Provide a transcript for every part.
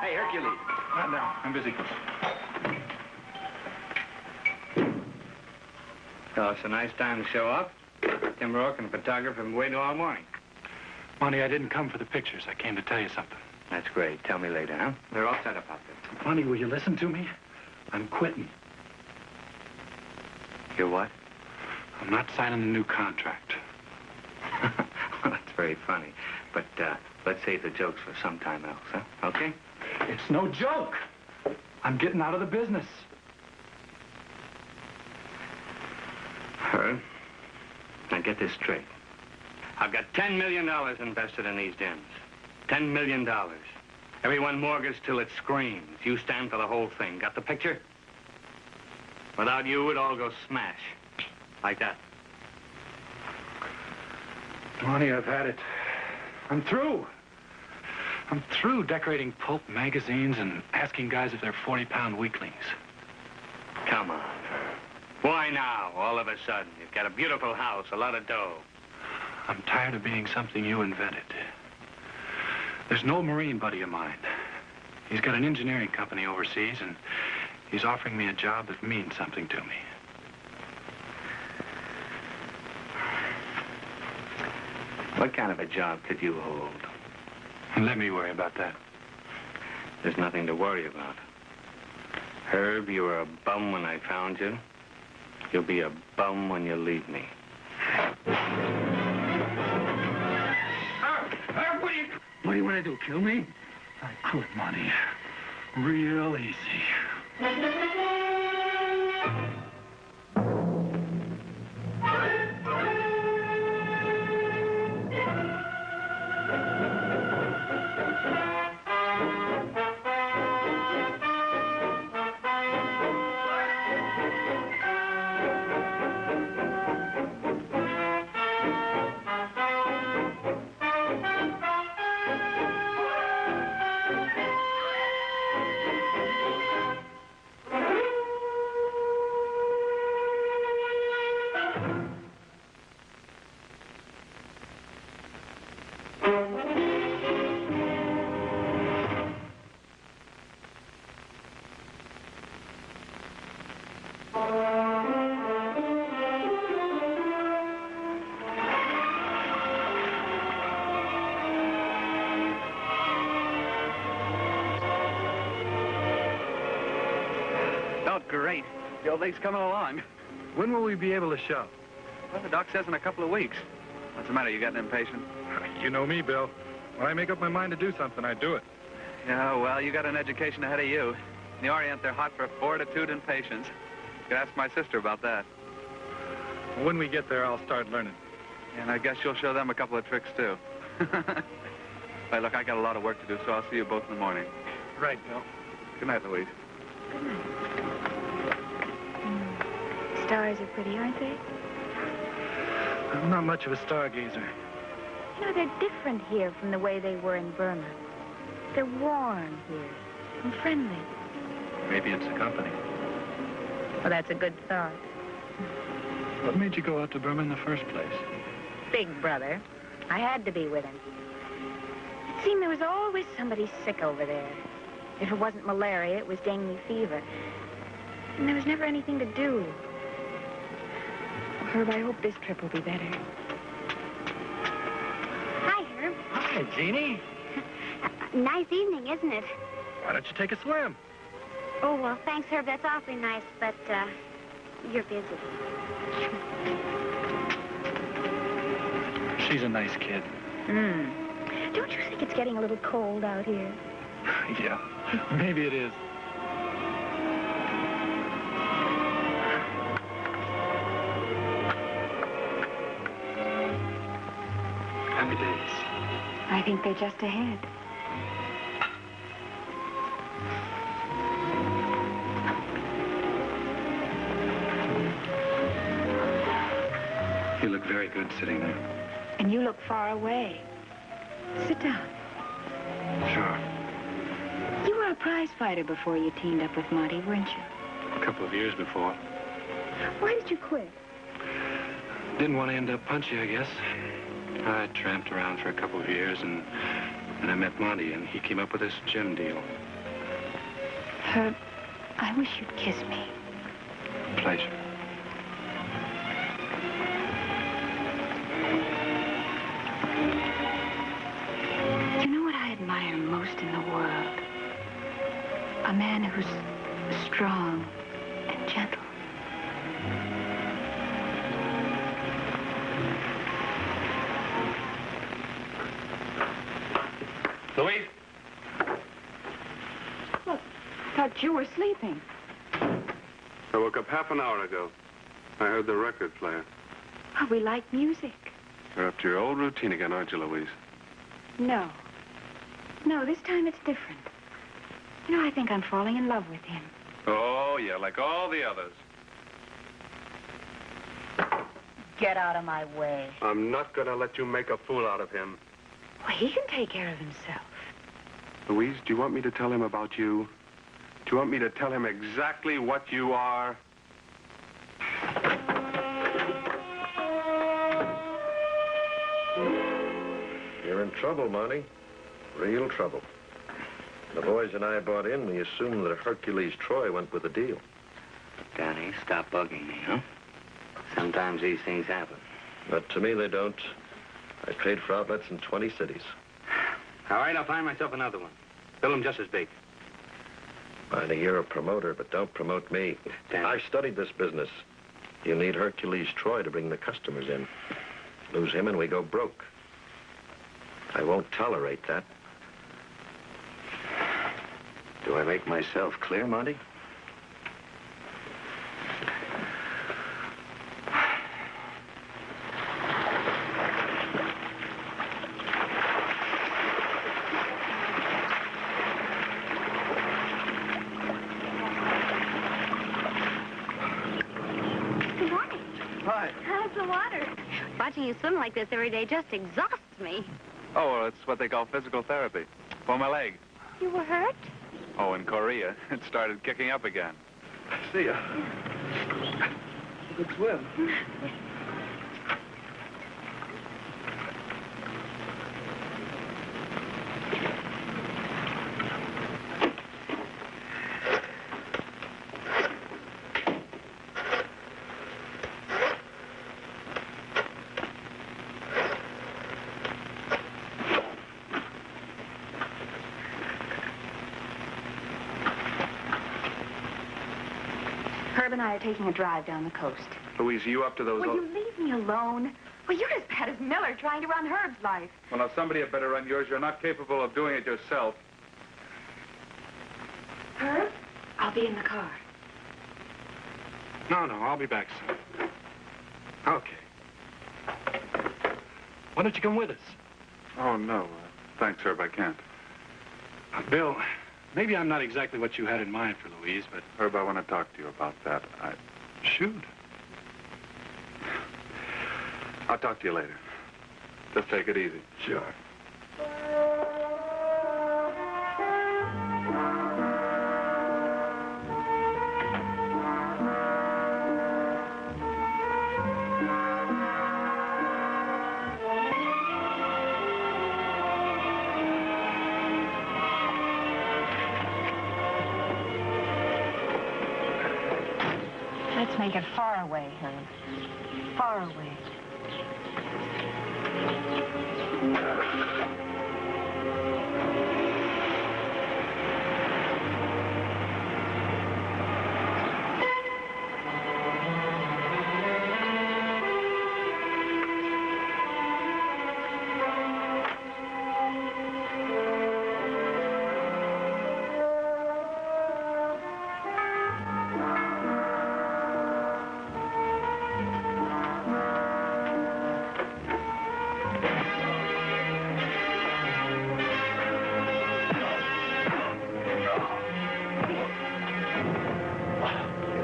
Hey, Hercules. Not now. I'm busy. Oh, it's a nice time to show up. Tim Rourke and a photographer have been waiting all morning. Monty, I didn't come for the pictures. I came to tell you something. That's great. Tell me later, huh? They're all set up out there. Monty, will you listen to me? I'm quitting. You're what? I'm not signing a new contract. Well, that's very funny. But let's save the jokes for some time else, huh? Okay? It's no joke. I'm getting out of the business. Herb, now get this straight. I've got $10 million invested in these dens. $10 million. Everyone mortgaged till it screams. You stand for the whole thing. Got the picture? Without you, it all goes smash. Like that. Monty, I've had it. I'm through. I'm through decorating pulp magazines and asking guys if they're 40-pound weaklings. Come on. Why now, all of a sudden? You've got a beautiful house, a lot of dough. I'm tired of being something you invented. There's an old Marine buddy of mine. He's got an engineering company overseas, and he's offering me a job that means something to me. What kind of a job could you hold? And let me worry about that. There's nothing to worry about. Herb, you were a bum when I found you. You'll be a bum when you leave me. Herb, what do you want to do, kill me? I quit, Monty. Real easy. Great. The old thing's coming along. When will we be able to show? Well, the doc says in a couple of weeks. What's the matter? You getting impatient? You know me, Bill. When I make up my mind to do something, I do it. Yeah, well, you got an education ahead of you. In the Orient, they're hot for fortitude and patience. You could ask my sister about that. When we get there, I'll start learning. And I guess you'll show them a couple of tricks, too. Hey, look, I got a lot of work to do, so I'll see you both in the morning. Right, Bill. Good night, Louise. Good night. Stars are pretty, aren't they? I'm not much of a stargazer. You know, they're different here from the way they were in Burma. They're warm here and friendly. Maybe it's the company. Well, that's a good thought. What made you go out to Burma in the first place? Big brother. I had to be with him. It seemed there was always somebody sick over there. If it wasn't malaria, it was dengue fever. And there was never anything to do. Herb, I hope this trip will be better. Hi, Herb. Hi, Jeannie. Nice evening, isn't it? Why don't you take a swim? Oh, well, thanks, Herb. That's awfully nice, but, you're busy. She's a nice kid. Don't you think it's getting a little cold out here? Yeah, maybe it is. Happy days. I think they're just ahead. You look very good sitting there. And you look far away. Sit down. Sure. You were a prize fighter before you teamed up with Monty, weren't you? A couple of years before. Why did you quit? Didn't want to end up punchy, I guess. I tramped around for a couple of years, and And I met Monty, and he came up with this gym deal. Herb, I wish you'd kiss me. Pleasure. You know what I admire most in the world? A man who's strong and gentle. Louise? Look, thought you were sleeping. I woke up half an hour ago. I heard the record player. Oh, we like music. You're up to your old routine again, aren't you, Louise? No. No, this time it's different. You know, I think I'm falling in love with him. Oh, yeah, like all the others. Get out of my way. I'm not going to let you make a fool out of him. Well, he can take care of himself. Louise, do you want me to tell him about you? Do you want me to tell him exactly what you are? You're in trouble, Monty. Real trouble. The boys and I bought in. We assumed that Hercules Troy went with the deal. Danny, stop bugging me, huh? Sometimes these things happen. But to me, they don't. I paid for outlets in 20 cities. All right, I'll find myself another one. Build them just as big. Monty, you're a promoter, but don't promote me. Danny. I studied this business. You need Hercules Troy to bring the customers in. Lose him and we go broke. I won't tolerate that. Do I make myself clear, Monty? Good morning. Hi. How's the water? Watching you swim like this every day just exhausts me. Oh, well, it's what they call physical therapy. For my leg. You were hurt? Oh, in Korea, it started kicking up again. See ya. Good swim. Herb and I are taking a drive down the coast. Louise, are you up to those... Will you leave me alone? Well, you're as bad as Miller trying to run Herb's life. Well, now, somebody had better run yours. You're not capable of doing it yourself. Herb? I'll be in the car. No, I'll be back soon. Okay. Why don't you come with us? Oh, no. Thanks, Herb, I can't. Bill, maybe I'm not exactly what you had in mind for Louise, but... Herb, I want to talk to you about that. Shoot. I'll talk to you later. Just take it easy. Sure. Let's make it far away, Herb. Far away.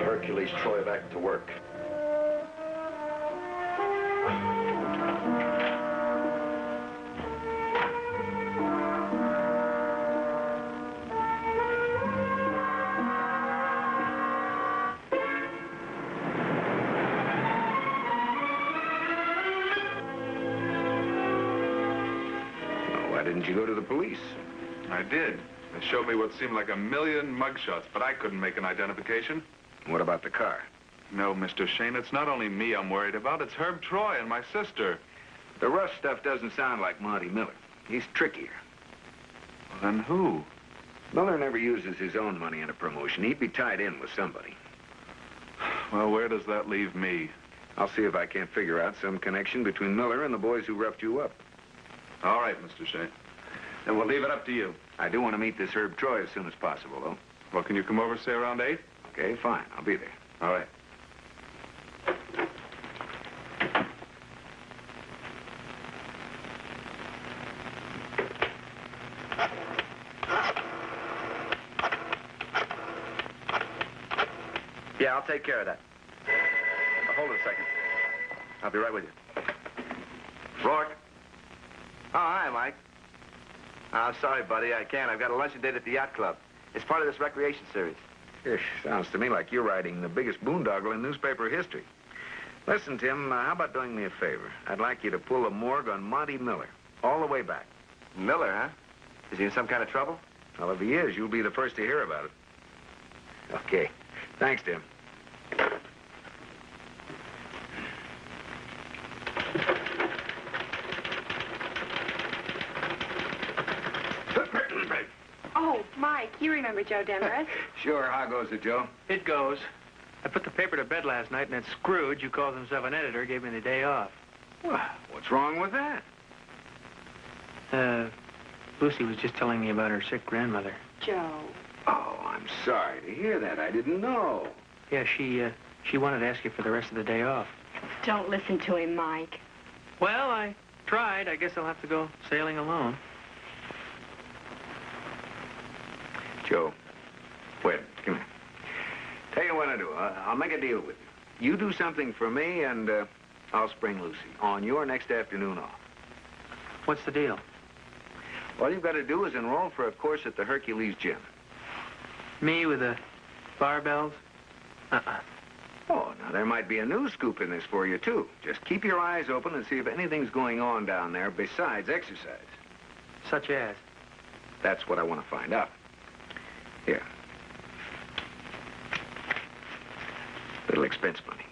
Hercules Troy back to work. didn't you go to the police? I did. They showed me what seemed like a million mugshots, but I couldn't make an identification. What about the car? No, Mr. Shayne, it's not only me I'm worried about. It's Herb Troy and my sister. The rough stuff doesn't sound like Monty Miller. He's trickier. Well, then who? Miller never uses his own money in a promotion. He'd be tied in with somebody. Well, where does that leave me? I'll see if I can't figure out some connection between Miller and the boys who roughed you up. All right, Mr. Shayne. Then we'll leave it up to you. I do want to meet this Herb Troy as soon as possible, though. Well, can you come over, say, around 8? Okay, fine. I'll be there. All right. Yeah, I'll take care of that. Now, hold it a second. I'll be right with you. Rourke. Oh, hi, Mike. I'm sorry, buddy. I can't. I've got a luncheon date at the yacht club. It's part of this recreation series. Ish, sounds to me like you're writing the biggest boondoggle in newspaper history. Listen, Tim, how about doing me a favor? I'd like you to pull a morgue on Monty Miller, all the way back. Miller, huh? Is he in some kind of trouble? Well, if he is, you'll be the first to hear about it. Okay. Thanks, Tim. Oh, Mike, you remember Joe Demarest? Sure. How goes it, Joe? It goes. I put the paper to bed last night, and that Scrooge, who calls himself an editor, gave me the day off. Well, what's wrong with that? Lucy was just telling me about her sick grandmother. Joe. Oh, I'm sorry to hear that. I didn't know. Yeah, she wanted to ask you for the rest of the day off. Don't listen to him, Mike. Well, I tried. I guess I'll have to go sailing alone. Joe, wait, come here. Tell you what I'll do. I'll make a deal with you. You do something for me, and I'll spring Lucy on your next afternoon off. What's the deal? All you've got to do is enroll for a course at the Hercules gym. Me with the barbells? Oh, now there might be a news scoop in this for you, too. Just keep your eyes open and see if anything's going on down there besides exercise. Such as? That's what I want to find out. Here. Little expense money.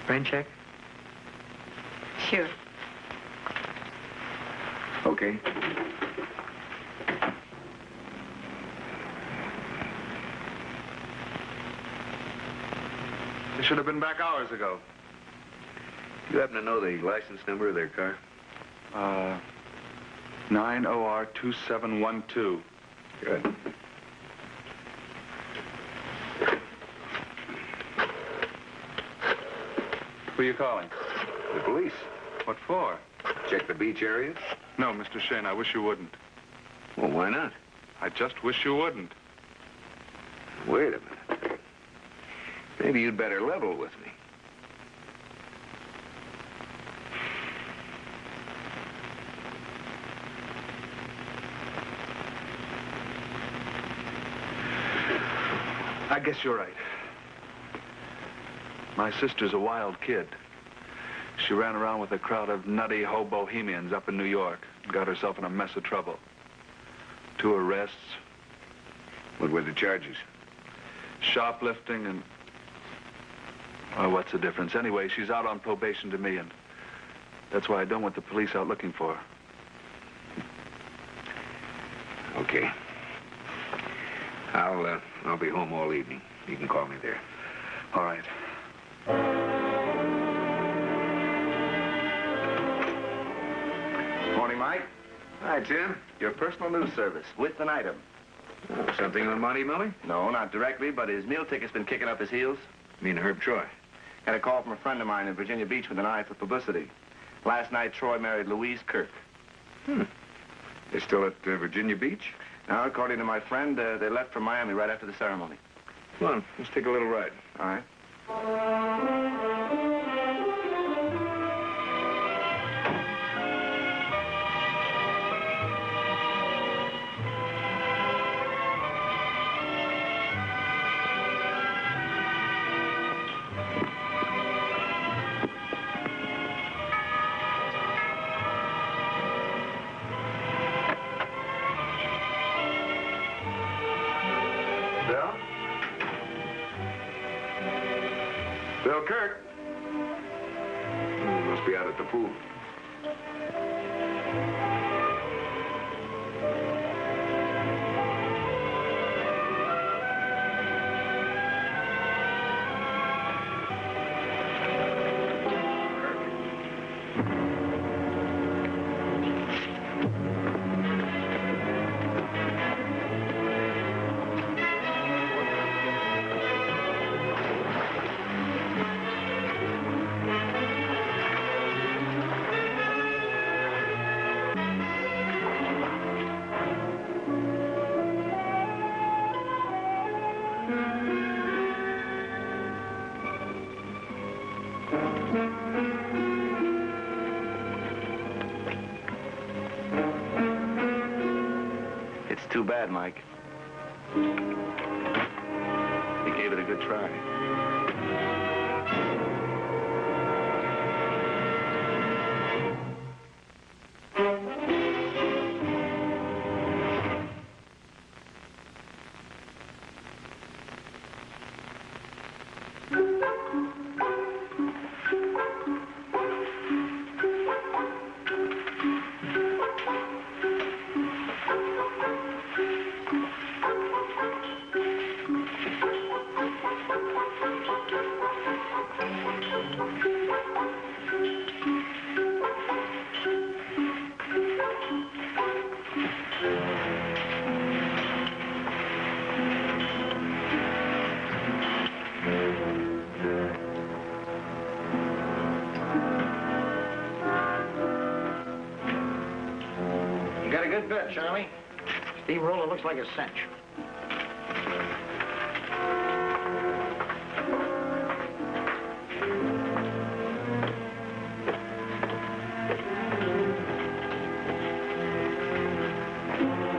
Rain check? Sure. Okay. They should have been back hours ago. You happen to know the license number of their car? 9OR2712. Good. Who are you calling? The police. What for? Check the beach area? No, Mr. Shayne, I wish you wouldn't. Well, why not? I just wish you wouldn't. Wait a minute. Maybe you'd better level with me. I guess you're right. My sister's a wild kid. She ran around with a crowd of nutty ho-bohemians up in New York and got herself in a mess of trouble. 2 arrests. What were the charges? Shoplifting and... Oh, what's the difference? Anyway, she's out on probation to me, and that's why I don't want the police out looking for her. Okay. I'll be home all evening. You can call me there. All right. Morning, Mike. Hi, Tim. Your personal news service with an item. Oh, something on Monty Miller? No, not directly, but his meal ticket's been kicking up his heels. You mean Herb Troy? Got a call from a friend of mine in Virginia Beach with an eye for publicity. Last night, Troy married Louise Kirk. They're still at Virginia Beach? Now, according to my friend, they left for Miami right after the ceremony. Come on, let's take a little ride. All right. Bill Kirk. Must be out at the pool. It's too bad, Mike. You gave it a good try. Good bet, Charlie. Steamroller looks like a cinch.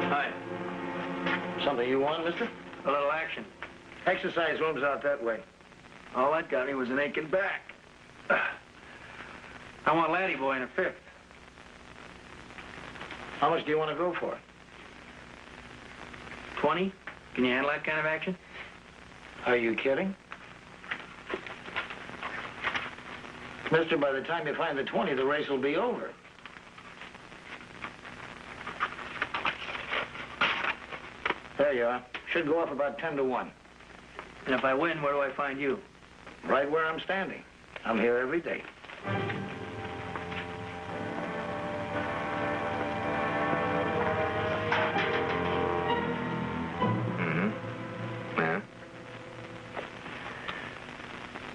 Hi. Something you want, mister? A little action. Exercise room's out that way. All that got me was an aching back. I want Laddie Boy in a fifth. How much do you want to go for? 20? Can you handle that kind of action? Are you kidding? Mister, by the time you find the 20, the race will be over. There you are. Should go up about 10 to 1. And if I win, where do I find you? Right where I'm standing. I'm here every day. Yeah.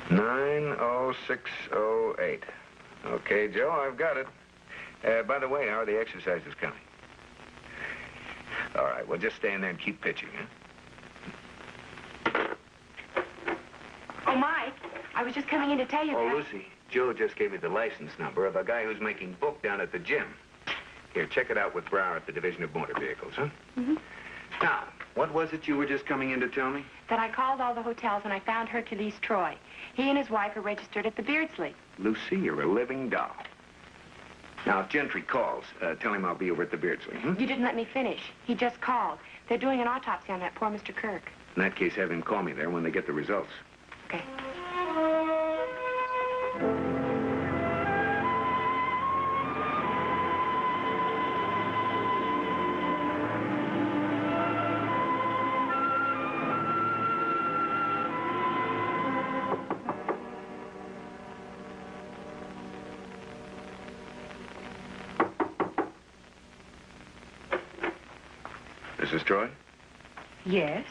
90608. Okay, Joe, I've got it. By the way, how are the exercises coming? All right, well, just stay in there and keep pitching, huh? Oh, Mike, I was just coming in to tell you Oh, that... Lucy, Joe just gave me the license number of a guy who's making book down at the gym. Here, check it out with Brower at the Division of Motor Vehicles, huh? Mm-hmm. Now, what was it you were just coming in to tell me? That I called all the hotels and I found Hercules Troy. He and his wife are registered at the Beardsley. Lucy, you're a living doll. Now, if Gentry calls, tell him I'll be over at the Beardsley, hmm? You didn't let me finish. He just called. They're doing an autopsy on that poor Mr. Kirk. In that case, have him call me there when they get the results. Okay. Mrs. Troy? Yes?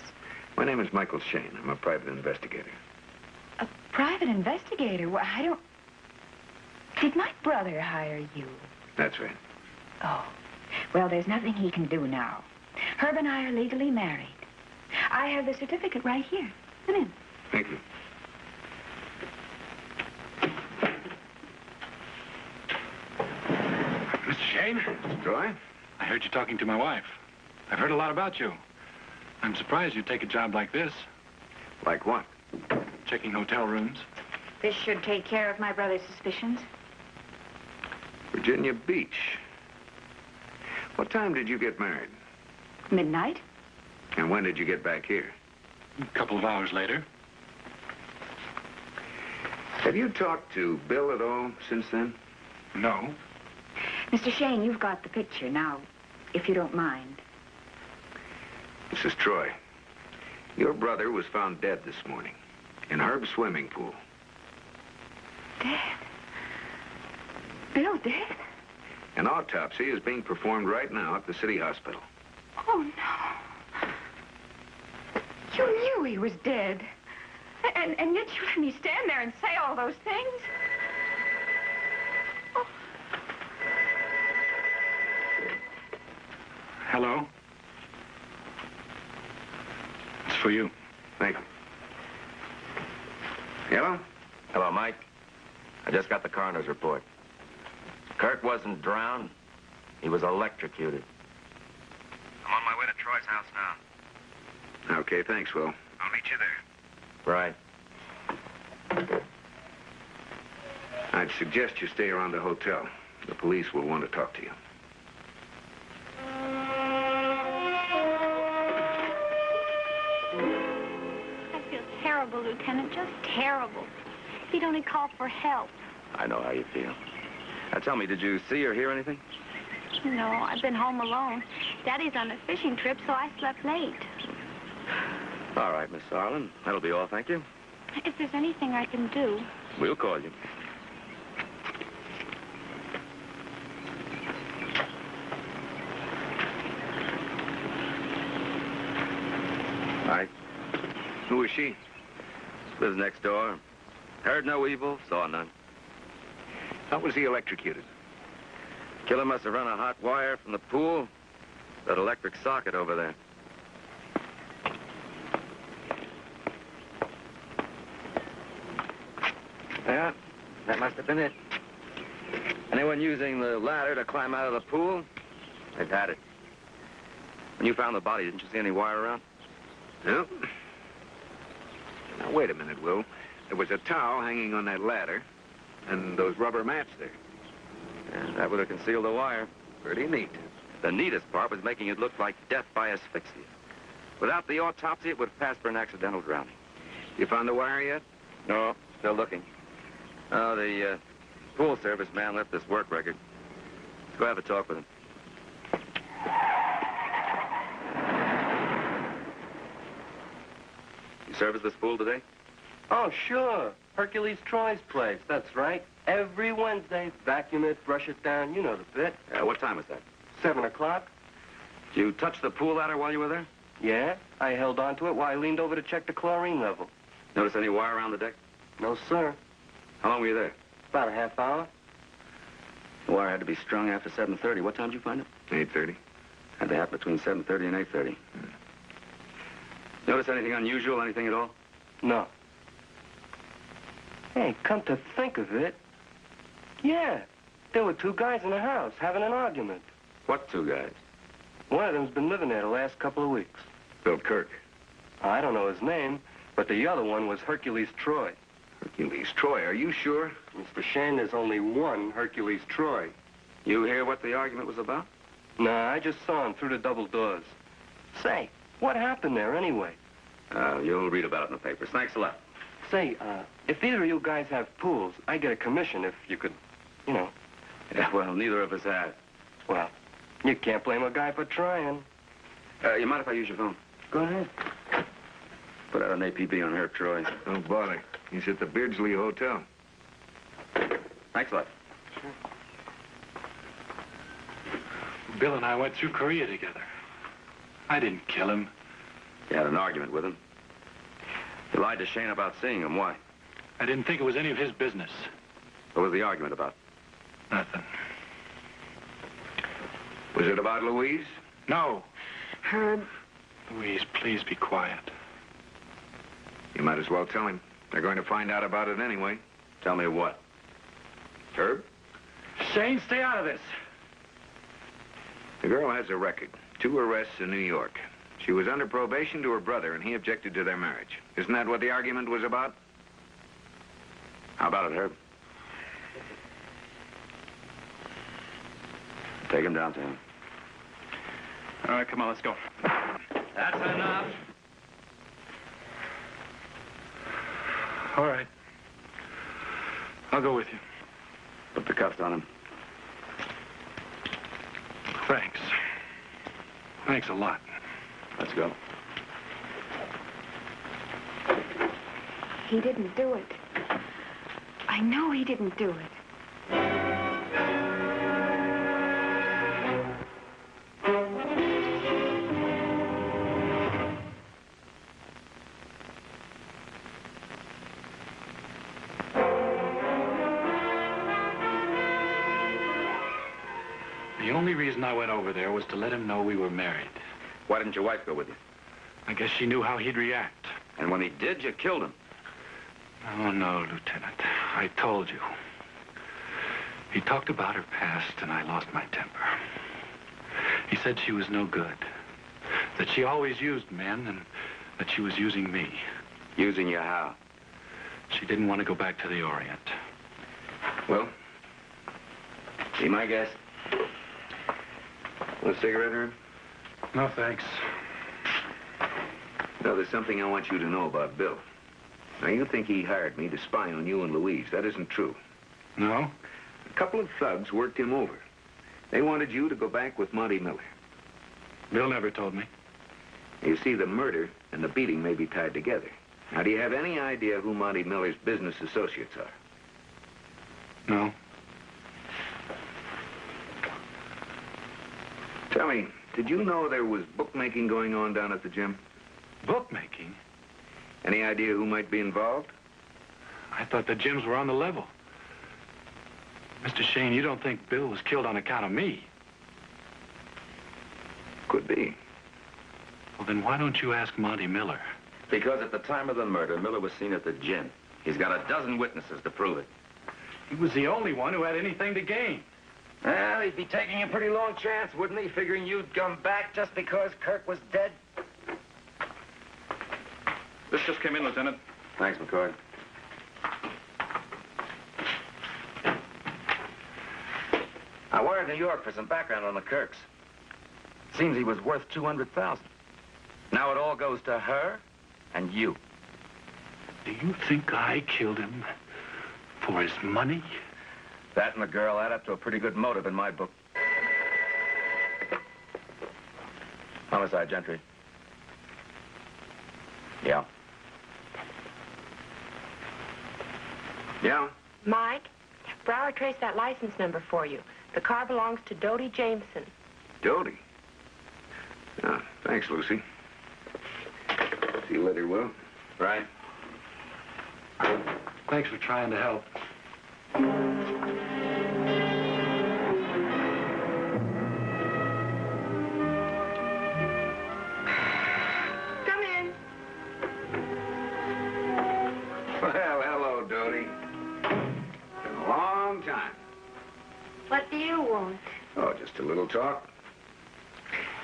My name is Michael Shayne. I'm a private investigator. A private investigator? Well, I don't... Did my brother hire you? That's right. Oh. Well, there's nothing he can do now. Herb and I are legally married. I have the certificate right here. Come in. Thank you. Mr. Shayne? Mr. Troy? I heard you talking to my wife. I've heard a lot about you. I'm surprised you'd take a job like this. Like what? Checking hotel rooms. This should take care of my brother's suspicions. Virginia Beach. What time did you get married? Midnight? And when did you get back here? A couple of hours later. Have you talked to Bill at all since then? No. Mr. Shayne, you've got the picture now, if you don't mind. Mrs. Troy, your brother was found dead this morning in Herb's swimming pool. Dead? Bill dead? An autopsy is being performed right now at the city hospital. Oh, no. You knew he was dead. And yet you let me stand there and say all those things. Oh. Hello? It's for you. Thank you. Hello? Hello, Mike. I just got the coroner's report. Kirk wasn't drowned. He was electrocuted. I'm on my way to Troy's house now. Okay, thanks, Will. I'll meet you there. Right. I'd suggest you stay around the hotel. The police will want to talk to you. I feel terrible, Lieutenant, just terrible. If he'd only call for help. I know how you feel. Now, tell me, did you see or hear anything? No, I've been home alone. Daddy's on a fishing trip, so I slept late. All right, Miss Harlan. That'll be all, thank you. If there's anything I can do. We'll call you. Hi. Who is she? Lives next door. Heard no evil, saw none. How was he electrocuted? Killer must have run a hot wire from the pool. That electric socket over there. Yeah, that must have been it. Anyone using the ladder to climb out of the pool, they've had it. When you found the body, didn't you see any wire around? No. Now, wait a minute, Will. There was a towel hanging on that ladder, and those rubber mats there. Yeah, that would have concealed the wire. Pretty neat. The neatest part was making it look like death by asphyxia. Without the autopsy, it would have passed for an accidental drowning. You found the wire yet? No, still looking. Oh, the pool service man left this work record. Let's go have a talk with him. You service this pool today? Oh, sure. Hercules Troy's place. That's right. Every Wednesday, vacuum it, brush it down. You know the bit. What time was that? 7 o'clock. Did you touch the pool ladder while you were there? Yeah, I held on to it while I leaned over to check the chlorine level. Notice any wire around the deck? No, sir. How long were you there? About a half hour. The wire had to be strung after 7:30. What time did you find it? 8:30. Had to happen between 7:30 and 8:30. Notice anything unusual, anything at all? No. Hey, come to think of it, yeah, there were 2 guys in the house having an argument. What 2 guys? One of them's been living there the last couple of weeks. Bill Kirk. I don't know his name, but the other one was Hercules Troy. Hercules Troy, are you sure? Mr. Shayne, there's only one Hercules Troy. You hear what the argument was about? Nah, I just saw him through the double doors. Say, what happened there anyway? You'll read about it in the papers. Thanks a lot. Say, if either of you guys have pools, I get a commission if you could, you know. Yeah, well, neither of us have. Well, you can't blame a guy for trying. You mind if I use your phone? Go ahead. Put out an APB on Herb Troy. Don't bother. He's at the Beardsley Hotel. Thanks a lot. Sure. Bill and I went through Korea together. I didn't kill him. You had an argument with him. You lied to Shayne about seeing him. Why? I didn't think it was any of his business. What was the argument about? Nothing. Was it about Louise? No. Herb. Louise, please be quiet. You might as well tell him. They're going to find out about it anyway. Tell me what? Herb? Shayne, stay out of this. The girl has a record. 2 arrests in New York. She was under probation to her brother, and he objected to their marriage. Isn't that what the argument was about? How about it, Herb? Take him downtown. All right, come on, let's go. That's enough. All right. I'll go with you. Put the cuffs on him. Thanks. Thanks a lot. Let's go. He didn't do it. I know he didn't do it. The only reason I went over there was to let him know we were married. Why didn't your wife go with you? I guess she knew how he'd react. And when he did, you killed him. Oh, no, Lieutenant. I told you. He talked about her past, and I lost my temper. He said she was no good. That she always used men, and that she was using me. Using you how? She didn't want to go back to the Orient. Well, be my guest. Want a cigarette, Herb? No, thanks. No, there's something I want you to know about Bill. Now, you think he hired me to spy on you and Louise. That isn't true. No? A couple of thugs worked him over. They wanted you to go back with Monty Miller. Bill never told me. You see, the murder and the beating may be tied together. Now, do you have any idea who Monty Miller's business associates are? No. Tell me, did you know there was bookmaking going on down at the gym? Bookmaking? Any idea who might be involved? I thought the gyms were on the level. Mr. Shayne, you don't think Bill was killed on account of me? Could be. Well, then why don't you ask Monty Miller? Because at the time of the murder, Miller was seen at the gym. He's got a dozen witnesses to prove it. He was the only one who had anything to gain. Well, he'd be taking a pretty long chance, wouldn't he, figuring you'd come back just because Kirk was dead? This just came in, Lieutenant. Thanks, McCoy. I wired New York for some background on the Kirks. Seems he was worth $200,000. Now it all goes to her and you. Do you think I killed him for his money? That and the girl add up to a pretty good motive in my book. Homicide, Gentry. Yeah. Yeah? Mike, Brower traced that license number for you. The car belongs to Dodie Jameson. Dodie? Ah, thanks, Lucy. See you later, Will. Right. Thanks for trying to help. Come in. Well, hello, Dodie. Been a long time. What do you want? Oh, just a little talk.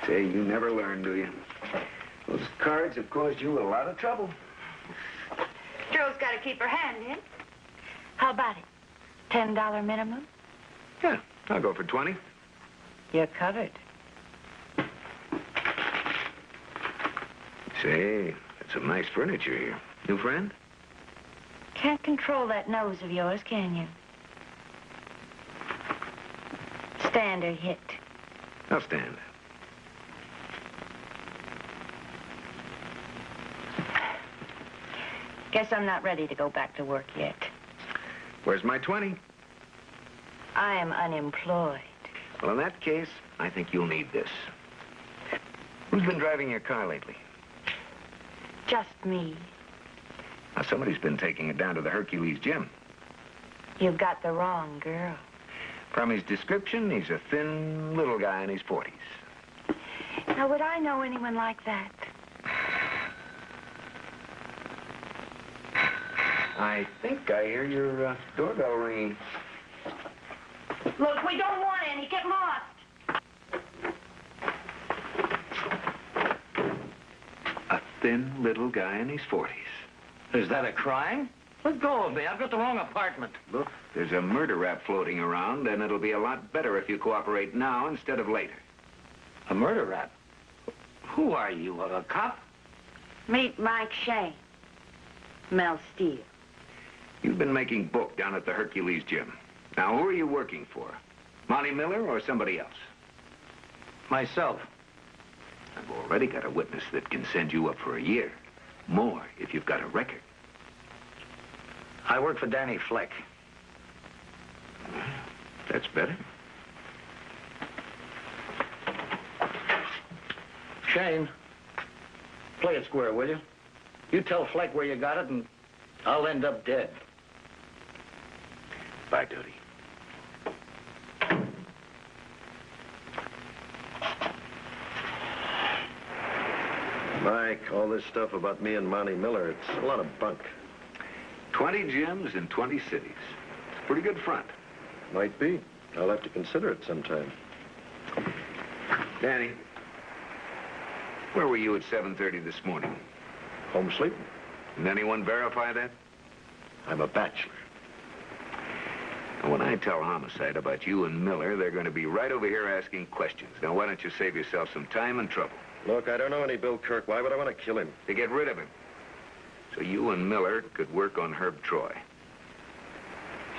Say, you never learn, do you? Those cards have caused you a lot of trouble. Joe's got to keep her hand in. How about it? $10 minimum? Yeah, I'll go for 20. You're covered. Say, that's some nice furniture here. New friend? Can't control that nose of yours, can you? Stand or hit. I'll stand. Guess I'm not ready to go back to work yet. Where's my 20? I am unemployed. Well, in that case, I think you'll need this. Who's been driving your car lately? Just me. Now, somebody's been taking it down to the Hercules gym. You've got the wrong girl. From his description, he's a thin little guy in his 40s. Now, would I know anyone like that? I think I hear your doorbell ringing. Look, we don't want any. Get lost. A thin little guy in his 40s. Is that a crime? Let go of me. I've got the wrong apartment. Look, there's a murder rap floating around, and it'll be a lot better if you cooperate now instead of later. A murder rap? Who are you, a cop? Meet Mike Shayne. Mel Steele. You've been making book down at the Hercules gym. Now, who are you working for? Monty Miller or somebody else? Myself. I've already got a witness that can send you up for a year. More if you've got a record. I work for Danny Fleck. That's better. Shayne, play it square, will you? You tell Fleck where you got it, and I'll end up dead. Bye, Doty. Mike, all this stuff about me and Monty Miller, it's a lot of bunk. 20 gyms in 20 cities. It's a pretty good front. Might be. I'll have to consider it sometime. Danny, where were you at 7:30 this morning? Home sleeping. Can anyone verify that? I'm a bachelor. And when I tell Homicide about you and Miller, they're going to be right over here asking questions. Now, why don't you save yourself some time and trouble? Look, I don't know any Bill Kirk. Why would I want to kill him? To get rid of him. So you and Miller could work on Herb Troy.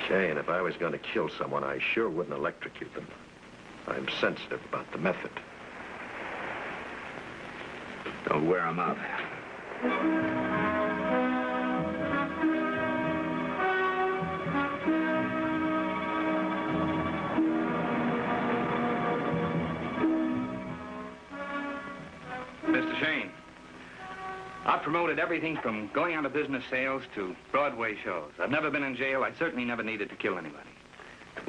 Shayne, if I was going to kill someone, I sure wouldn't electrocute them. I'm sensitive about the method. Don't wear them out. Mr. Shayne, I've promoted everything from going out of business sales to Broadway shows. I've never been in jail. I certainly never needed to kill anybody.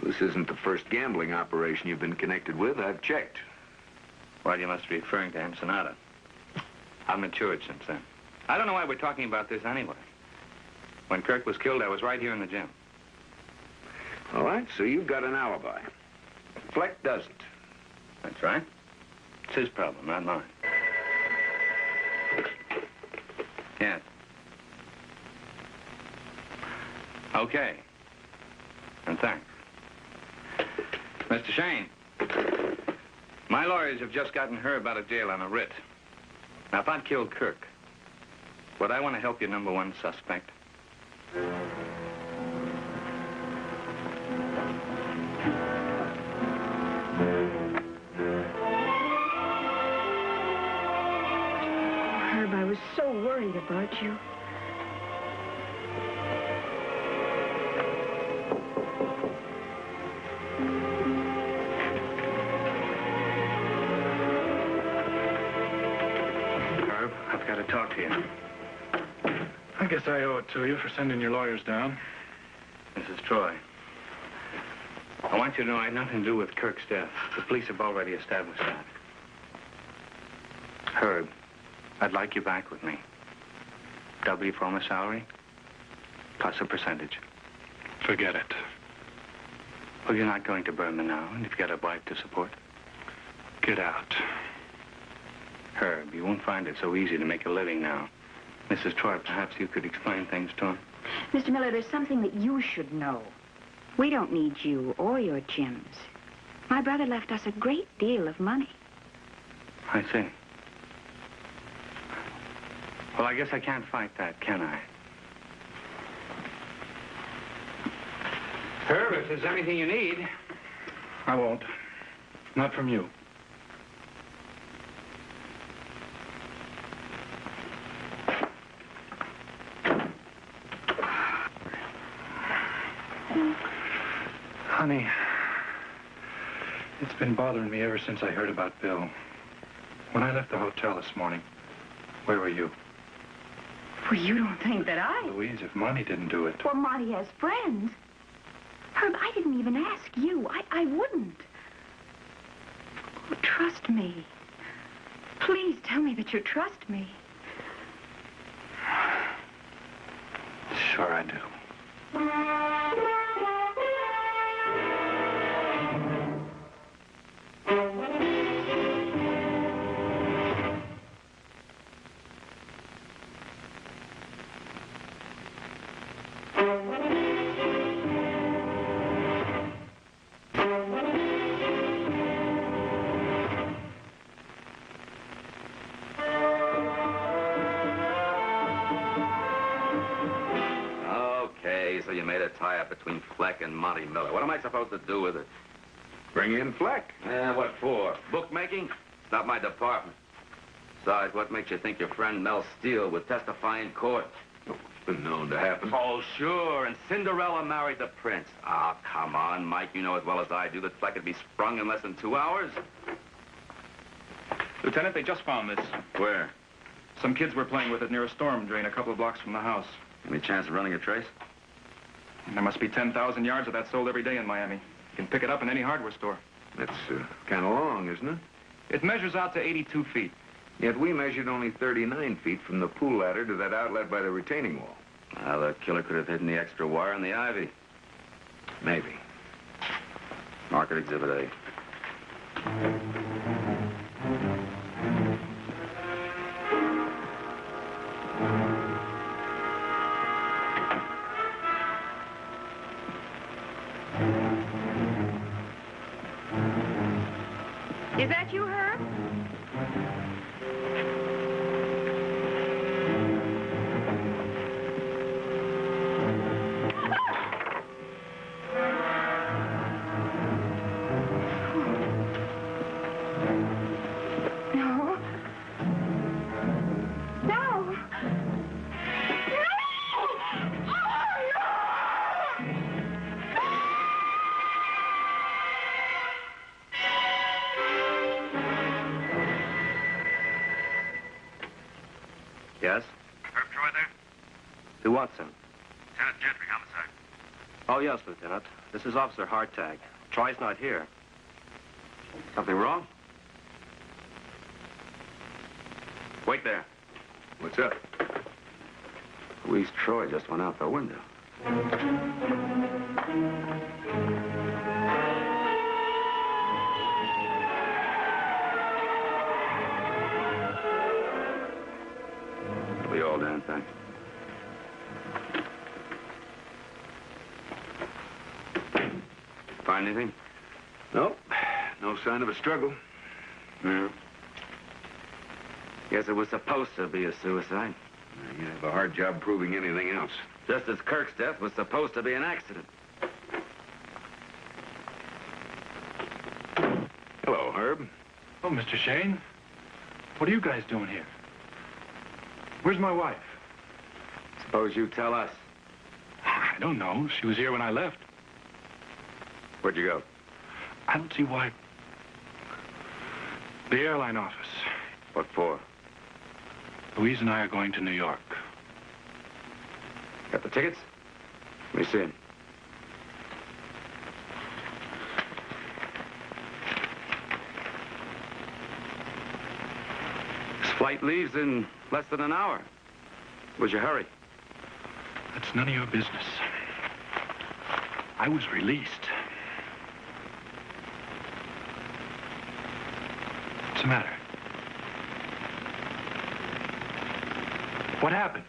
This isn't the first gambling operation you've been connected with. I've checked. Well, you must be referring to Ensenada. I've matured since then. I don't know why we're talking about this anyway. When Kirk was killed, I was right here in the gym. All right, so you've got an alibi. Fleck doesn't. That's right. It's his problem, not mine. Yes. Okay. And thanks. Mr. Shayne, my lawyers have just gotten Herb out of jail on a writ. Now, if I'd killed Kirk, would I want to help your number one suspect? Herb, I was so worried about you. Herb, I've got to talk to you. I guess I owe it to you for sending your lawyers down. Mrs. Troy, I want you to know I had nothing to do with Kirk's death. The police have already established that. Herb, I'd like you back with me. Double your former salary, plus a percentage. Forget it. Well, you're not going to Burma now, and you've got a wife to support. Get out. Herb, you won't find it so easy to make a living now. Mrs. Troy, perhaps you could explain things to him. Mr. Miller, there's something that you should know. We don't need you or your gyms. My brother left us a great deal of money. I see. Well, I guess I can't fight that, can I? Herb, if there's anything you need... I won't. Not from you. Honey, it's been bothering me ever since I heard about Bill. When I left the hotel this morning, where were you? Well, you don't think that I... Louise, if Monty didn't do it... Well, Monty has friends. Herb, I didn't even ask you. I wouldn't. Oh, trust me. Please tell me that you trust me. Sure I do. So you made a tie-up between Fleck and Monty Miller. What am I supposed to do with it? Bring in Fleck. What for? Bookmaking? It's not my department. Besides, what makes you think your friend Mel Steele would testify in court? Oh, it's been known to happen. Oh, sure, and Cinderella married the prince. Oh, come on, Mike. You know as well as I do that Fleck could be sprung in less than 2 hours. Lieutenant, they just found this. Where? Some kids were playing with it near a storm drain a couple of blocks from the house. Any chance of running a trace? There must be 10,000 yards of that sold every day in Miami. You can pick it up in any hardware store. That's kind of long, isn't it? It measures out to 82 feet. Yet we measured only 39 feet from the pool ladder to that outlet by the retaining wall. Well, the killer could have hidden the extra wire in the ivy. Maybe. Mark it Exhibit A. Is that you, Herb? No. No. Yes? Herb Troy there? Who wants him? Lieutenant Gentry, homicide. Oh, yes, Lieutenant. This is Officer Hartag. Troy's not here. Something wrong? Wait there. What's up? Louise Troy just went out the window. It'll be all done, thanks. Find anything? Nope. No sign of a struggle. No. Guess it was supposed to be a suicide. You have a hard job proving anything else. Just as Kirk's death was supposed to be an accident. Hello, Herb. Oh, Mr. Shayne. What are you guys doing here? Where's my wife? Suppose you tell us. I don't know. She was here when I left. Where'd you go? I don't see why. The airline office. What for? Louise and I are going to New York. Got the tickets? Let me see 'em. This flight leaves in less than an hour. What's your hurry? That's none of your business. I was released. What's the matter? What happened?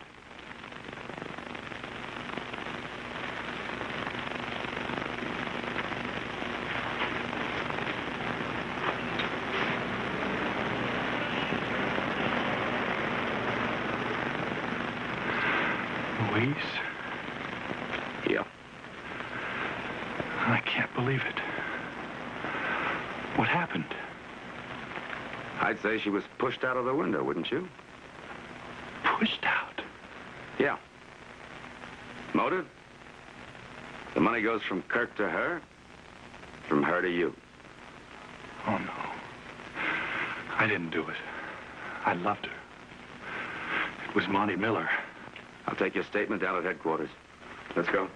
Louise? Yeah. I can't believe it. What happened? I'd say she was pushed out of the window, wouldn't you? Pushed out? Yeah. Motive? The money goes from Kirk to her, from her to you. Oh, no. I didn't do it. I loved her. It was Monty Miller. I'll take your statement down at headquarters. Let's go.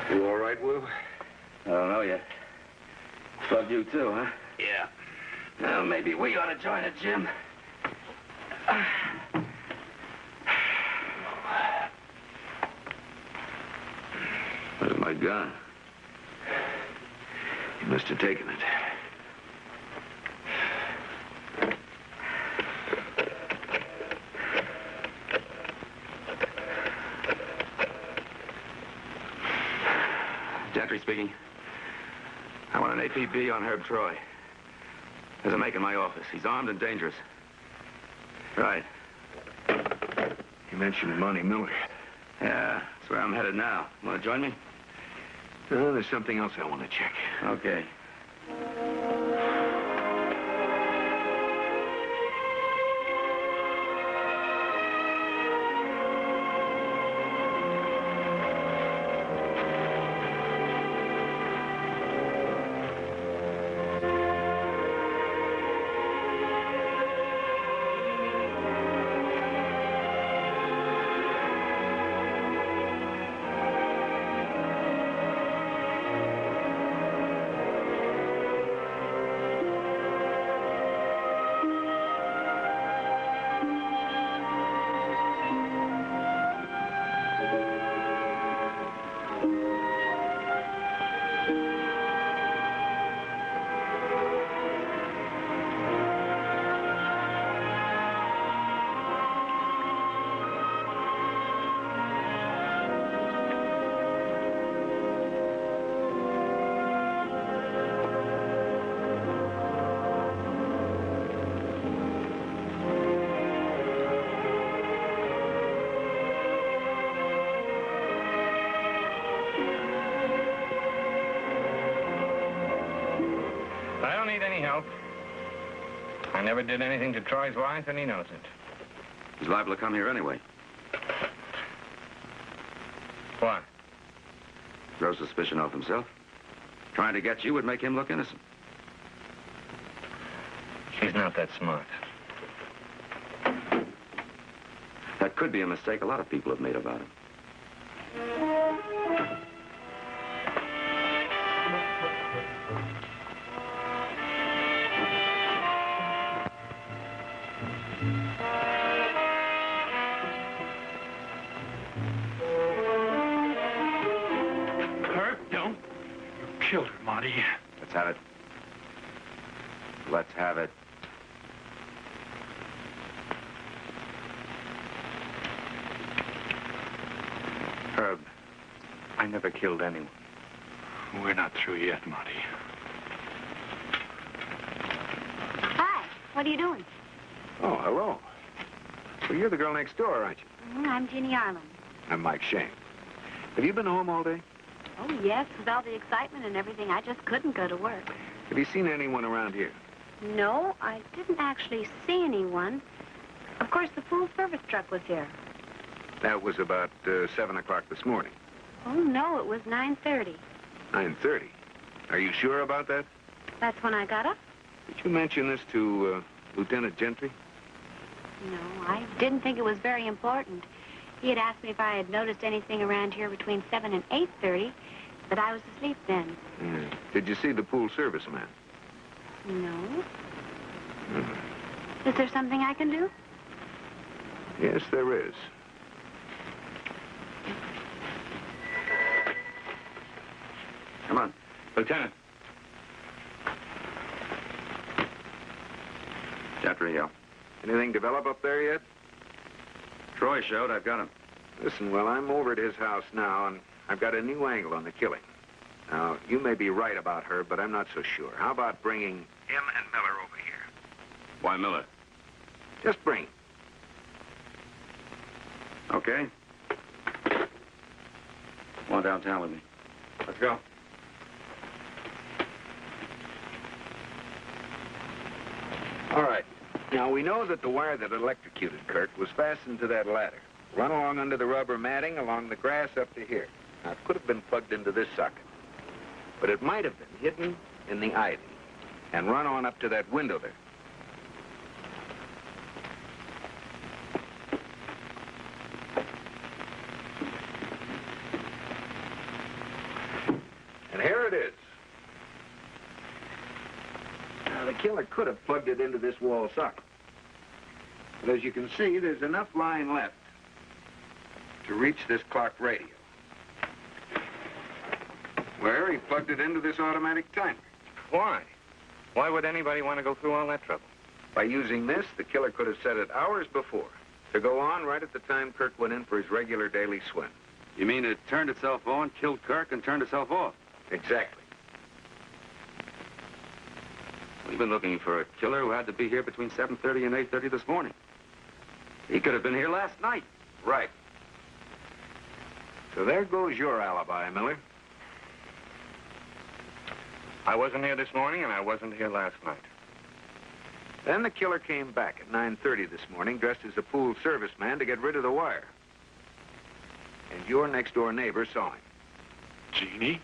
You all right, Will? I don't know yet. Plug you too, huh? Yeah. Well, maybe we ought to join a gym. Where's my gun? You must have taken it. Gentry speaking. I want an APB on Herb Troy. There's a make in my office. He's armed and dangerous. Right. You mentioned Monty Miller. Yeah, that's where I'm headed now. Want to join me? There's something else I want to check. Okay. I don't need any help. I never did anything to Troy's wife, and he knows it. He's liable to come here anyway. What? Throw suspicion off himself. Trying to get you would make him look innocent. She's not that smart. That could be a mistake a lot of people have made about him. Killed her, Monty. Let's have it. Let's have it. Herb, I never killed anyone. We're not through yet, Monty. Hi, what are you doing? Oh, hello. Well, you're the girl next door, aren't you? I'm Jeannie Arlen. I'm Mike Shayne. Have you been home all day? Oh, yes, with all the excitement and everything, I just couldn't go to work. Have you seen anyone around here? No, I didn't actually see anyone. Of course, the pool service truck was here. That was about 7 o'clock this morning. Oh, no, it was 9:30. 9:30. Are you sure about that? That's when I got up? Did you mention this to Lieutenant Gentry? No, I didn't think it was very important. He had asked me if I had noticed anything around here between 7 and 8:30, but I was asleep then. Yeah. Did you see the pool service man? No. Is there something I can do? Yes, there is. Come on. Lieutenant. Gentry here. Anything develop up there yet? Troy showed. I've got him. Listen, well, I'm over at his house now, and I've got a new angle on the killing. Now, you may be right about her, but I'm not so sure. How about bringing him and Miller over here? Why Miller? Just bring him. Okay. Come on downtown with me. Let's go. All right. Now, we know that the wire that electrocuted Kirk was fastened to that ladder. Run along under the rubber matting, along the grass up to here. Now, it could have been plugged into this socket. But it might have been hidden in the ivy and run on up to that window there. And here it is. killer could have plugged it into this wall socket. But as you can see, there's enough line left to reach this clock radio, where he plugged it into this automatic timer. Why? Why would anybody want to go through all that trouble? By using this, the killer could have set it hours before to go on right at the time Kirk went in for his regular daily swim. You mean it turned itself on, killed Kirk, and turned itself off? Exactly. We've been looking for a killer who had to be here between 7:30 and 8:30 this morning. He could have been here last night. Right. So there goes your alibi, Miller. I wasn't here this morning, and I wasn't here last night. Then the killer came back at 9:30 this morning, dressed as a pool serviceman to get rid of the wire. And your next-door neighbor saw him. Jeannie?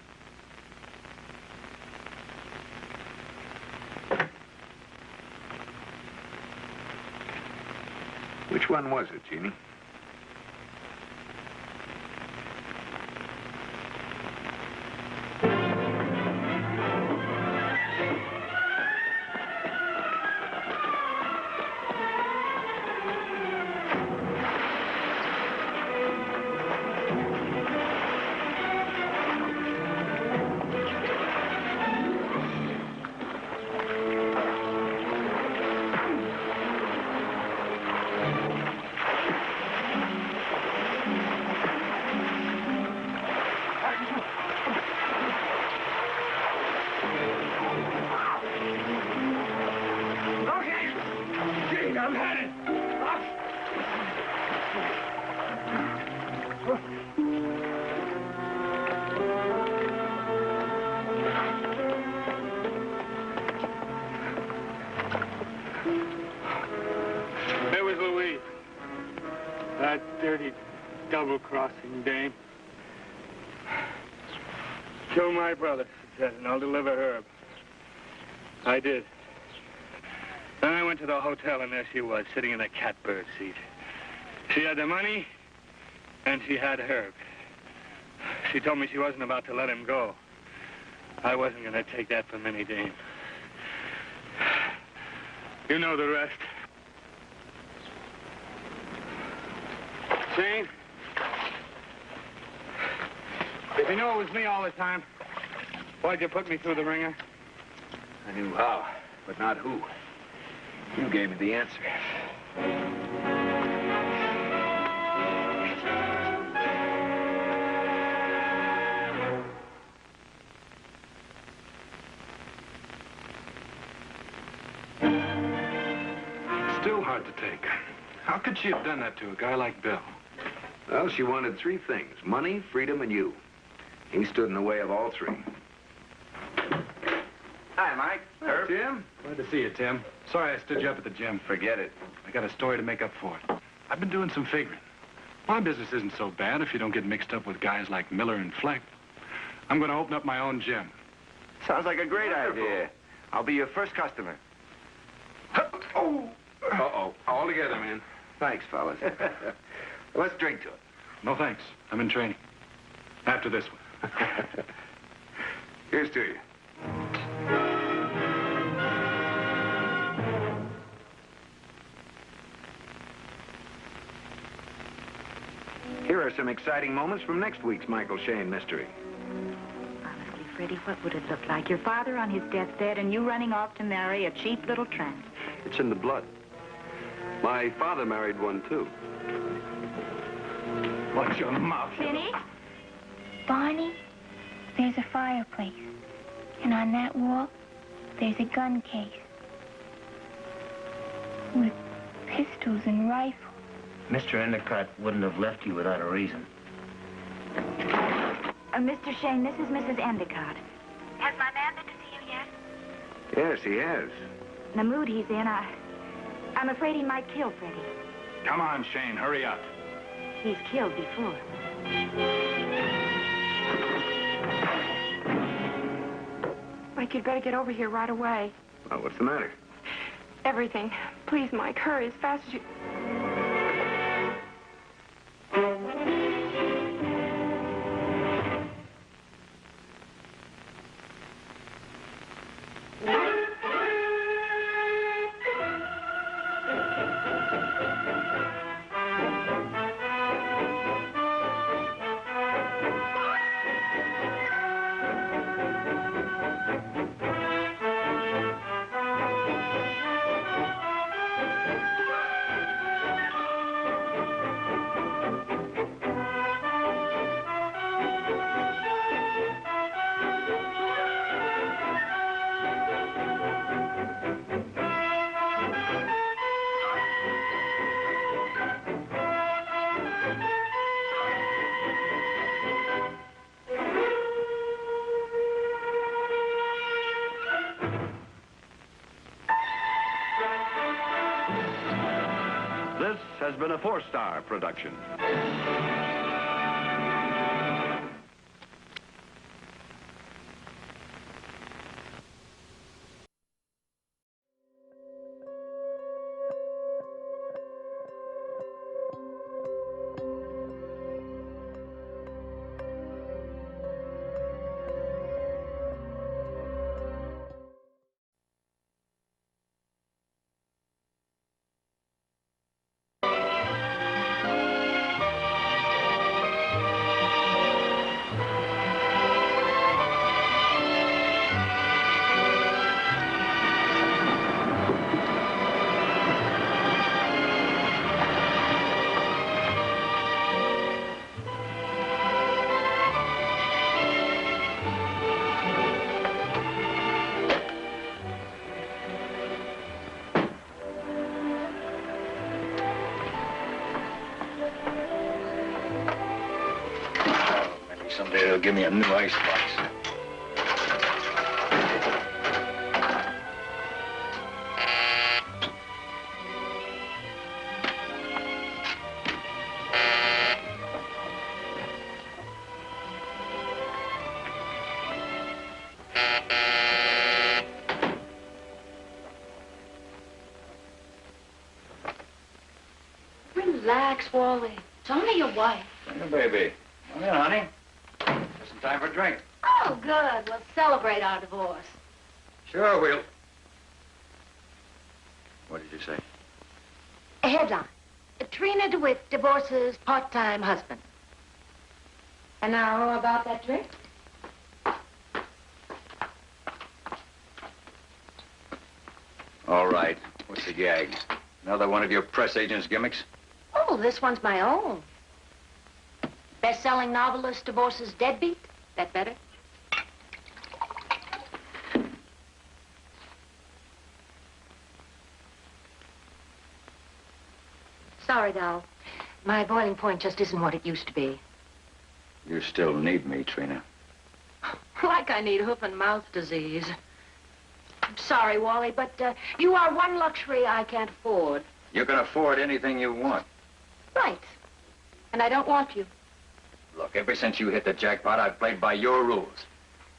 Which one was it, Jeannie? Double-crossing dame. Kill my brother, she said, and I'll deliver Herb. I did. Then I went to the hotel, and there she was, sitting in a catbird seat. She had the money, and she had Herb. She told me she wasn't about to let him go. I wasn't going to take that from any dame. You know the rest. Shayne? If you knew it was me all the time, why'd you put me through the ringer? I knew how, but not who. You gave me the answer. Still hard to take. How could she have done that to a guy like Bill? Well, she wanted three things: money, freedom, and you. He stood in the way of all three. Hi, Mike. Herb. Tim. Glad to see you, Tim. Sorry I stood you up at the gym. Forget it. I got a story to make up for it. I've been doing some figuring. My business isn't so bad if you don't get mixed up with guys like Miller and Fleck. I'm going to open up my own gym. Sounds like a great idea. I'll be your first customer. Oh! Uh-oh. All together, man. Thanks, fellas. Let's drink to it. No, thanks. I'm in training. After this one. Here's to you. Here are some exciting moments from next week's Michael Shayne mystery. Honestly, Freddie, what would it look like? Your father on his deathbed and you running off to marry a cheap little tramp. It's in the blood. My father married one, too. Watch your mouth. Vinnie? Barney, there's a fireplace. And on that wall, there's a gun case. With pistols and rifles. Mr. Endicott wouldn't have left you without a reason. Mr. Shayne, this is Mrs. Endicott. Has my man been to see you yet? Yes, he has. The mood he's in, I'm afraid he might kill Freddie. Come on, Shayne, hurry up. He's killed before. Mike, you'd better get over here right away. Well, what's the matter? Everything. Please, Mike, hurry as fast as you... been a 4-star production. Someday they'll give me a new icebox. Relax, Wally. It's only your wife. Hey, baby. Come in, honey. Just time for a drink. Oh, good. We'll celebrate our divorce. Sure, we'll. What did you say? A headline. Trina DeWitt divorces part-time husband. And now, how about that drink? All right. What's the gag? Another one of your press agent's gimmicks? Oh, this one's my own. Best-selling novelist divorces deadbeat. That better? Sorry, doll. My boiling point just isn't what it used to be. You still need me, Trina. Like I need hoof and mouth disease. I'm sorry, Wally, but you are one luxury I can't afford. You can afford anything you want. Right. And I don't want you. Look, ever since you hit the jackpot, I've played by your rules.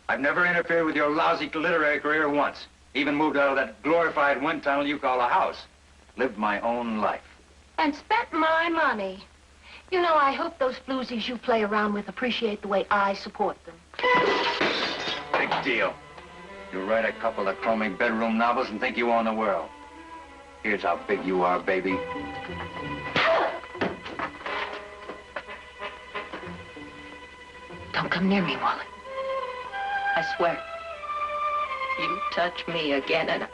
I've never interfered with your lousy literary career once. Even moved out of that glorified wind tunnel you call a house. Lived my own life. And spent my money. You know, I hope those floozies you play around with appreciate the way I support them. Big deal. You write a couple of crummy bedroom novels and think you own the world. Here's how big you are, baby. Don't come near me, Wally. I swear. You touch me again and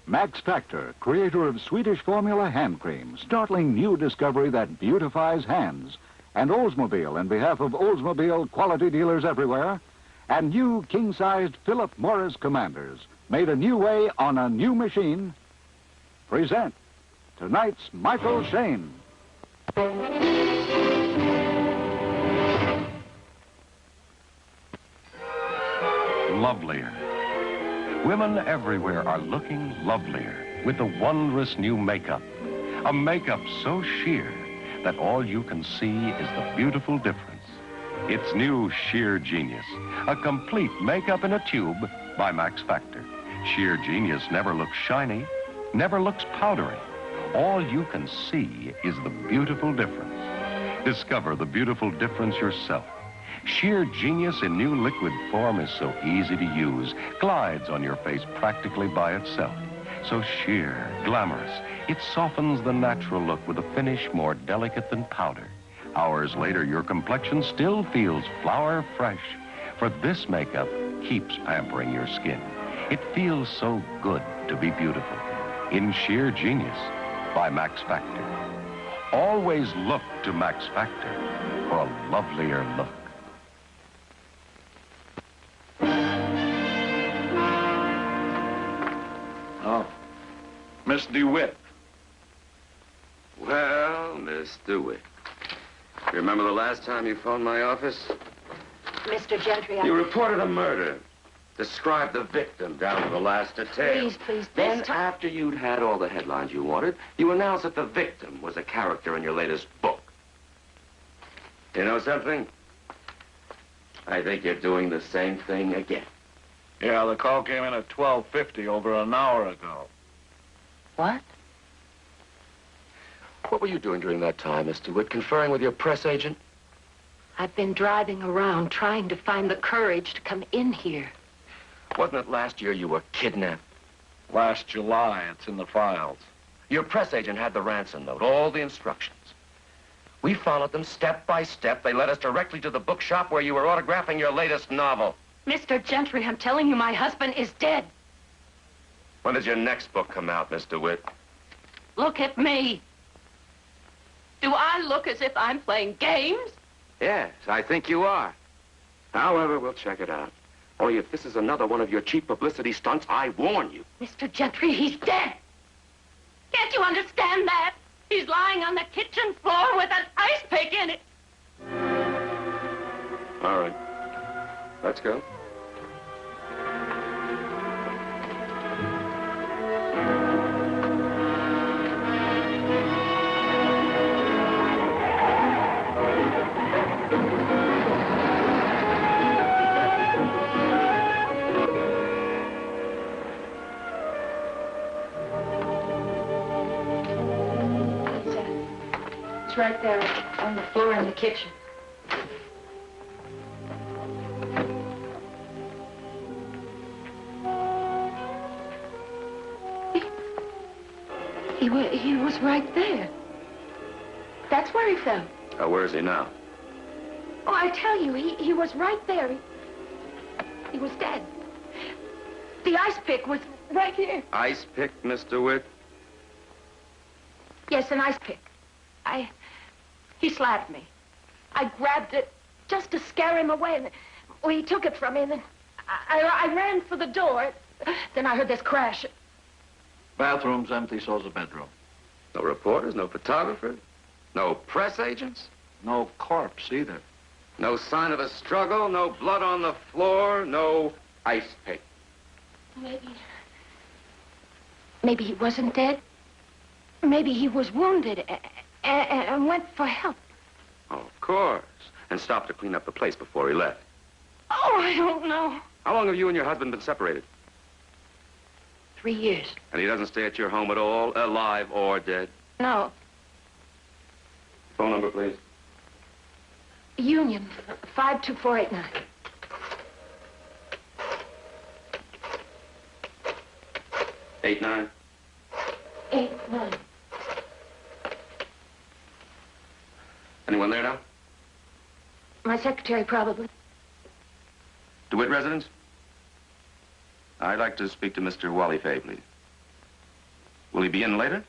Max Factor, creator of Swedish formula hand cream, startling new discovery that beautifies hands. And Oldsmobile, in behalf of Oldsmobile quality dealers everywhere, and new king-sized Philip Morris Commanders, made a new way on a new machine, present tonight's Michael Shayne. Lovelier. Women everywhere are looking lovelier with the wondrous new makeup. A makeup so sheer that all you can see is the beautiful difference. It's new Sheer Genius, a complete makeup in a tube by Max Factor. Sheer Genius never looks shiny, never looks powdery. All you can see is the beautiful difference. Discover the beautiful difference yourself. Sheer Genius in new liquid form is so easy to use, glides on your face practically by itself. So sheer, glamorous, it softens the natural look with a finish more delicate than powder. Hours later, your complexion still feels flower fresh, for this makeup keeps pampering your skin. It feels so good to be beautiful. In Sheer Genius by Max Factor. Always look to Max Factor for a lovelier look. Oh, Miss DeWitt. Well, Miss DeWitt. You remember the last time you phoned my office? Mr. Gentry, You reported a murder. Described the victim down to the last detail. Please, please, Then, this time... after you'd had all the headlines you wanted, you announced that the victim was a character in your latest book. You know something? I think you're doing the same thing again. Yeah, the call came in at 12:50 over an hour ago. What? What were you doing during that time, Miss DeWitt? Conferring with your press agent? I've been driving around trying to find the courage to come in here. Wasn't it last year you were kidnapped? Last July, it's in the files. Your press agent had the ransom note, all the instructions. We followed them step by step. They led us directly to the bookshop where you were autographing your latest novel. Mr. Gentry, I'm telling you, my husband is dead. When does your next book come out, Miss DeWitt? Look at me. Do I look as if I'm playing games? Yes, I think you are. However, we'll check it out. Only if this is another one of your cheap publicity stunts, I warn you. Mr. Gentry, he's dead. Can't you understand that? He's lying on the kitchen floor with an ice pick in it. All right. Let's go. It's right there on the floor in the kitchen. He was right there. That's where he fell. Where is he now? Oh, I tell you, he was right there. He was dead. The ice pick was right here. Ice pick, Miss DeWitt? Yes, an ice pick. He slapped me. I grabbed it just to scare him away, and well, he took it from me, and then I ran for the door. Then I heard this crash. Bathroom's empty, so's the bedroom. No reporters, no photographers, no press agents? No corpse either. No sign of a struggle, no blood on the floor, no ice pick. Maybe he wasn't dead. Maybe he was wounded and went for help. Oh, of course. And stopped to clean up the place before he left. Oh, I don't know. How long have you and your husband been separated? 3 years. And he doesn't stay at your home at all, alive or dead? No. Phone number, please. Union, 52489. Eight nine. 89. Anyone there now? My secretary, probably. DeWitt residence? I'd like to speak to Mr. Wally Fay, please. Will he be in later?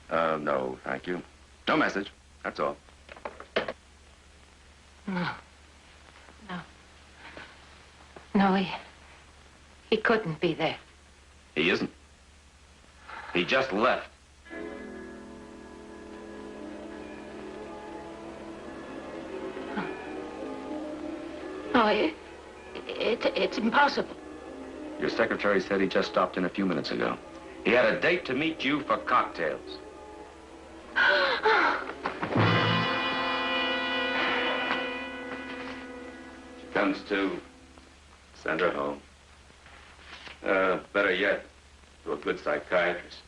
No, thank you. No message, that's all. No. No, he couldn't be there. He isn't. He just left. No, it's impossible. Your secretary said he just stopped in a few minutes ago. He had a date to meet you for cocktails. comes to, send her home. Better yet, to a good psychiatrist.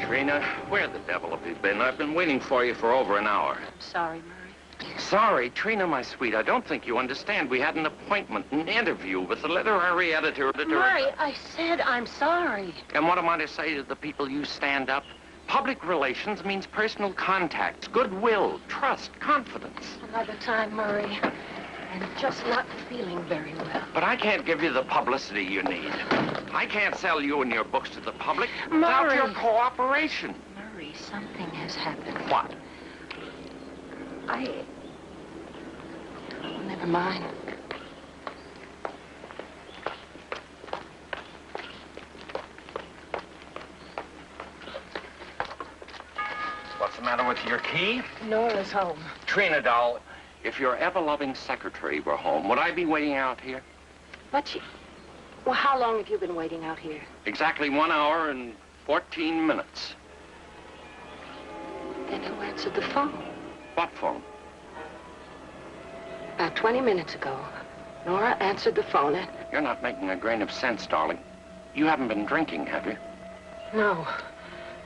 Trina, where the devil have you been? I've been waiting for you for over an hour. I'm sorry, Murray. Sorry, Trina, my sweet. I don't think you understand. We had an appointment, an interview with the literary editor. Murray, I said I'm sorry. And what am I to say to the people you stand up? Public relations means personal contacts, goodwill, trust, confidence. Another time, Murray. I'm just not feeling very well. But I can't give you the publicity you need. I can't sell you and your books to the public Murray. without your cooperation. Murray, something has happened. What? Oh, never mind. What's the matter with your key? Nora's home. Trina, doll, if your ever-loving secretary were home, would I be waiting out here? But well, how long have you been waiting out here? Exactly 1 hour and 14 minutes. Then who answered the phone? What phone? About 20 minutes ago, Nora answered the phone and... You're not making a grain of sense, darling. You haven't been drinking, have you? No,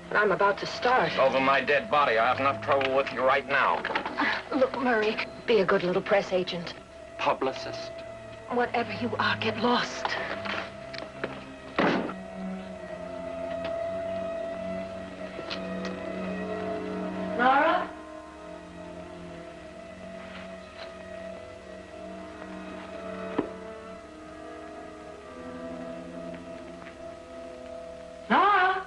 but I'm about to start. Over my dead body. I have enough trouble with you right now. Look, Murray, be a good little press agent. Publicist. Whatever you are, get lost. Nora? Nora?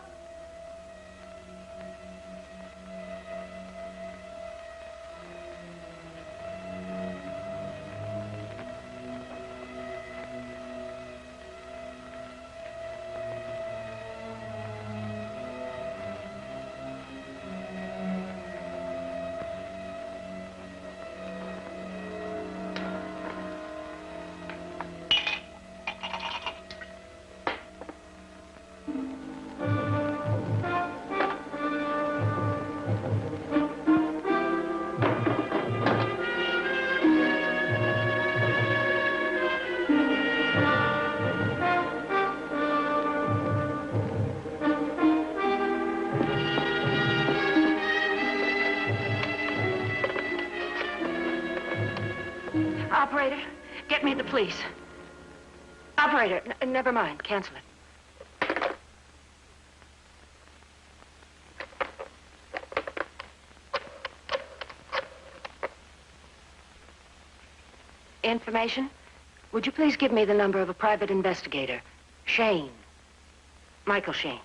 Operator, get me the police. Operator, never mind. Cancel it. Information? Would you please give me the number of a private investigator? Shayne. Michael Shayne.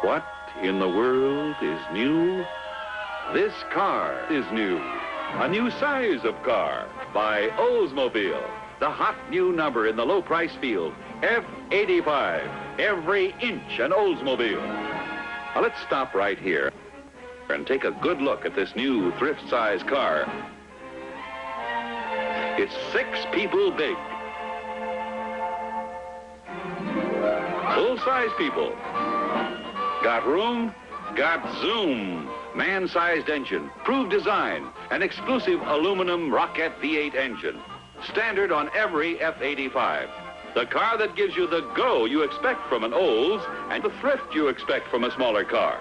What in the world is new? This car is new. A new size of car by Oldsmobile. The hot new number in the low price field, F85. Every inch an Oldsmobile. Now let's stop right here and take a good look at this new thrift size car. It's 6 people big. Full-size people. Got room? Got zoom. Man-sized engine, proved design, an exclusive aluminum Rocket V8 engine. Standard on every F85. The car that gives you the go you expect from an Olds and the thrift you expect from a smaller car.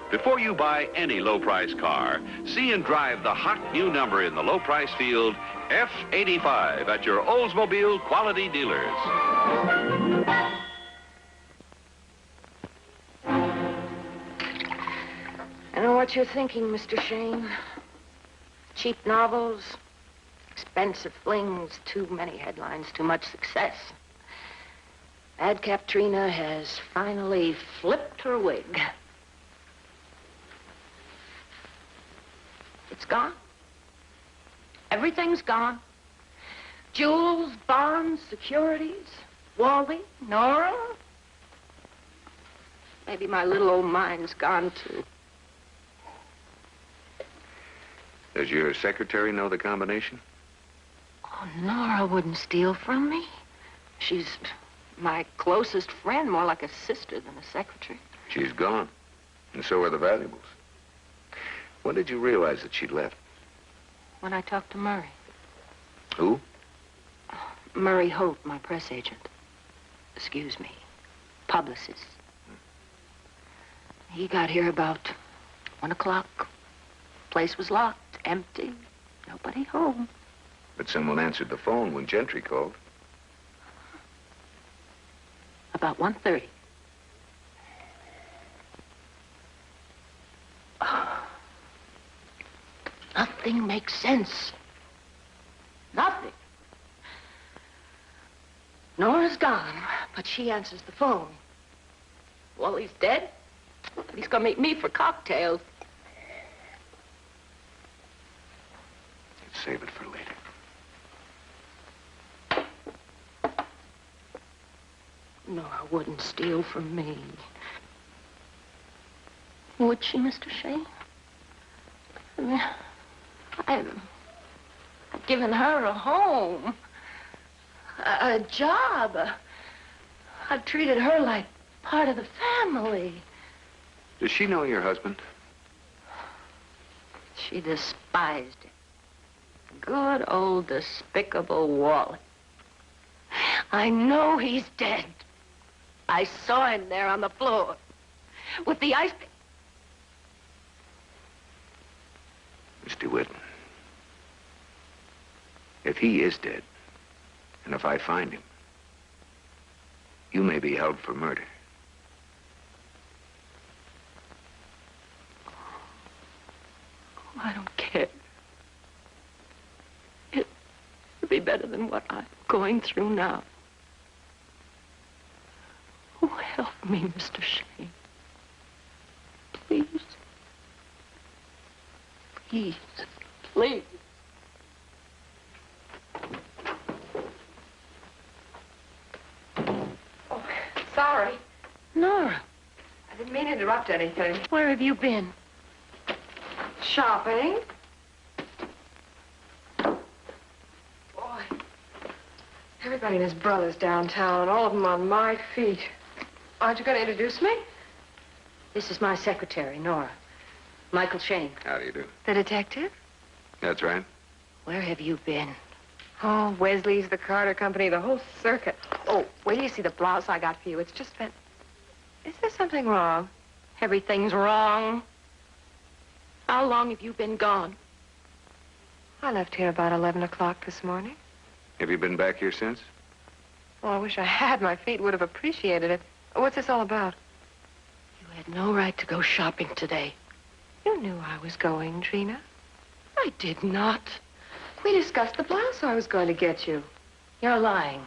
Before you buy any low-price car, see and drive the hot new number in the low-price field, F85, at your Oldsmobile quality dealers. I know what you're thinking, Mr. Shayne. Cheap novels, expensive flings, too many headlines, too much success. Madcap Trina has finally flipped her wig. It's gone. Everything's gone. Jewels, bonds, securities, Wally, Nora. Maybe my little old mind's gone, too. Does your secretary know the combination? Oh, Nora wouldn't steal from me. She's my closest friend, more like a sister than a secretary. She's gone, and so are the valuables. When did you realize that she'd left? When I talked to Murray. Who? Murray Holt, my press agent. Excuse me, publicist. He got here about 1 o'clock. Place was locked, empty, nobody home. But someone answered the phone when Gentry called. About 1:30. Nothing makes sense. Nothing. Nora's gone, but she answers the phone. Wally's dead, but he's gonna meet me for cocktails. Let's save it for later. Nora wouldn't steal from me. Would she, Mr. Shayne? I mean, I've given her a home, a job. I've treated her like part of the family. Does she know your husband? She despised him. Good old despicable Wally. I know he's dead. I saw him there on the floor with the ice pick. Miss DeWitt, if he is dead, and if I find him, you may be held for murder. I don't care. It'll be better than what I'm going through now. Oh, help me, Mr. Shayne. Please. Please. Please. Oh, sorry. Nora. I didn't mean to interrupt anything. Where have you been? Shopping. Boy. Everybody and his brother's downtown, and all of them on my feet. Aren't you going to introduce me? This is my secretary, Nora. Michael Shayne. How do you do? The detective? That's right. Where have you been? Oh, Wesley's, the Carter Company, the whole circuit. Oh, wait till you see the blouse I got for you. It's just been... Is there something wrong? Everything's wrong. How long have you been gone? I left here about 11 o'clock this morning. Have you been back here since? Well, I wish I had. My feet would have appreciated it. What's this all about? You had no right to go shopping today. You knew I was going, Trina. I did not. We discussed the blouse I was going to get you. You're lying.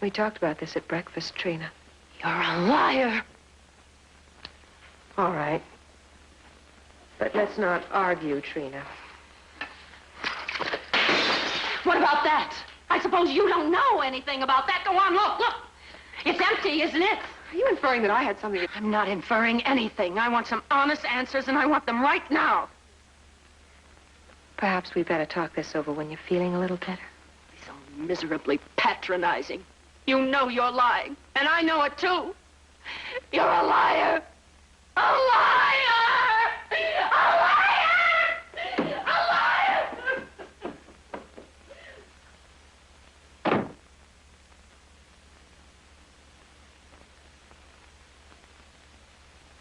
We talked about this at breakfast, Trina. You're a liar. All right. But let's not argue, Trina. What about that? I suppose you don't know anything about that. Go on, look. It's empty, isn't it? Are you inferring that I had something to... I'm not inferring anything. I want some honest answers, and I want them right now. Perhaps we better talk this over when you're feeling a little better. So miserably patronizing. You know you're lying, and I know it too. You're a liar. A liar! A liar! A liar!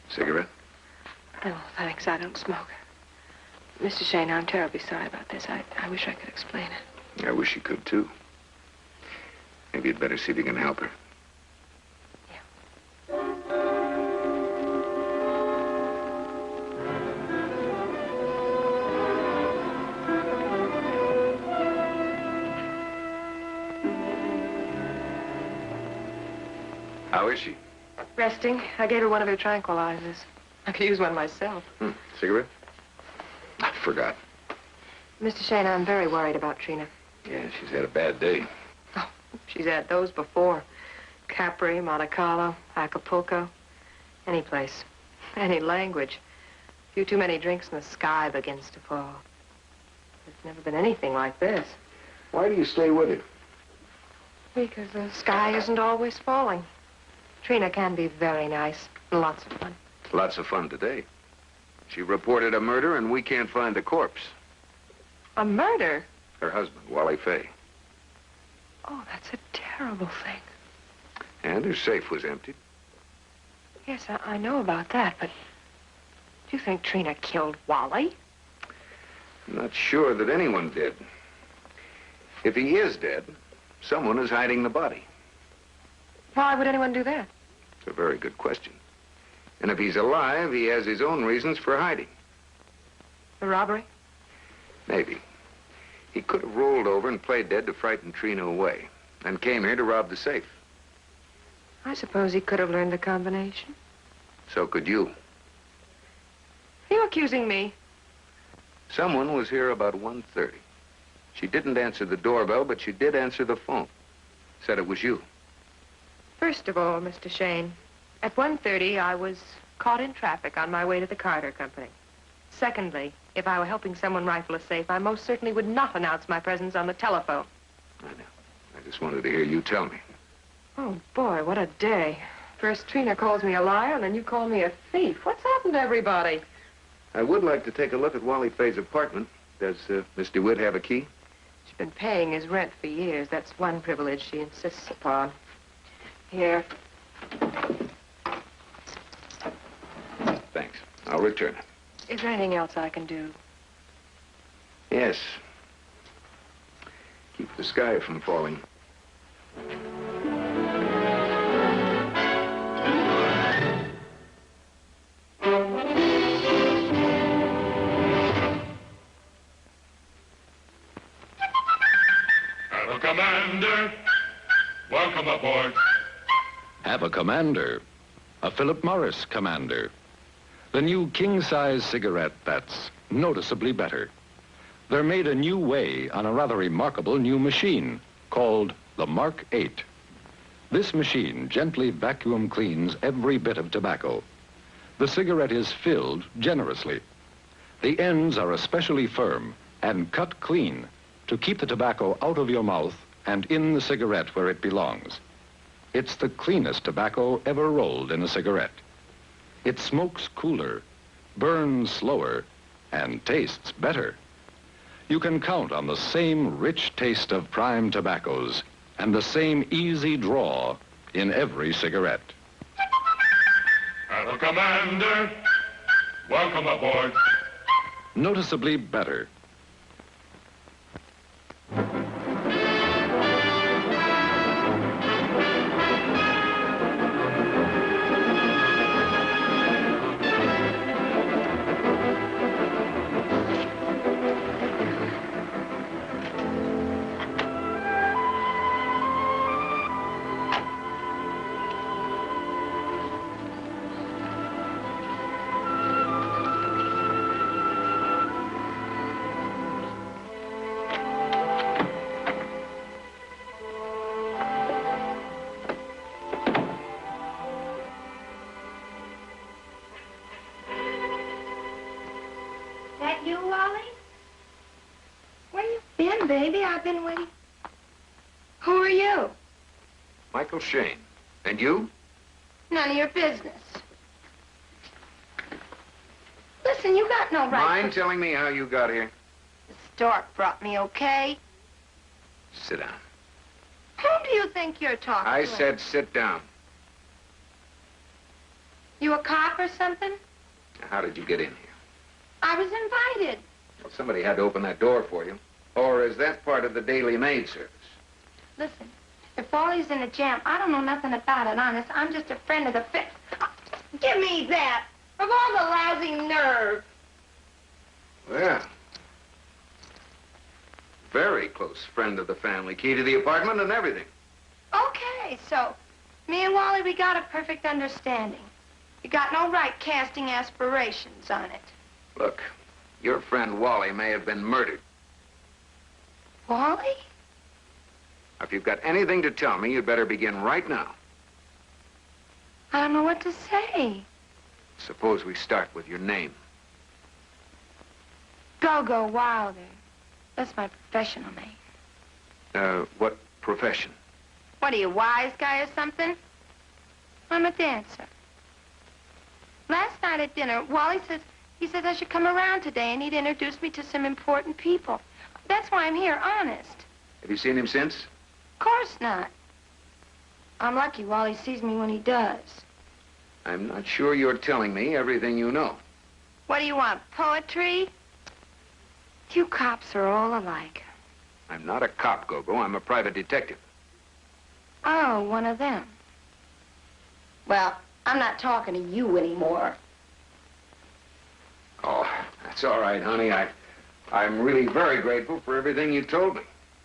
Cigarette? No, thanks. I don't smoke. Mr. Shayne, I'm terribly sorry about this. I wish I could explain it. I wish you could, too. Maybe you'd better see if you can help her. How is she? Resting. I gave her one of your tranquilizers. I could use one myself. Cigarette? forgot. Mr. Shayne, I'm very worried about Trina. Yeah, she's had a bad day. She's had those before. Capri, Monte Carlo, Acapulco. Any place. Any language. A few too many drinks and the sky begins to fall. There's never been anything like this. Why do you stay with her? Because the sky isn't always falling. Trina can be very nice. Lots of fun. Lots of fun today. She reported a murder and we can't find the corpse. A murder? Her husband, Wally Fay. Oh, that's a terrible thing. And her safe was emptied. Yes, I know about that, but do you think Trina killed Wally? I'm not sure that anyone did. If he is dead, someone is hiding the body. Why would anyone do that? It's a very good question. And if he's alive, he has his own reasons for hiding. The robbery? Maybe. He could have rolled over and played dead to frighten Trina away, and came here to rob the safe. I suppose he could have learned the combination. So could you. Are you accusing me? Someone was here about 1:30. She didn't answer the doorbell, but she did answer the phone. Said it was you. First of all, Mr. Shayne, at 1:30, I was caught in traffic on my way to the Carter Company. Secondly, if I were helping someone rifle a safe, I most certainly would not announce my presence on the telephone. I know. I just wanted to hear you tell me. Oh, boy, what a day. First Trina calls me a liar, and then you call me a thief. What's happened to everybody? I would like to take a look at Wally Fay's apartment. Does Miss DeWitt have a key? She's been paying his rent for years. That's one privilege she insists upon. Here. Thanks. I'll return it. Is there anything else I can do? Yes. Keep the sky from falling. Have a commander. Welcome aboard. Have a commander. A Philip Morris commander. The new king-size cigarette that's noticeably better. They're made a new way on a rather remarkable new machine called the Mark 8. This machine gently vacuum cleans every bit of tobacco. The cigarette is filled generously. The ends are especially firm and cut clean to keep the tobacco out of your mouth and in the cigarette where it belongs. It's the cleanest tobacco ever rolled in a cigarette. It smokes cooler, burns slower, and tastes better. You can count on the same rich taste of prime tobaccos and the same easy draw in every cigarette. Have a commander. Welcome aboard. Noticeably better. That you, Wally? Where you been, baby? I've been waiting. Who are you? Michael Shayne. And you? None of your business. Listen, you got no right. Mind telling me how you got here? The stork brought me, okay? Sit down. Who do you think you're talking to? I said sit down. You a cop or something? How did you get in here? I was invited. Well, somebody had to open that door for you. Or is that part of the daily maid service? Listen, if Wally's in a jam, I don't know nothing about it, honest. I'm just a friend of the Give me that! Of all the lousy nerve! Well, very close friend of the family. Key to the apartment and everything. Okay, so me and Wally, we got a perfect understanding. You got no right casting aspirations on it. Look, Your friend Wally may have been murdered. Wally? If you've got anything to tell me, you'd better begin right now. I don't know what to say. Suppose we start with your name. Go-Go Wilder. That's my professional name. What profession? What are you, wise guy or something? I'm a dancer. Last night at dinner, Wally says I should come around today and he'd introduce me to some important people. That's why I'm here, honest. Have you seen him since? Of course not. I'm lucky Wally sees me when he does. I'm not sure you're telling me everything you know. What do you want, poetry? You cops are all alike. I'm not a cop, Go-Go. I'm a private detective. Oh, one of them. Well, I'm not talking to you anymore. Oh, that's all right, honey. I'm really very grateful for everything you told me.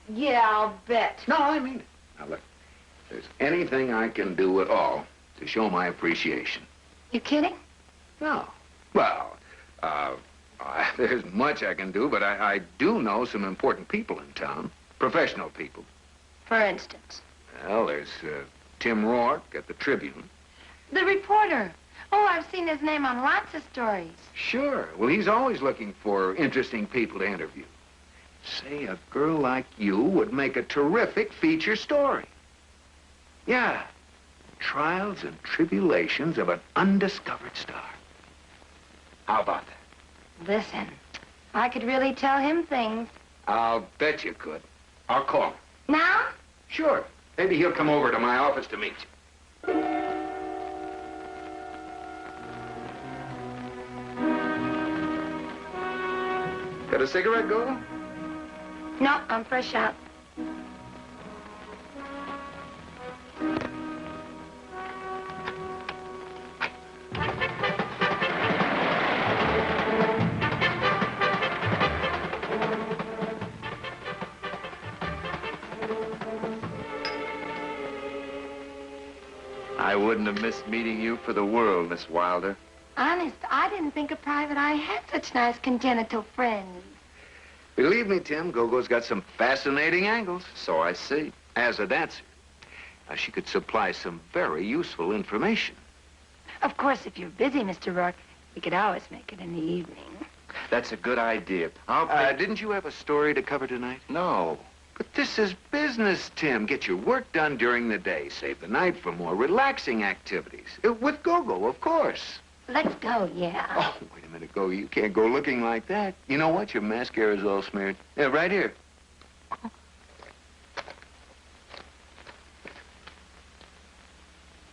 Yeah, I'll bet. No, I mean it. Now, look, if there's anything I can do at all to show my appreciation. You kidding? No. Well, there's much I can do, but I do know some important people in town. Professional people. For instance? Well, there's Tim Rourke at the Tribune. The reporter. Oh, I've seen his name on lots of stories. Sure. Well, he's always looking for interesting people to interview. Say, a girl like you would make a terrific feature story. Yeah. Trials and tribulations of an undiscovered star. How about that? Listen, I could really tell him things. I'll bet you could. I'll call him. Now? Sure. Maybe he'll come over to my office to meet you. Got a cigarette, Go? No, I'm fresh out. I wouldn't have missed meeting you for the world, Miss Wilder. Honest, I didn't think a private eye had such nice congenital friends. Believe me, Tim, Go-Go's got some fascinating angles. So I see. As a dancer, she could supply some very useful information. Of course, if you're busy, Mr. Rourke, we could always make it in the evening. That's a good idea. Didn't you have a story to cover tonight? No. But this is business, Tim. Get your work done during the day. Save the night for more relaxing activities. With Go-Go, of course. Let's go, yeah. Oh, wait a minute, Go. You can't go looking like that. You know what? Your mascara's all smeared. Yeah, right here.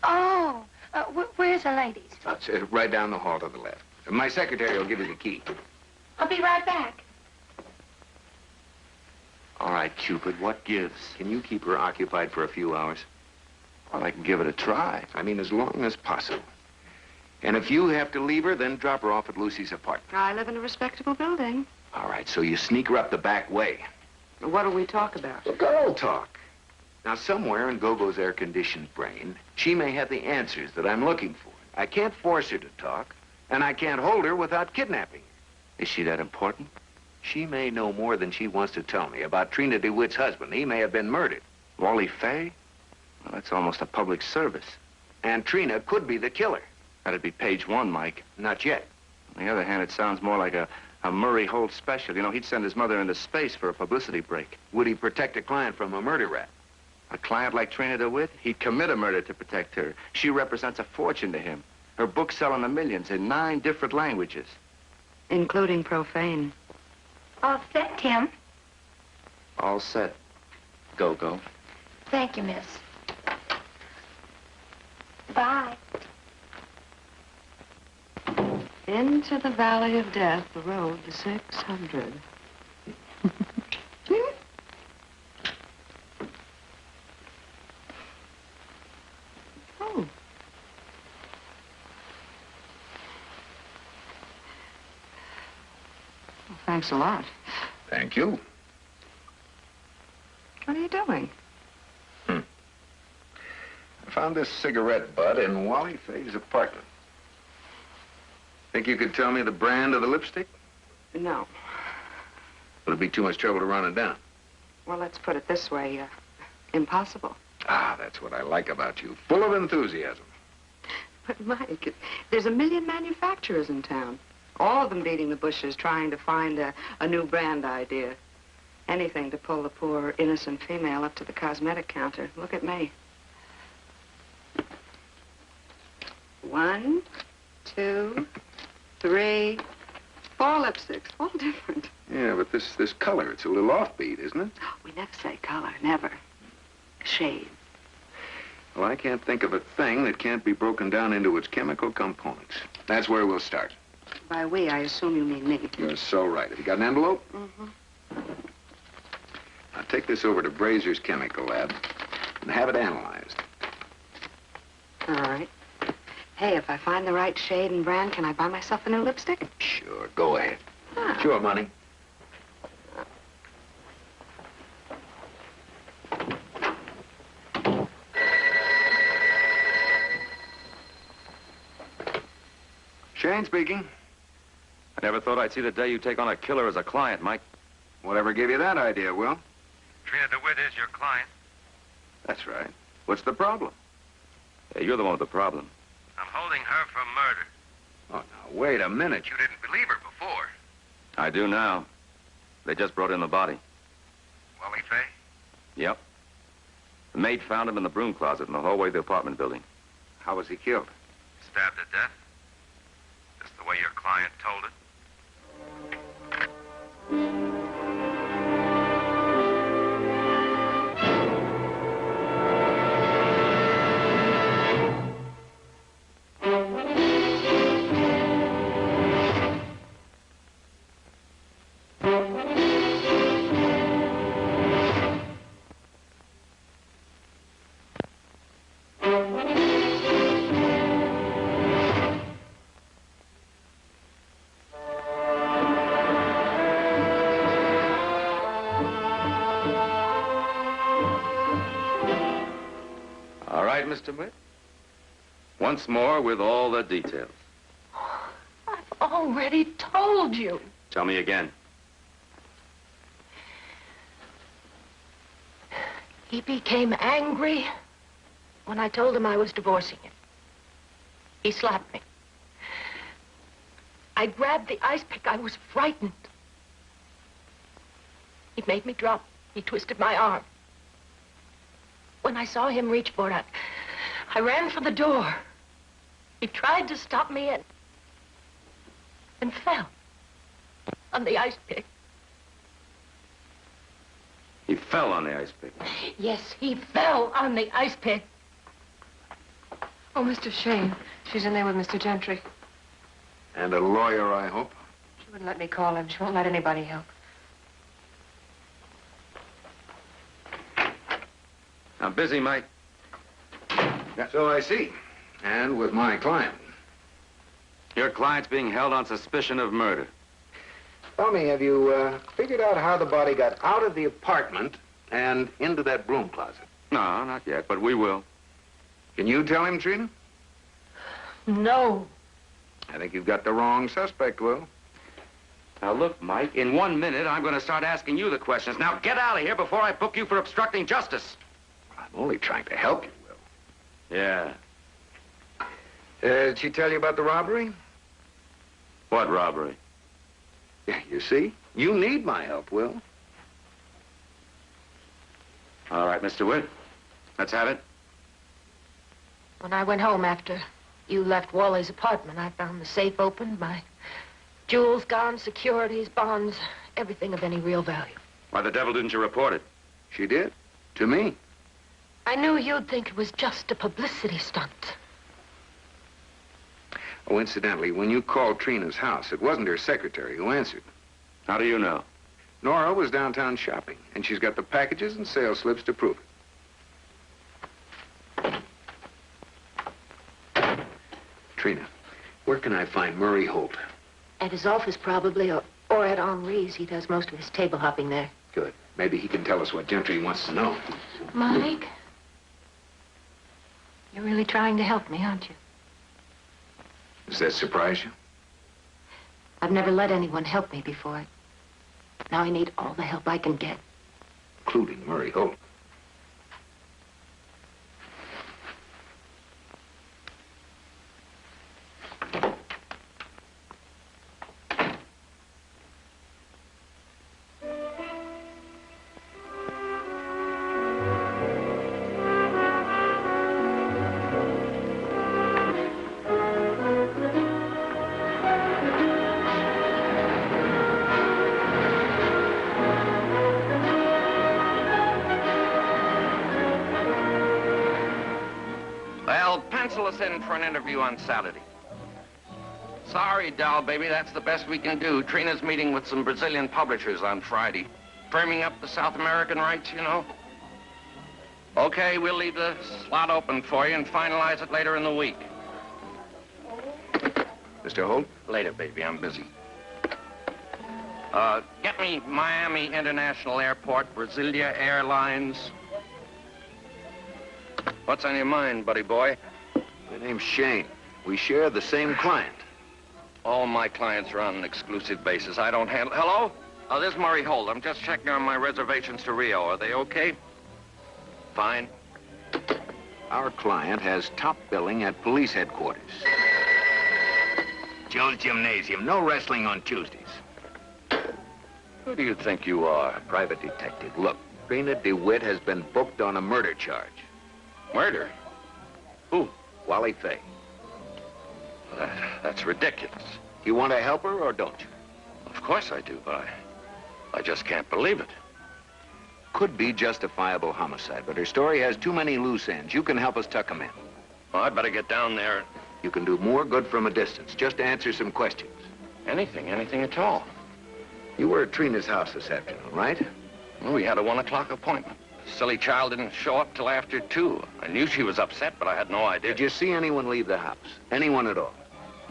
Oh, where's the ladies? It's right down the hall to the left. My secretary will give you the key. I'll be right back. All right, Cupid, what gives? Can you keep her occupied for a few hours? Well, I can give it a try. I mean, as long as possible. And if you have to leave her, then drop her off at Lucy's apartment. I live in a respectable building. All right, so you sneak her up the back way. What do we talk about? Well, girl talk. Now, somewhere in Go-Go's air-conditioned brain, she may have the answers that I'm looking for. I can't force her to talk, and I can't hold her without kidnapping her. Is she that important? She may know more than she wants to tell me about Trina DeWitt's husband. He may have been murdered. Wally Fay? Well, that's almost a public service. And Trina could be the killer. That'd be page one, Mike. Not yet. On the other hand, it sounds more like a Murray Holt special. You know, he'd send his mother into space for a publicity break. Would he protect a client from a murder rap? A client like Trina DeWitt? He'd commit a murder to protect her. She represents a fortune to him. Her books sell in the millions in 9 different languages. Including profane. All set, Tim. All set. Go-Go. Thank you, miss. Bye. Into the valley of death, the road to 600. Oh. Well, thanks a lot. Thank you. What are you doing? I found this cigarette butt in Wally Fay's apartment. Think you could tell me the brand of the lipstick? No. It'll be too much trouble to run it down. Well, let's put it this way. Impossible. Ah, that's what I like about you. Full of enthusiasm. But, Mike, there's 1 million manufacturers in town. All of them beating the bushes, trying to find a new brand idea. Anything to pull the poor, innocent female up to the cosmetic counter. Look at me. 1, 2, 3, 4 lipsticks. All different. Yeah, but this color, it's a little offbeat, isn't it? We never say color, never. Shade. Well, I can't think of a thing that can't be broken down into its chemical components. That's where we'll start. By we, I assume you mean me. You're so right. Have you got an envelope? Mm-hmm. Now take this over to Brazier's chemical lab and have it analyzed. All right. Hey, if I find the right shade and brand, can I buy myself a new lipstick? Sure, go ahead. Ah. Sure, money. Shayne speaking. I never thought I'd see the day you take on a killer as a client, Mike. Whatever gave you that idea, Will? Trina DeWitt is your client. That's right. What's the problem? Hey, you're the one with the problem. I'm holding her for murder. Oh, now, wait a minute. You didn't believe her before. I do now. They just brought in the body. Wally Fay? Yep. The maid found him in the broom closet in the hallway of the apartment building. How was he killed? Stabbed to death. Just the way your client told it. Mr. DeWitt? Once more with all the details. I've already told you. Tell me again. He became angry when I told him I was divorcing him. He slapped me. I grabbed the ice pick. I was frightened. He made me drop. He twisted my arm. When I saw him reach for it, I ran for the door. He tried to stop me and fell on the ice pick. He fell on the ice pick? Yes, he fell on the ice pick. Oh, Mr. Shayne. She's in there with Mr. Gentry. And a lawyer, I hope. She wouldn't let me call him. She won't let anybody help. I'm busy, Mike. So I see. And with my client. Your client's being held on suspicion of murder. Tell me, have you figured out how the body got out of the apartment and into that broom closet? No, not yet, but we will. Can you tell him, Trina? No. I think you've got the wrong suspect, Will. Now, look, Mike, in 1 minute, I'm going to start asking you the questions. Now, get out of here before I book you for obstructing justice. I'm only trying to help you, Will. Yeah. Did she tell you about the robbery? What robbery? Yeah, you see? You need my help, Will. All right, Mr. Witt. Let's have it. When I went home after you left Wally's apartment, I found the safe opened, my jewels gone, securities, bonds, everything of any real value. Why the devil didn't you report it? She did. To me. I knew you'd think it was just a publicity stunt. Oh, incidentally, when you called Trina's house, it wasn't her secretary who answered. How do you know? Nora was downtown shopping, and she's got the packages and sales slips to prove it. Trina, where can I find Murray Holt? At his office, probably, or at Henri's. He does most of his table hopping there. Good. Maybe he can tell us what Gentry wants to know. Mike, you're really trying to help me, aren't you? Does that surprise you? I've never let anyone help me before. Now I need all the help I can get. Including Murray Holt. Pencil us in for an interview on Saturday. Sorry, doll baby, that's the best we can do. Trina's meeting with some Brazilian publishers on Friday. Firming up the South American rights, you know. Okay, we'll leave the slot open for you and finalize it later in the week. Mr. Holt? Later, baby, I'm busy. Get me Miami International Airport, Brasilia Airlines. What's on your mind, buddy boy? My name's Shayne. We share the same client. All my clients are on an exclusive basis. I don't handle... Hello? Oh, this is Murray Holt. I'm just checking on my reservations to Rio. Are they okay? Fine. Our client has top billing at police headquarters. Joe's Gymnasium. No wrestling on Tuesdays. Who do you think you are? Private detective. Look, Trina DeWitt has been booked on a murder charge. Murder? Who? Wally Fay. That's ridiculous. You want to help her or don't you? Of course I do, but I just can't believe it. Could be justifiable homicide, but her story has too many loose ends. You can help us tuck them in. Well, I'd better get down there. You can do more good from a distance. Just answer some questions. Anything at all. You were at Trina's house this afternoon, right? Well, we had a 1 o'clock appointment. Silly child didn't show up till after 2. I knew she was upset, but I had no idea. Did you see anyone leave the house? Anyone at all?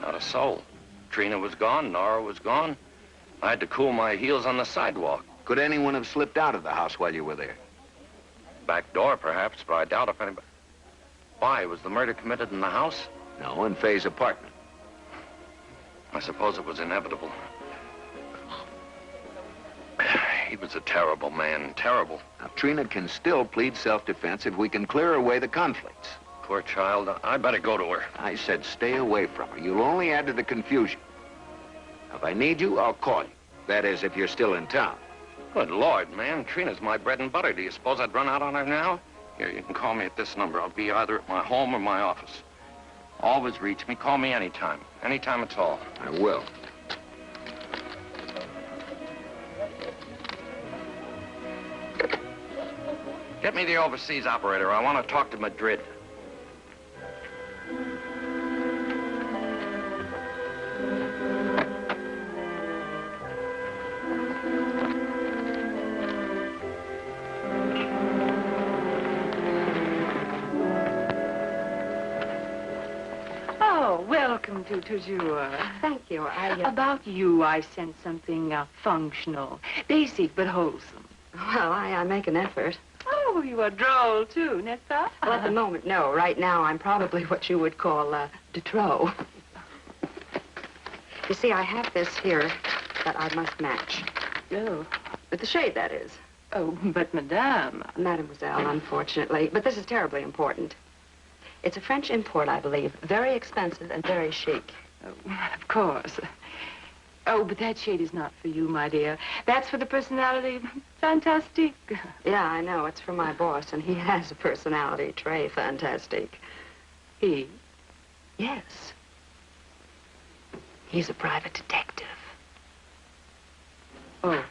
Not a soul. Trina was gone, Nora was gone. I had to cool my heels on the sidewalk. Could anyone have slipped out of the house while you were there? Back door, perhaps, but I doubt if anybody... Why, was the murder committed in the house? No, in Fay's apartment. I suppose it was inevitable. He was a terrible man, terrible. Now, Trina can still plead self-defense if we can clear away the conflicts. Poor child. I better go to her. I said stay away from her. You'll only add to the confusion. If I need you, I'll call you. That is, if you're still in town. Good Lord, man. Trina's my bread and butter. Do you suppose I'd run out on her now? Here, you can call me at this number. I'll be either at my home or my office. Always reach me. Call me anytime. Anytime at all. I will. Get me the overseas operator. I want to talk to Madrid. Oh, welcome to Toujours. Thank you. About you, I sent something functional, basic but wholesome. Well, I make an effort. Oh, you are droll, too, n'est-ce pas? Well, at the moment, no. Right now, I'm probably what you would call de trop. You see, I have this here that I must match. Oh. With the shade, that is. Oh, but madame. Mademoiselle, unfortunately. But this is terribly important. It's a French import, I believe. Very expensive and very chic. Oh, of course. Oh, but that shade is not for you, my dear. That's for the personality fantastique. Yeah, I know. It's for my boss, and he has a personality très fantastique. He? Yes. He's a private detective. Oh.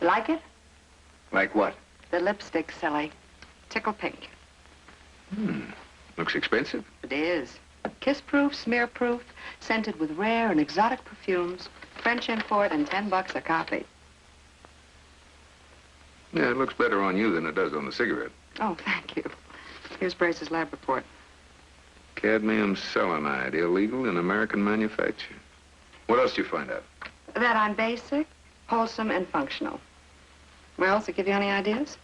Like it? Like what? The lipstick, silly. Tickle pink. Looks expensive. It is. Kiss-proof, smear-proof, scented with rare and exotic perfumes. French import and $10 a copy. Yeah, it looks better on you than it does on the cigarette. Oh, thank you. Here's Brace's lab report. Cadmium selenide, illegal in American manufacture. What else did you find out? That I'm basic, wholesome, and functional. Well, does it give you any ideas?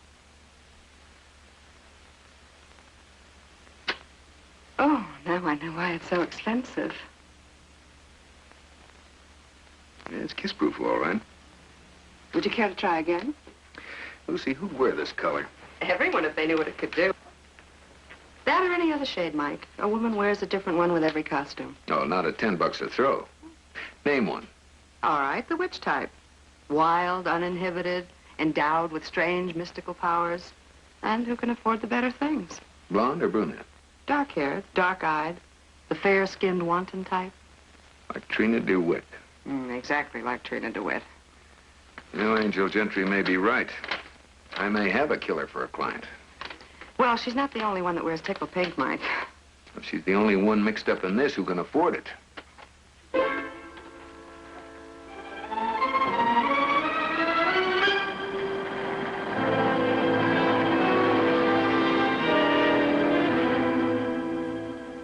Oh, now I know why it's so expensive. Yeah, it's kiss-proof, all right. Would you care to try again? Lucy, who'd wear this color? Everyone, if they knew what it could do. That or any other shade, Mike. A woman wears a different one with every costume. Oh, not at $10 a throw. Name one. All right, the witch type. Wild, uninhibited, endowed with strange, mystical powers, and who can afford the better things. Blonde or brunette? Dark-haired, dark-eyed, the fair-skinned wanton type. Like Trina DeWitt. Exactly like Trina DeWitt. You know, Angel Gentry may be right. I may have a killer for a client. Well, she's not the only one that wears tickle pink, Mike. But she's the only one mixed up in this who can afford it.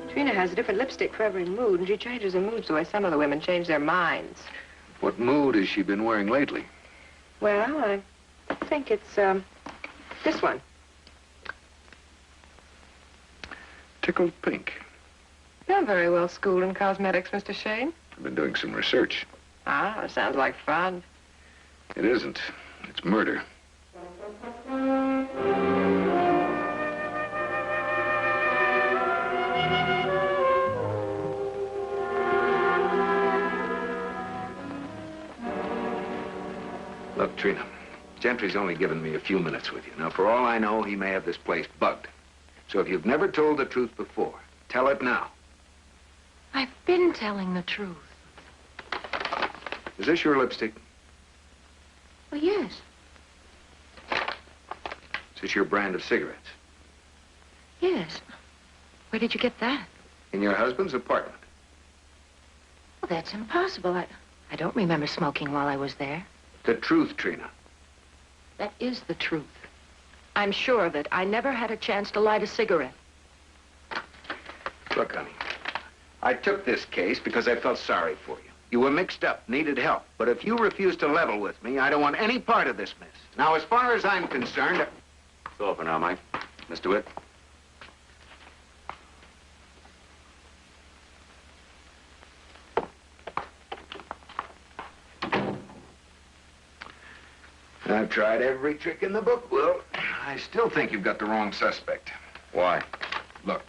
Trina has a different lipstick for every mood, and she changes her moods the way some of the women change their minds. What mood has she been wearing lately? Well, I think it's, this one. Tickled pink. You're very well schooled in cosmetics, Mr. Shayne. I've been doing some research. Ah, sounds like fun. It isn't. It's murder. Look, Trina, Gentry's only given me a few minutes with you. Now, for all I know, he may have this place bugged. So if you've never told the truth before, tell it now. I've been telling the truth. Is this your lipstick? Well, yes. Is this your brand of cigarettes? Yes. Where did you get that? In your husband's apartment. Well, that's impossible. I don't remember smoking while I was there. The truth, Trina. That is the truth. I'm sure of it. I never had a chance to light a cigarette. Look, honey, I took this case because I felt sorry for you. You were mixed up, needed help. But if you refuse to level with me, I don't want any part of this mess. Now, as far as I'm concerned... It's all for now, Mike. Miss DeWitt. I've tried every trick in the book, Will. I still think you've got the wrong suspect. Why? Look.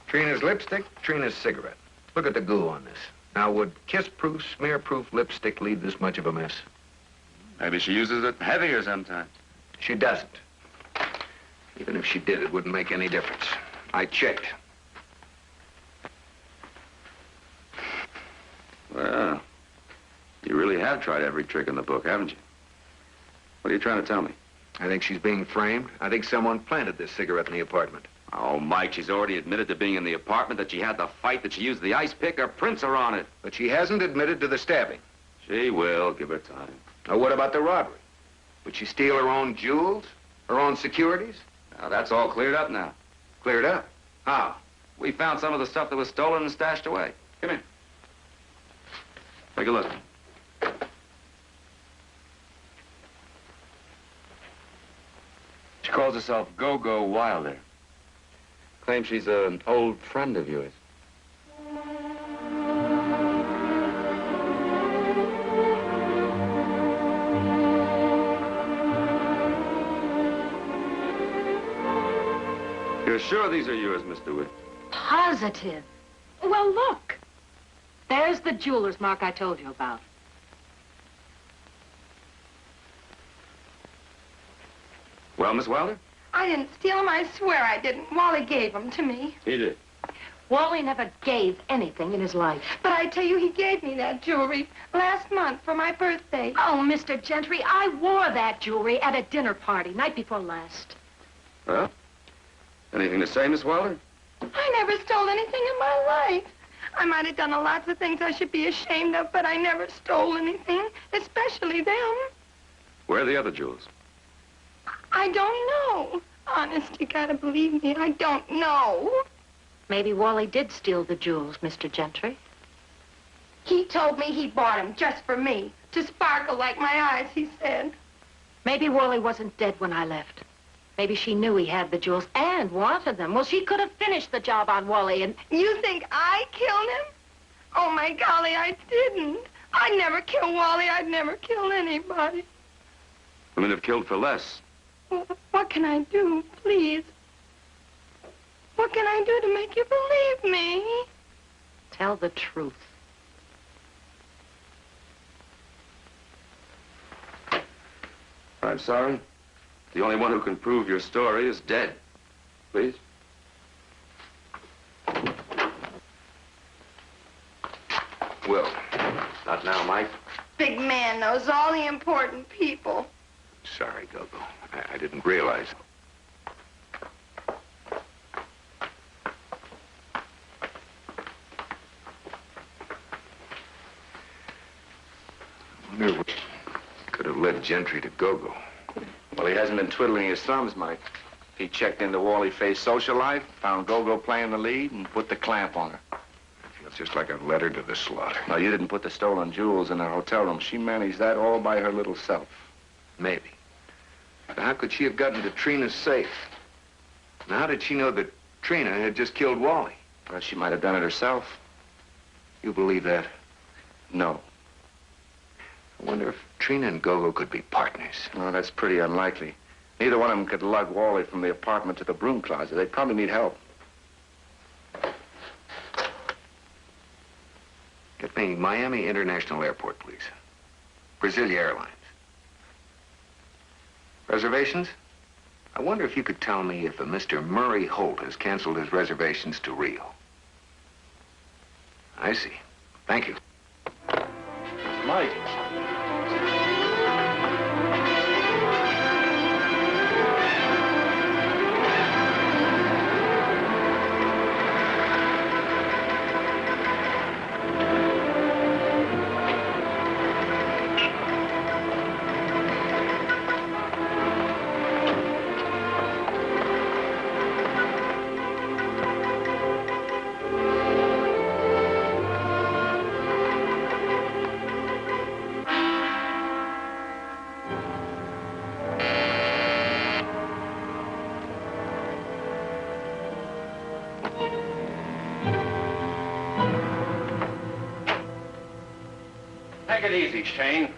Trina's lipstick, Trina's cigarette. Look at the goo on this. Now, would kiss-proof, smear-proof lipstick leave this much of a mess? Maybe she uses it heavier sometimes. She doesn't. Even if she did, it wouldn't make any difference. I checked. Well, you really have tried every trick in the book, haven't you? What are you trying to tell me? I think she's being framed. I think someone planted this cigarette in the apartment. Oh, Mike, she's already admitted to being in the apartment, that she had the fight, that she used the ice pick. Her prints are on it. But she hasn't admitted to the stabbing. She will. Give her time. Now, what about the robbery? Would she steal her own jewels? Her own securities? Now, that's all cleared up now. Cleared up? How? We found some of the stuff that was stolen and stashed away. Come here. Take a look. She calls herself Go-Go Wilder. Claims she's an old friend of yours. You're sure these are yours, Miss DeWitt? Positive. Well, look. There's the jeweler's mark I told you about. Well, Miss Wilder? I didn't steal them. I swear I didn't. Wally gave them to me. He did. Wally never gave anything in his life. But I tell you, he gave me that jewelry last month for my birthday. Oh, Mr. Gentry, I wore that jewelry at a dinner party night before last. Well, anything to say, Miss Wilder? I never stole anything in my life. I might have done lots of things I should be ashamed of, but I never stole anything, especially them. Where are the other jewels? I don't know. Honest, you gotta believe me. I don't know. Maybe Wally did steal the jewels, Mr. Gentry. He told me he bought them just for me. To sparkle like my eyes, he said. Maybe Wally wasn't dead when I left. Maybe she knew he had the jewels and wanted them. Well, she could have finished the job on Wally and... You think I killed him? Oh, my golly, I didn't. I'd never kill Wally. I'd never kill anybody. Women have killed for less. Well, what can I do, please? What can I do to make you believe me? Tell the truth. I'm sorry. The only one who can prove your story is dead. Please. Will. Not now, Mike. Big man knows all the important people. Sorry, Gogo. I didn't realize. I wonder what could have led Gentry to Gogo. Well, he hasn't been twiddling his thumbs, Mike. He checked into Wally-Faye's social life, found Gogo playing the lead, and put the clamp on her. Feels just like a letter to the slaughter. Now, you didn't put the stolen jewels in her hotel room. She managed that all by her little self. Maybe. But how could she have gotten to Trina's safe? Now, how did she know that Trina had just killed Wally? Well, she might have done it herself. You believe that? No. I wonder if Trina and Gogo could be partners. Well, that's pretty unlikely. Neither one of them could lug Wally from the apartment to the broom closet. They'd probably need help. Get me Miami International Airport, please. Brasilia Airlines. Reservations? I wonder if you could tell me if a Mr. Murray Holt has canceled his reservations to Rio. I see. Thank you. Mike. Take it easy, Shayne.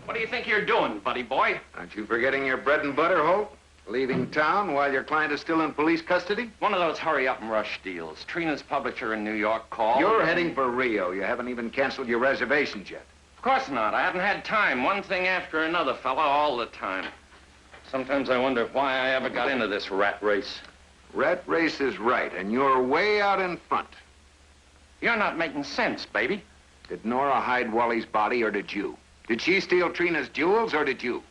What do you think you're doing, buddy boy? Aren't you forgetting your bread and butter, Holt? Leaving town while your client is still in police custody? One of those hurry-up-and-rush deals. Trina's publisher in New York called. You're heading for Rio. You haven't even canceled your reservations yet. Of course not. I haven't had time. One thing after another, fella, all the time. Sometimes I wonder why I ever got into this rat race. Rat race is right, and you're way out in front. You're not making sense, baby. Did Nora hide Wally's body, or did you? Did she steal Trina's jewels, or did you?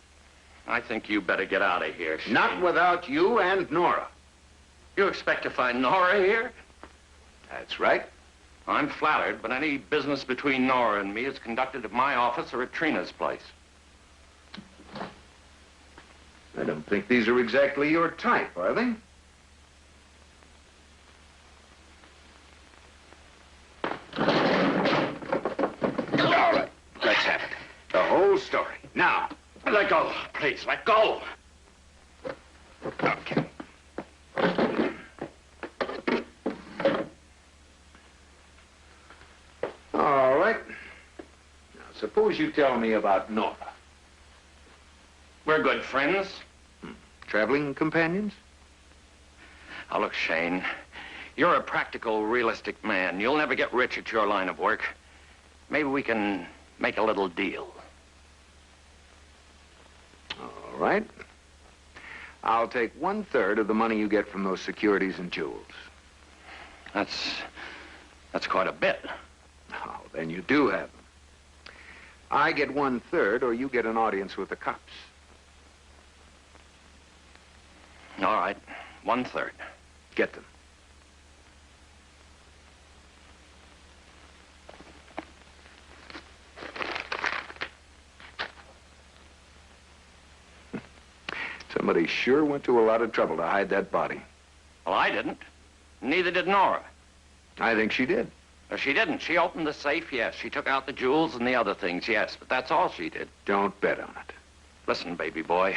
I think you better get out of here. Not without you and Nora. You expect to find Nora here? That's right. I'm flattered, but any business between Nora and me is conducted at my office or at Trina's place. I don't think these are exactly your type, are they? All right, let's have it. The whole story. Now. Let go, please, let go. Okay. All right. Now, suppose you tell me about Nora. We're good friends. Traveling companions? Now, look, Shayne, you're a practical, realistic man. You'll never get rich at your line of work. Maybe we can make a little deal. All right. I'll take 1/3 of the money you get from those securities and jewels. That's quite a bit. Oh, then you do have them. I get 1/3, or you get an audience with the cops. All right, 1/3. Get them. It's a Somebody sure went to a lot of trouble to hide that body. Well, I didn't. Neither did Nora. I think she did. No, she didn't. She opened the safe, yes. She took out the jewels and the other things, yes. But that's all she did. Don't bet on it. Listen, baby boy.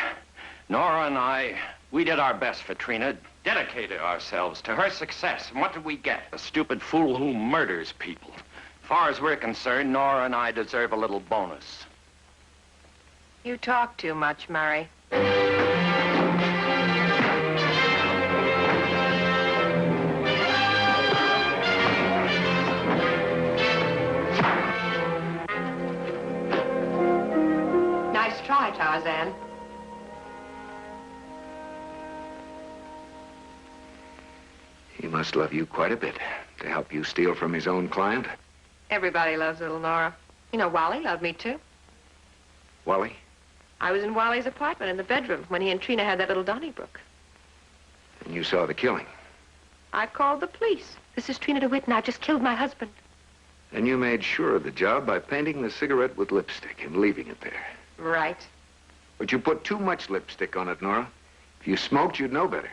Nora and I, we did our best for Trina, dedicated ourselves to her success. And what did we get? A stupid fool who murders people. As far as we're concerned, Nora and I deserve a little bonus. You talk too much, Murray. Nice try, Tarzan. He must love you quite a bit to help you steal from his own client. Everybody loves little Nora. You know, Wally loved me, too. Wally? I was in Wally's apartment in the bedroom when he and Trina had that little Donnybrook. And you saw the killing. I called the police. This is Trina DeWitt, and I've just killed my husband. And you made sure of the job by painting the cigarette with lipstick and leaving it there. Right. But you put too much lipstick on it, Nora. If you smoked, you'd know better.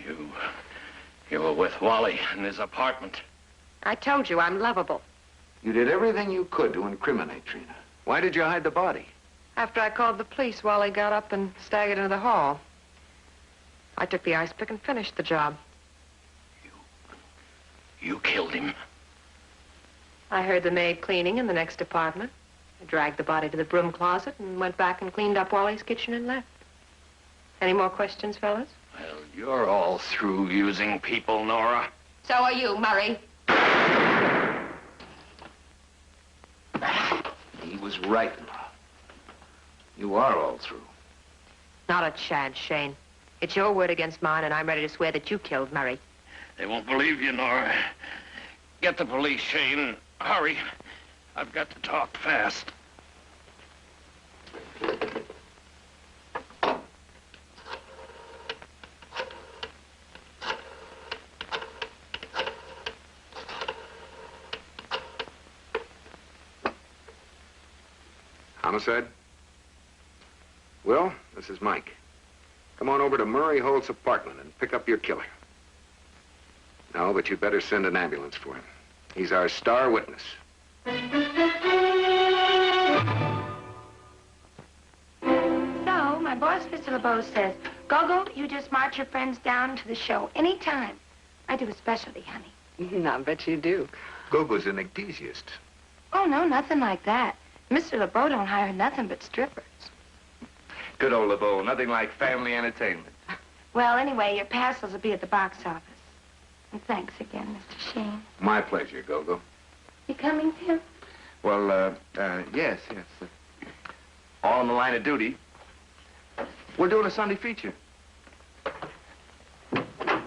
You were with Wally in his apartment. I told you I'm lovable. You did everything you could to incriminate Trina. Why did you hide the body? After I called the police, Wally got up and staggered into the hall. I took the ice pick and finished the job. You killed him. I heard the maid cleaning in the next apartment. I dragged the body to the broom closet and went back and cleaned up Wally's kitchen and left. Any more questions, fellas? Well, you're all through using people, Nora. So are you, Murray. He was right, Nora. You are all through. Not a chance, Shayne. It's your word against mine, and I'm ready to swear that you killed Murray. They won't believe you, Nora. Get the police, Shayne. Hurry. I've got to talk fast. Homicide? Will, this is Mike. Come on over to Murray Holt's apartment and pick up your killer. No, but you'd better send an ambulance for him. He's our star witness. So, my boss, Mr. LeBeau, says, Gogo, you just march your friends down to the show anytime. I do a specialty, honey. I bet you do. Gogo's an enthusiast. Oh, no, nothing like that. Mr. LeBeau don't hire nothing but strippers. Good old LeBeau. Nothing like family entertainment. Well, anyway, your parcels will be at the box office. And thanks again, Mr. Shayne. My pleasure, Gogo. You coming, Tim? Well, yes. All in the line of duty. We're doing a Sunday feature.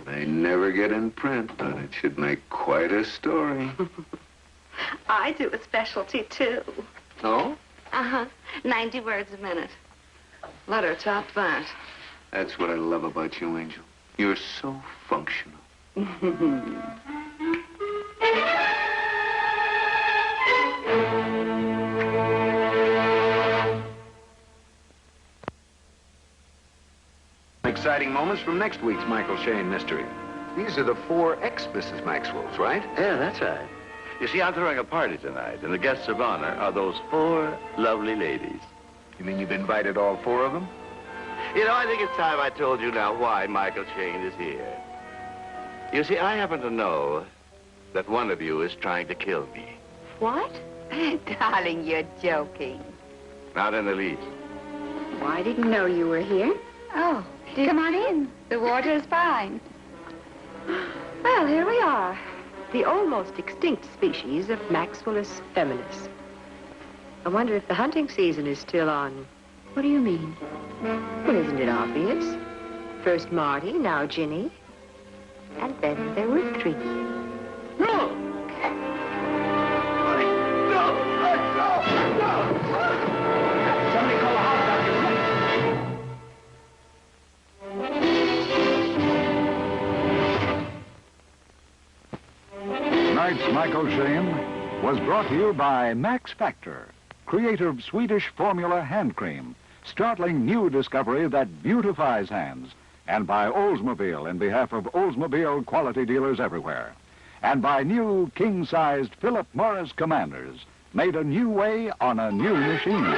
They never get in print, but it should make quite a story. I do a specialty, too. Oh? Uh-huh. 90 words a minute. Let her top that. That's what I love about you, Angel. You're so functional. Exciting moments from next week's Michael Shayne mystery. These are the 4 ex-Mrs. Maxwells, right? Yeah, that's right. You see, I'm throwing a party tonight, and the guests of honor are those 4 lovely ladies. You mean you've invited all 4 of them? You know, I think it's time I told you now why Michael Shayne is here. You see, I happen to know that one of you is trying to kill me. What? Darling, you're joking. Not in the least. Well, I didn't know you were here. Oh, come on in. The water is fine. Well, here we are. The almost extinct species of Maxwellus feminis. I wonder if the hunting season is still on. What do you mean? Well, isn't it obvious? First Marty, now Ginny. And then there were 3. No! Somebody call the house doctor. Tonight's Michael Shayne was brought to you by Max Factor, creator of Swedish formula hand cream, startling new discovery that beautifies hands. And by Oldsmobile in behalf of Oldsmobile quality dealers everywhere. And by new king-sized Philip Morris Commanders, made a new way on a new machine.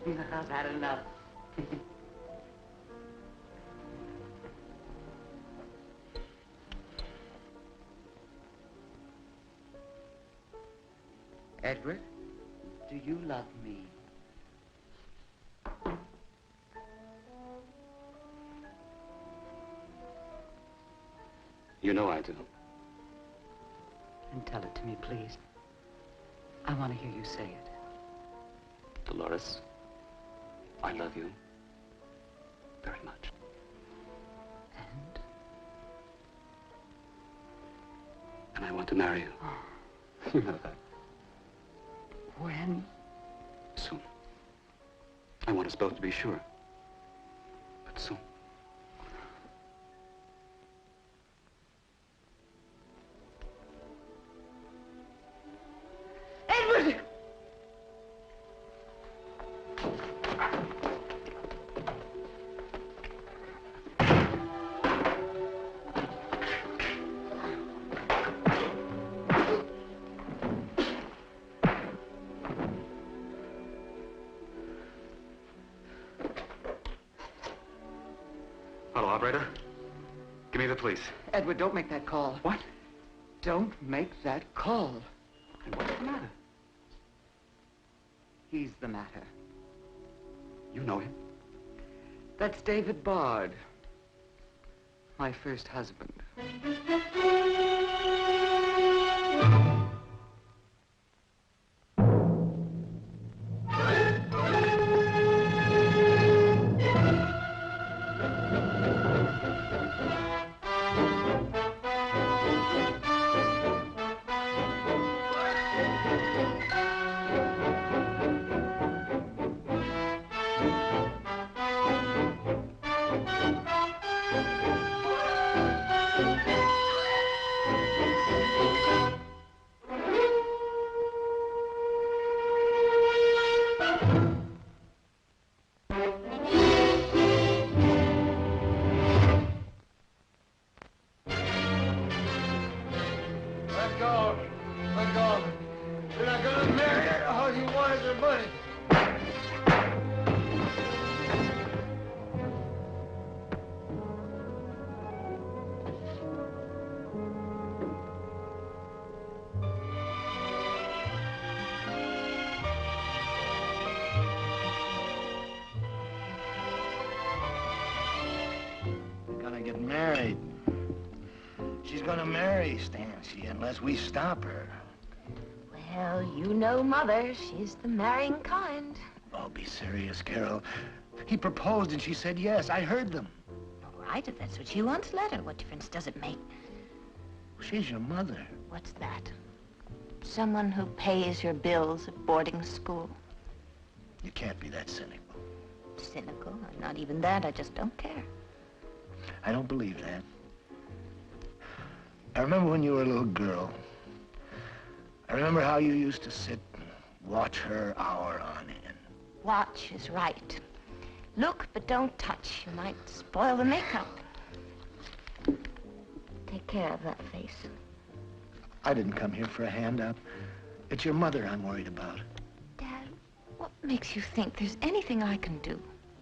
No, I've had enough. Edward, do you love me? You know I do. Then tell it to me, please. I want to hear you say it. Dolores, I love you very much. And I want to marry you. You know that. When? Soon. I want us both to be sure. But soon. Edward! Hello, operator. Give me the police. Edward, don't make that call. What? Don't make that call. What's the matter? He's the matter. You know him? That's David Bard. My first husband. Get married. She's gonna marry Stancy unless we stop her. Well, you know Mother. She's the marrying kind. Oh, be serious, Carol. He proposed and she said yes. I heard them. All right, if that's what she wants, let her. What difference does it make? She's your mother. What's that? Someone who pays your bills at boarding school. You can't be that cynical. Cynical? Not even that. I just don't care. I don't believe that. I remember when you were a little girl. remember how you used to sit and watch her hour on end. Watch is right. Look, but don't touch. You might spoil the makeup. Take care of that face. I didn't come here for a handout. It's your mother I'm worried about. Dad, what makes you think there's anything I can do?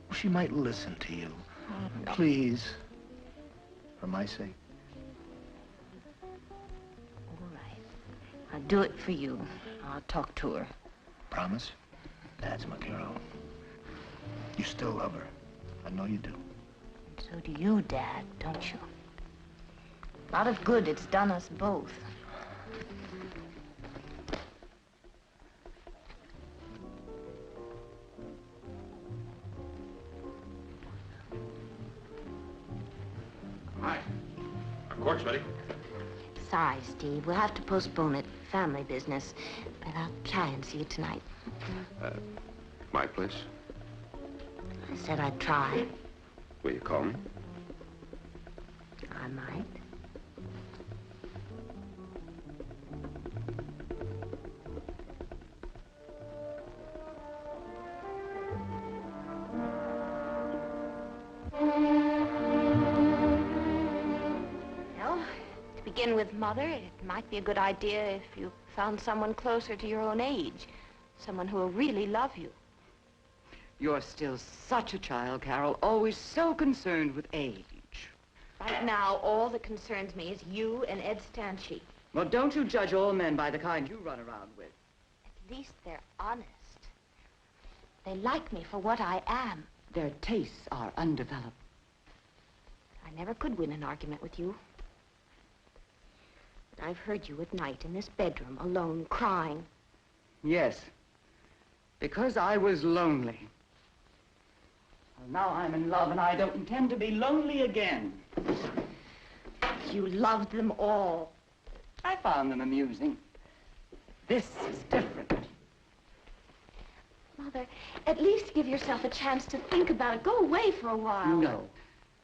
Well, she might listen to you. Oh, no. Please. For my sake. All right. I'll do it for you. I'll talk to her. Promise? That's my girl. You still love her. I know you do. So do you, Dad, don't you? A lot of good it's done us both. Hi. Our court's ready. Sorry, Steve. We'll have to postpone it. Family business. But I'll try and see you tonight. My place? I said I'd try. Will you call me? I might. Well, to begin with, Mother, it might be a good idea if you found someone closer to your own age. Someone who will really love you. You're still such a child, Carol, always so concerned with age. Right now, all that concerns me is you and Ed Stanchi. Well, don't you judge all men by the kind you run around with. At least they're honest. They like me for what I am. Their tastes are undeveloped. I never could win an argument with you. But I've heard you at night in this bedroom, alone, crying. Yes, because I was lonely. Well, now I'm in love, and I don't intend to be lonely again. You loved them all. I found them amusing. This is different. Mother, at least give yourself a chance to think about it. Go away for a while. No.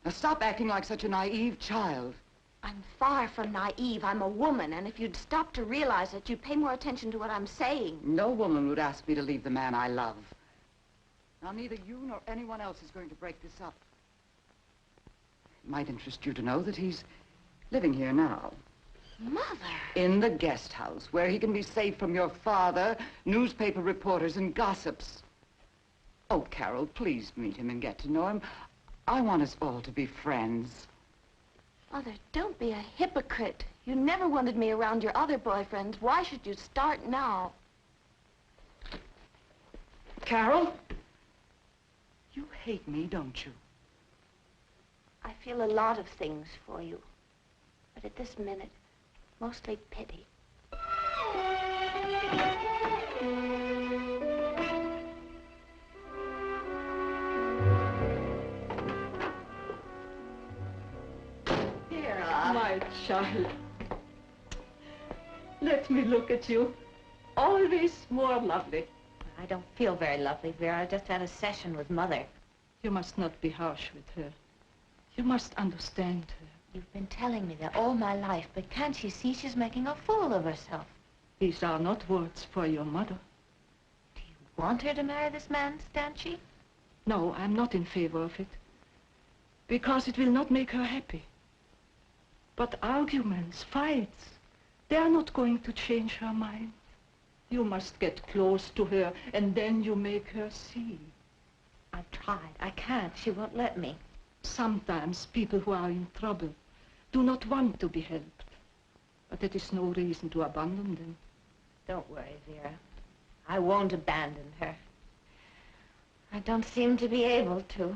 Now stop acting like such a naive child. I'm far from naive. I'm a woman, and if you'd stop to realize it, you'd pay more attention to what I'm saying. No woman would ask me to leave the man I love. Now, neither you nor anyone else is going to break this up. It might interest you to know that he's living here now. Mother! In the guest house, where he can be safe from your father, newspaper reporters, and gossips. Oh, Carol, please meet him and get to know him. I want us all to be friends. Mother, don't be a hypocrite. You never wanted me around your other boyfriends. Why should you start now? Carol? You hate me, don't you? I feel a lot of things for you. But at this minute, mostly pity. My child, let me look at you. Always more lovely. I don't feel very lovely, Vera. I just had a session with Mother. You must not be harsh with her. You must understand her. You've been telling me that all my life, but can't she see she's making a fool of herself? These are not words for your mother. Do you want her to marry this man, Stanchi? No, I'm not in favor of it. Because it will not make her happy. But arguments, fights, they are not going to change her mind. You must get close to her, and then you make her see. I've tried. I can't. She won't let me. Sometimes people who are in trouble do not want to be helped. But that is no reason to abandon them. Don't worry, Vera. I won't abandon her. I don't seem to be able to.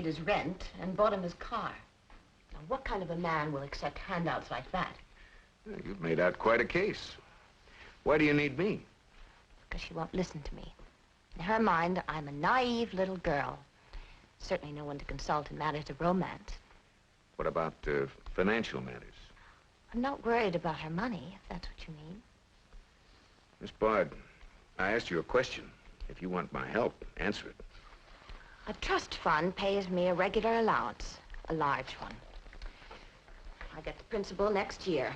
His rent and bought him his car. Now what kind of a man will accept handouts like that? You've made out quite a case. Why do you need me? Because she won't listen to me. In her mind, I'm a naive little girl. Certainly no one to consult in matters of romance. What about financial matters? I'm not worried about her money, if that's what you mean. Miss Bard, I asked you a question. If you want my help, answer it. A trust fund pays me a regular allowance, a large one. I get the principal next year.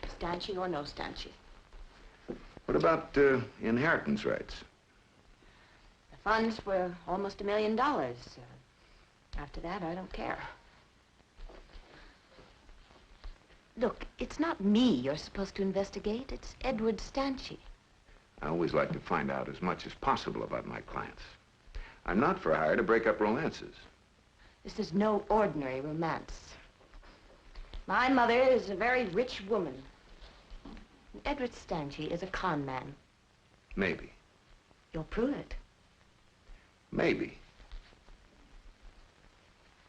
Stanchie or no stanchie. What about inheritance rights? The funds were almost $1 million. After that, I don't care. Look, it's not me you're supposed to investigate. It's Edward Stanchie. I always like to find out as much as possible about my clients. I'm not for hire to break up romances. This is no ordinary romance. My mother is a very rich woman. Edward Stanchie is a con man. Maybe. You'll prove it. Maybe.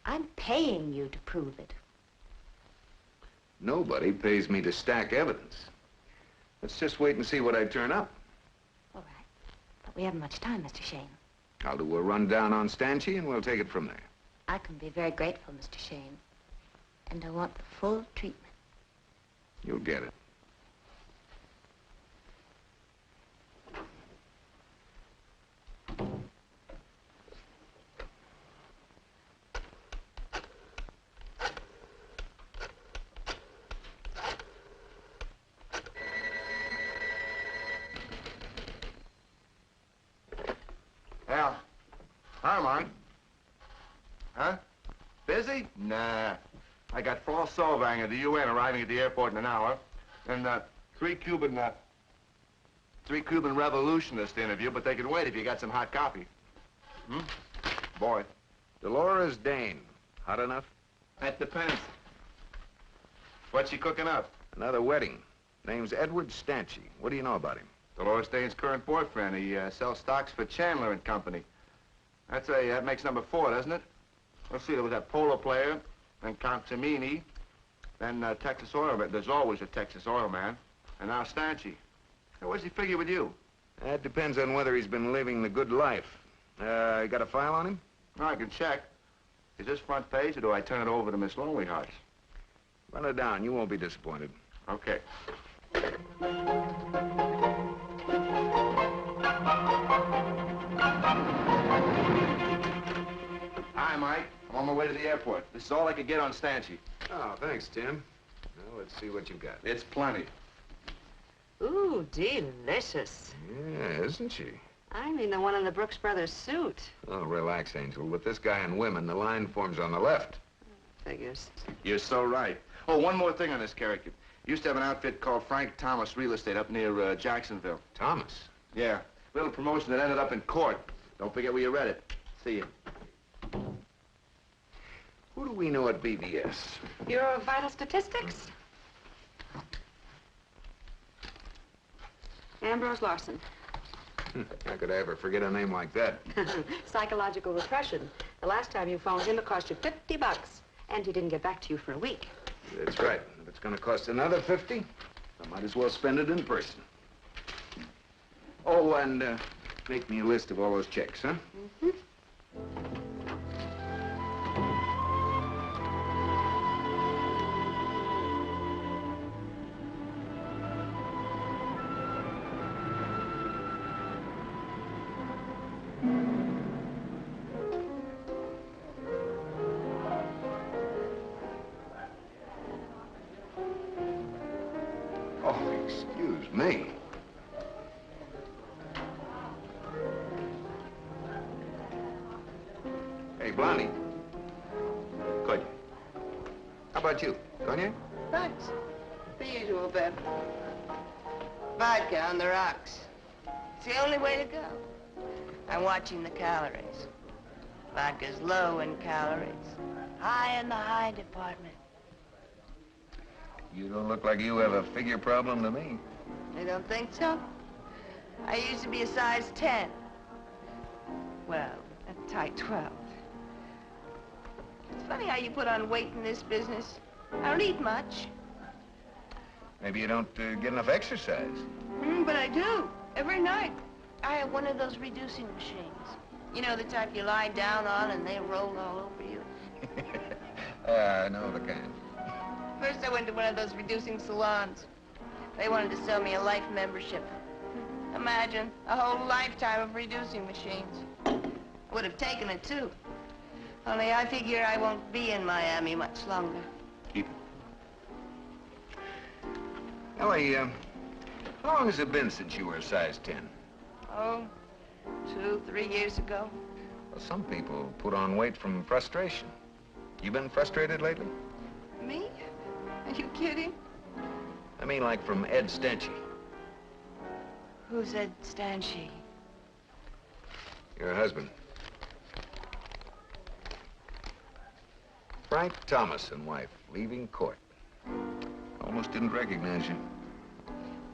I'm paying you to prove it. Nobody pays me to stack evidence. Let's just wait and see what I turn up. All right. But we haven't much time, Mr. Shayne. I'll do a rundown on Stanchie and we'll take it from there. I can be very grateful, Mr. Shayne. And I want the full treatment. You'll get it. Al. Hi, Mom. Huh? Busy? Nah. I got 4 Solvang of the UN arriving at the airport in an hour, and 3 Cuban revolutionists to interview, but they can wait if you got some hot coffee. Hmm? Boy. Dolores Dane. Hot enough? That depends. What's she cooking up? Another wedding. Name's Edward Stanchie. What do you know about him? Dolores Dane's current boyfriend. He sells stocks for Chandler and Company. That makes number 4, doesn't it? Let's see, there was that polo player, then Count Cimini, then Texas Oil Man. There's always a Texas Oil Man. And now Stanchie. Hey, where's he figure with you? That depends on whether he's been living the good life. You got a file on him? No, I can check. Is this front page, or do I turn it over to Miss Lonely Hearts? Run it down. You won't be disappointed. Okay. Hi, Mike. I'm on my way to the airport. This is all I could get on Stanchie. Oh, thanks, Tim. Well, let's see what you've got. It's plenty. Ooh, delicious. Yeah, isn't she? I mean the one in the Brooks Brothers suit. Oh, relax, Angel. With this guy and women, the line forms on the left. Figures. You're so right. Oh, one more thing on this character. Used to have an outfit called Frank Thomas Real Estate up near Jacksonville. Thomas? Yeah. Little promotion that ended up in court. Don't forget where you read it. See you. Who do we know at BBS? Bureau of Vital Statistics? Ambrose Larson. How could I ever forget a name like that? Psychological repression. The last time you phoned him, it cost you $50. And he didn't get back to you for a week. That's right. If it's going to cost another 50, I might as well spend it in person. Oh, and make me a list of all those checks, huh? Mm-hmm. Oh, excuse me. Hey, Blondie. Good. How about you? Cognac? Thanks. The usual, Bev. Vodka on the rocks. It's the only way to go. I'm watching the calories. Vodka's low in calories. High in the high department. You don't look like you have a figure problem to me. You don't think so? I used to be a size 10. Well, a tight 12. It's funny how you put on weight in this business. I don't eat much. Maybe you don't get enough exercise. But I do. Every night. I have one of those reducing machines. You know, the type you lie down on and they roll all over you. I know the kind. First, I went to one of those reducing salons. They wanted to sell me a life membership. Imagine, a whole lifetime of reducing machines. Would have taken it, too. Only I figure I won't be in Miami much longer. Keep it. Ellie, how long has it been since you were a size 10? Oh, 2, 3 years ago. Well, some people put on weight from frustration. You been frustrated lately? Me? Are you kidding? I mean, like from Ed Stenchy. Who's Ed Stenchy? Your husband. Frank Thomas and wife, leaving court. Almost didn't recognize you.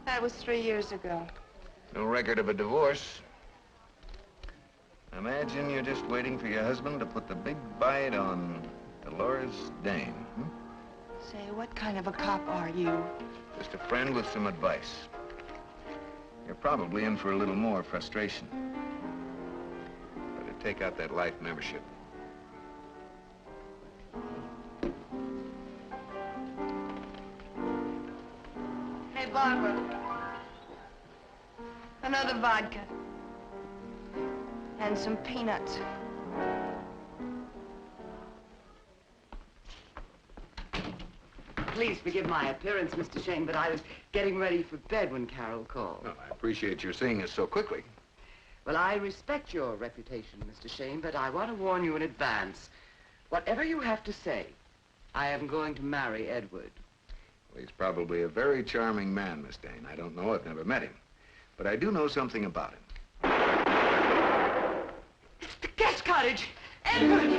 That was 3 years ago. No record of a divorce. Imagine you're just waiting for your husband to put the big bite on Dolores Dane. Say, what kind of a cop are you? Just a friend with some advice. You're probably in for a little more frustration. Better take out that life membership. Hey, Barbara. Another vodka. And some peanuts. Please forgive my appearance, Mr. Shayne, but I was getting ready for bed when Carol called. Well, I appreciate your seeing us so quickly. Well, I respect your reputation, Mr. Shayne, but I want to warn you in advance. Whatever you have to say, I am going to marry Edward. Well, he's probably a very charming man, Miss Dane. I don't know. I've never met him. But I do know something about him. It's the guest cottage! Edward!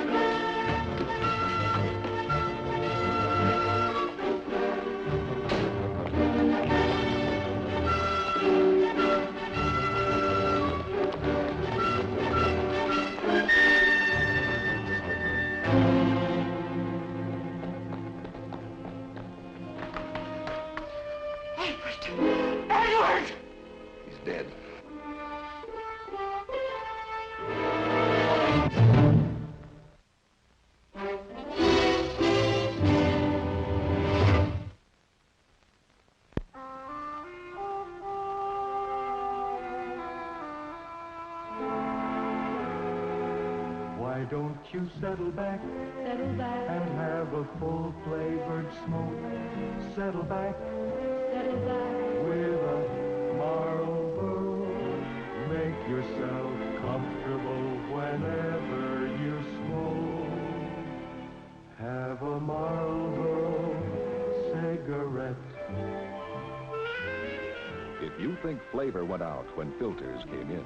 Edward! He's dead. Why don't you settle back and have a full flavored smoke? Settle back with a Marlboro. Make yourself comfortable whenever you smoke. Have a Marlboro cigarette. If you think flavor went out when filters came in,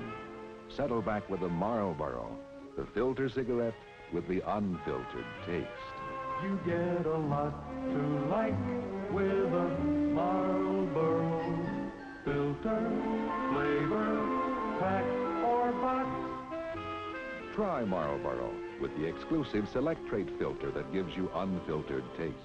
settle back with a Marlboro, the filter cigarette with the unfiltered taste. You get a lot to like with a Marlboro filter, flavor, pack, or box. Try Marlboro with the exclusive Select Trait filter that gives you unfiltered taste.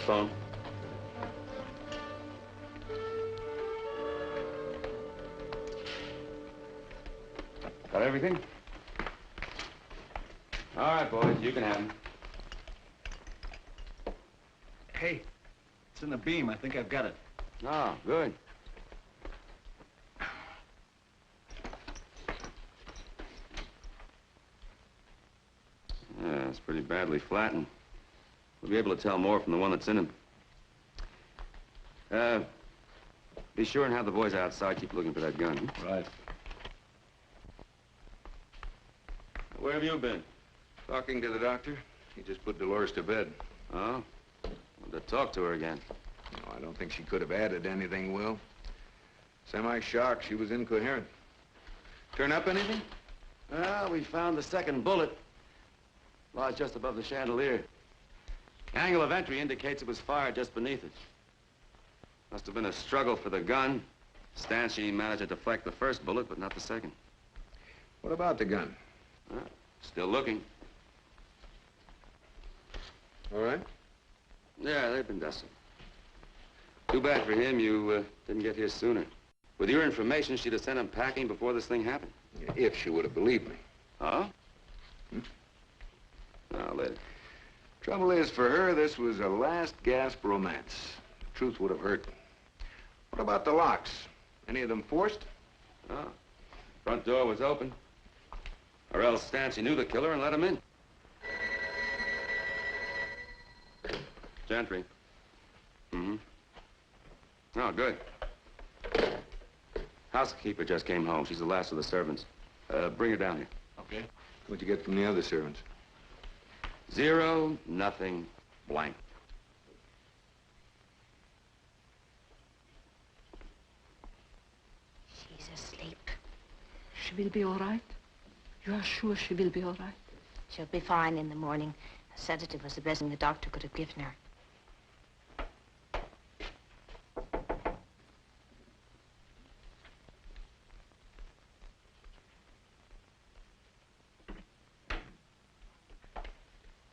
Phone. Got everything? All right, boys, you can have them. Hey, it's in the beam. I think I've got it. Oh, good. Yeah, it's pretty badly flattened. We'll be able to tell more from the one that's in him. Be sure and have the boys outside. Keep looking for that gun. Right. Where have you been? Talking to the doctor. He just put Dolores to bed. Oh? Wanted to talk to her again. No, I don't think she could have added anything, Will. Semi-shocked. She was incoherent. Turn up anything? Well, we found the second bullet. Lodged just above the chandelier. Angle of entry indicates it was fired just beneath it. Must have been a struggle for the gun. Stanchi managed to deflect the first bullet, but not the second. What about the gun? Still looking. All right? Yeah, they've been dusting. Too bad for him you didn't get here sooner. With your information, she'd have sent him packing before this thing happened. Yeah, if she would have believed me. Oh? Now, later. Trouble is, for her, this was a last gasp romance. The truth would have hurt. What about the locks? Any of them forced? Oh. Front door was open. Or else Stanchi knew the killer and let him in. Gentry. Mm-hmm. Oh, good. Housekeeper just came home. She's the last of the servants. Bring her down here. Okay. What'd you get from the other servants? 0, nothing, blank. She's asleep. She will be all right? You are sure she will be all right? She'll be fine in the morning. A sedative was the best thing the doctor could have given her.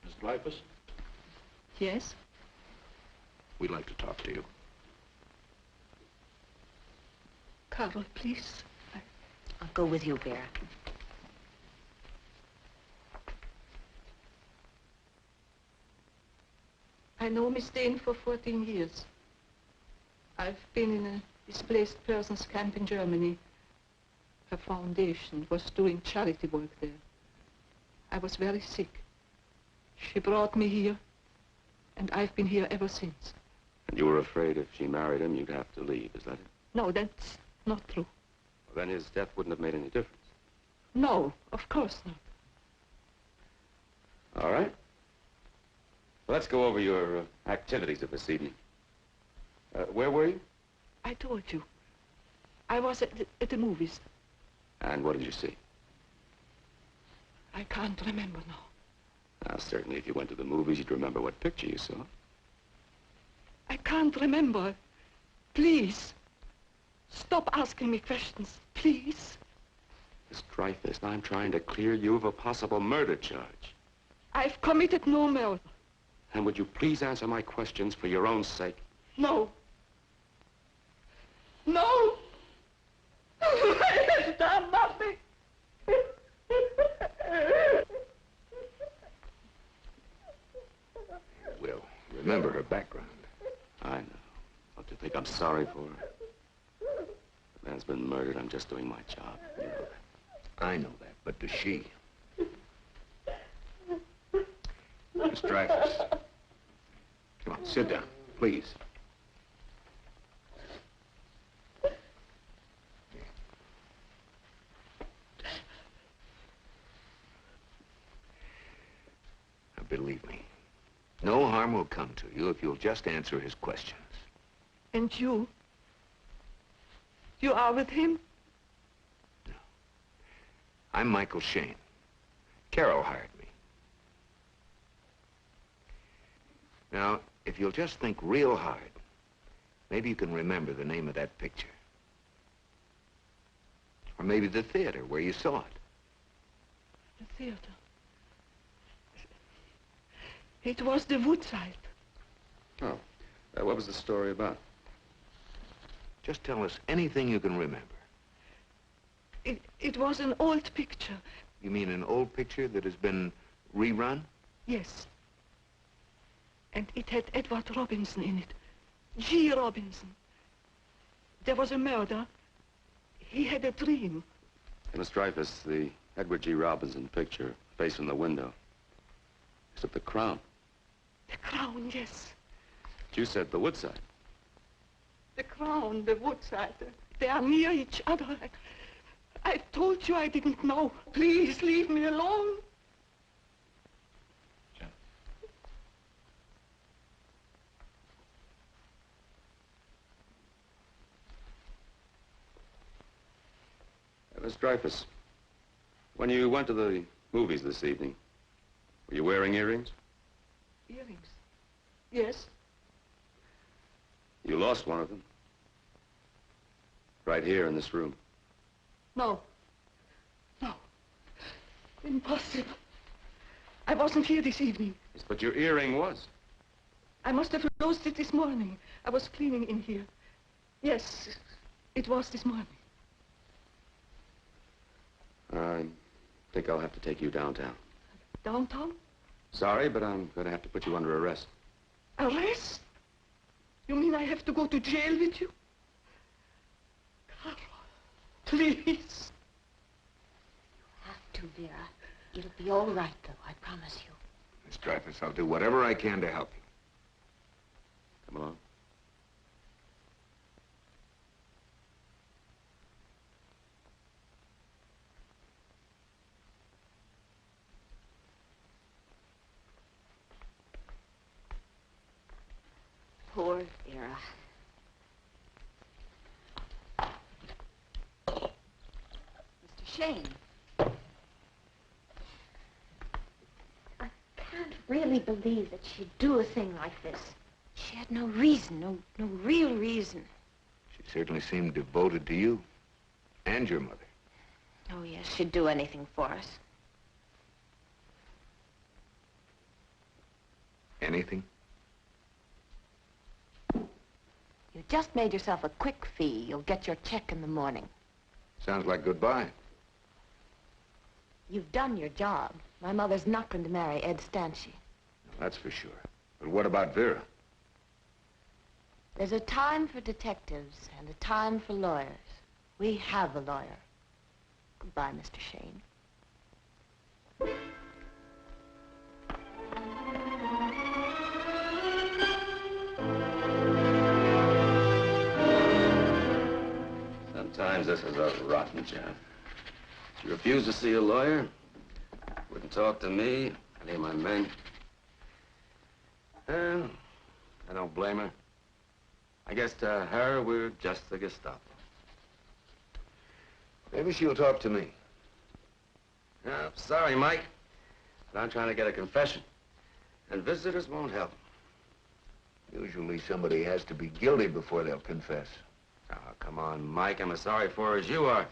Miss Dreyfus? Yes? We'd like to talk to you. Carol, please. I'll go with you, Vera. I know Miss Dane for 14 years. I've been in a displaced persons camp in Germany. Her foundation was doing charity work there. I was very sick. She brought me here, and I've been here ever since. And you were afraid if she married him, you'd have to leave, is that it? No, that's not true. Well, then his death wouldn't have made any difference. No, of course not. All right. Well, let's go over your activities of this evening. Where were you? I told you. I was at the movies. And what did you see? I can't remember now. Now, certainly, if you went to the movies, you'd remember what picture you saw. I can't remember. Please. Stop asking me questions, please. Miss Dreyfus, I'm trying to clear you of a possible murder charge. I've committed no murder. And would you please answer my questions for your own sake? No. No! I have done nothing. Will, remember her background. I know. Don't you think I'm sorry for her? The man's been murdered. I'm just doing my job. You know that. I know that, but does she? Miss Dreyfus. Come on, sit down, please. Now, believe me, no harm will come to you if you'll just answer his questions. And you? You are with him? No. I'm Michael Shayne. Carol hired me. Now, if you'll just think real hard, maybe you can remember the name of that picture. Or maybe the theater where you saw it. The theater. It was the Woodside. Oh. What was the story about? Just tell us anything you can remember. It was an old picture. You mean an old picture that has been rerun? Yes. And it had Edward Robinson in it. G. Robinson. There was a murder. He had a dream. Miss Dreyfus, the Edward G. Robinson picture, face from the window. Is it the Crown? The Crown, yes. But you said the Woodside. The Crown, the Woodside, they are near each other. I told you I didn't know. Please leave me alone. Miss Dreyfus, when you went to the movies this evening, were you wearing earrings? Earrings? Yes. You lost one of them. Right here in this room. No. No. Impossible. I wasn't here this evening. Yes, but your earring was. I must have lost it this morning. I was cleaning in here. Yes, it was this morning. I think I'll have to take you downtown. Downtown? Sorry, but I'm going to have to put you under arrest. Arrest? You mean I have to go to jail with you? Carol, please. You have to, Vera. It'll be all right, though, I promise you. Miss Dreyfus, I'll do whatever I can to help you. Come along. Poor Vera. Mr. Shayne. I can't really believe that she'd do a thing like this. She had no reason, no real reason. She certainly seemed devoted to you and your mother. Oh, yes, she'd do anything for us. Anything? You just made yourself a quick fee. You'll get your check in the morning. Sounds like goodbye. You've done your job. My mother's not going to marry Ed Stanchey. That's for sure. But what about Vera? There's a time for detectives and a time for lawyers. We have a lawyer. Goodbye, Mr. Shayne. Sometimes this is a rotten job. She refused to see a lawyer, wouldn't talk to me, any of my men. And I don't blame her. I guess to her, we're just the Gestapo. Maybe she'll talk to me. Sorry, Mike, but I'm trying to get a confession, and visitors won't help. Usually somebody has to be guilty before they'll confess. Oh, come on, Mike. I'm as sorry for her as you are.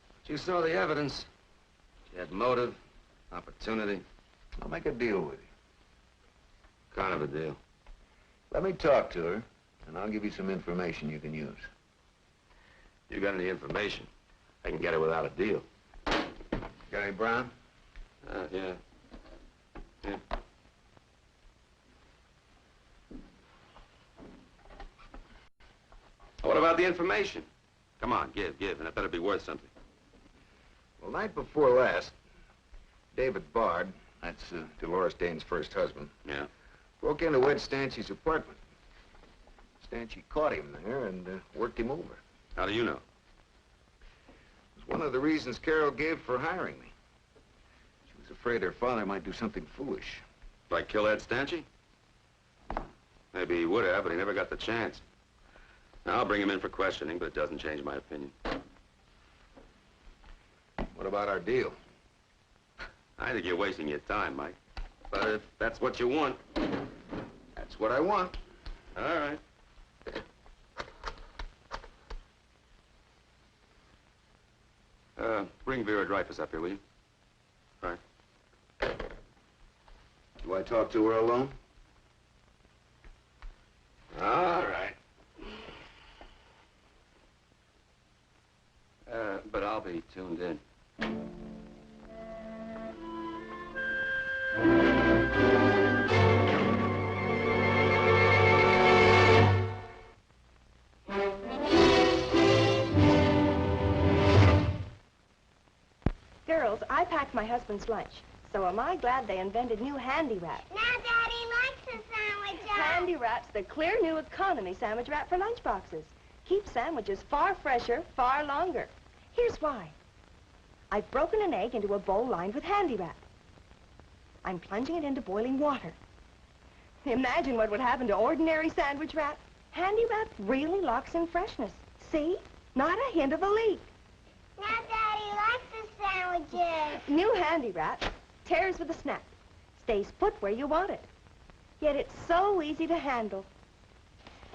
But you saw the evidence. She had motive, opportunity. I'll make a deal with you. Kind of a deal. Let me talk to her, and I'll give you some information you can use. You got any information? I can get her without a deal. Got any brown? Yeah. Yeah. What about the information? Come on, give, and it better be worth something. Well, night before last, David Bard, that's Dolores Dane's first husband, yeah, broke into Ed Stanchey's apartment. Stanchey caught him there and worked him over. How do you know? It was one of the reasons Carol gave for hiring me. She was afraid her father might do something foolish. Like kill Ed Stanchey? Maybe he would have, but he never got the chance. Now, I'll bring him in for questioning, but it doesn't change my opinion. What about our deal? I think you're wasting your time, Mike. But if that's what you want... That's what I want. All right. Bring Vera Dreyfus up here, will you? All right. Do I talk to her alone? All right. But I'll be tuned in. Girls, I packed my husband's lunch. So am I glad they invented new Handy Wrap. Now Daddy likes the sandwich. Handy Wrap's the clear new economy sandwich wrap for lunch boxes. Keeps sandwiches far fresher, far longer. Here's why. I've broken an egg into a bowl lined with Handy Wrap. I'm plunging it into boiling water. Imagine what would happen to ordinary sandwich wrap. Handy Wrap really locks in freshness. See? Not a hint of a leak. Now Daddy likes the sandwiches. New Handy Wrap tears with a snap. Stays put where you want it. Yet it's so easy to handle.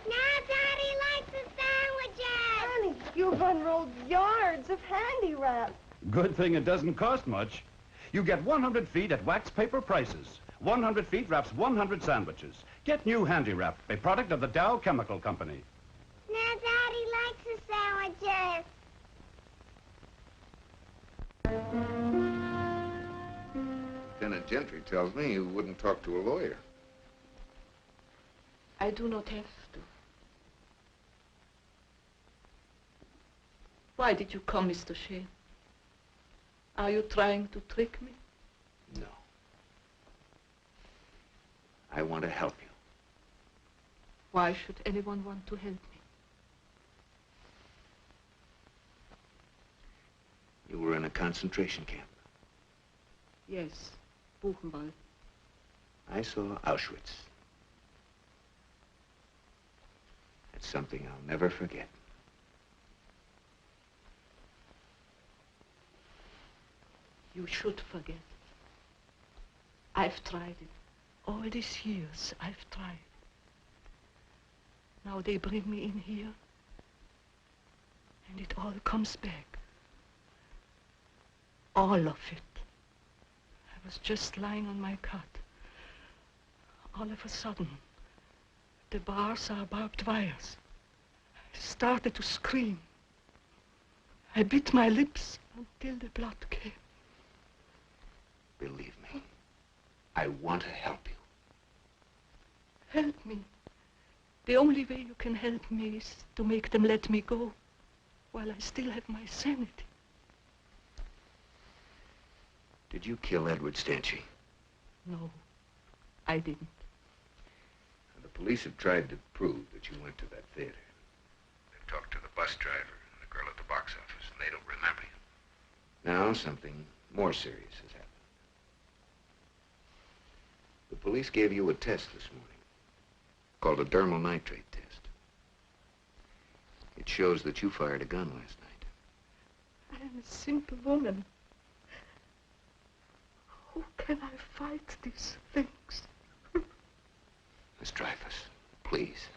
Now Daddy likes the sandwiches! Honey, you've unrolled yards of handy wrap. Good thing it doesn't cost much. You get 100 feet at wax paper prices. 100 feet wraps 100 sandwiches. Get new Handy Wrap, a product of the Dow Chemical Company. Now Daddy likes the sandwiches! Lieutenant Gentry tells me you wouldn't talk to a lawyer. I do not have to. Why did you come, Mr. Shayne? Are you trying to trick me? No. I want to help you. Why should anyone want to help me? You were in a concentration camp. Yes, Buchenwald. I saw Auschwitz. It's something I'll never forget. You should forget. I've tried it. All these years, I've tried. Now they bring me in here, and it all comes back. All of it. I was just lying on my cot. All of a sudden, the bars are barbed wires. I started to scream. I bit my lips until the blood came. Believe me, I want to help you. Help me. The only way you can help me is to make them let me go while I still have my sanity. Did you kill Edward Stanchey? No, I didn't. The police have tried to prove that you went to that theater. They talked to the bus driver and the girl at the box office, and they don't remember you. Now something more serious has happened. The police gave you a test this morning called a dermal nitrate test. It shows that you fired a gun last night. I am a simple woman. How can I fight these things? Miss Dreyfus, please.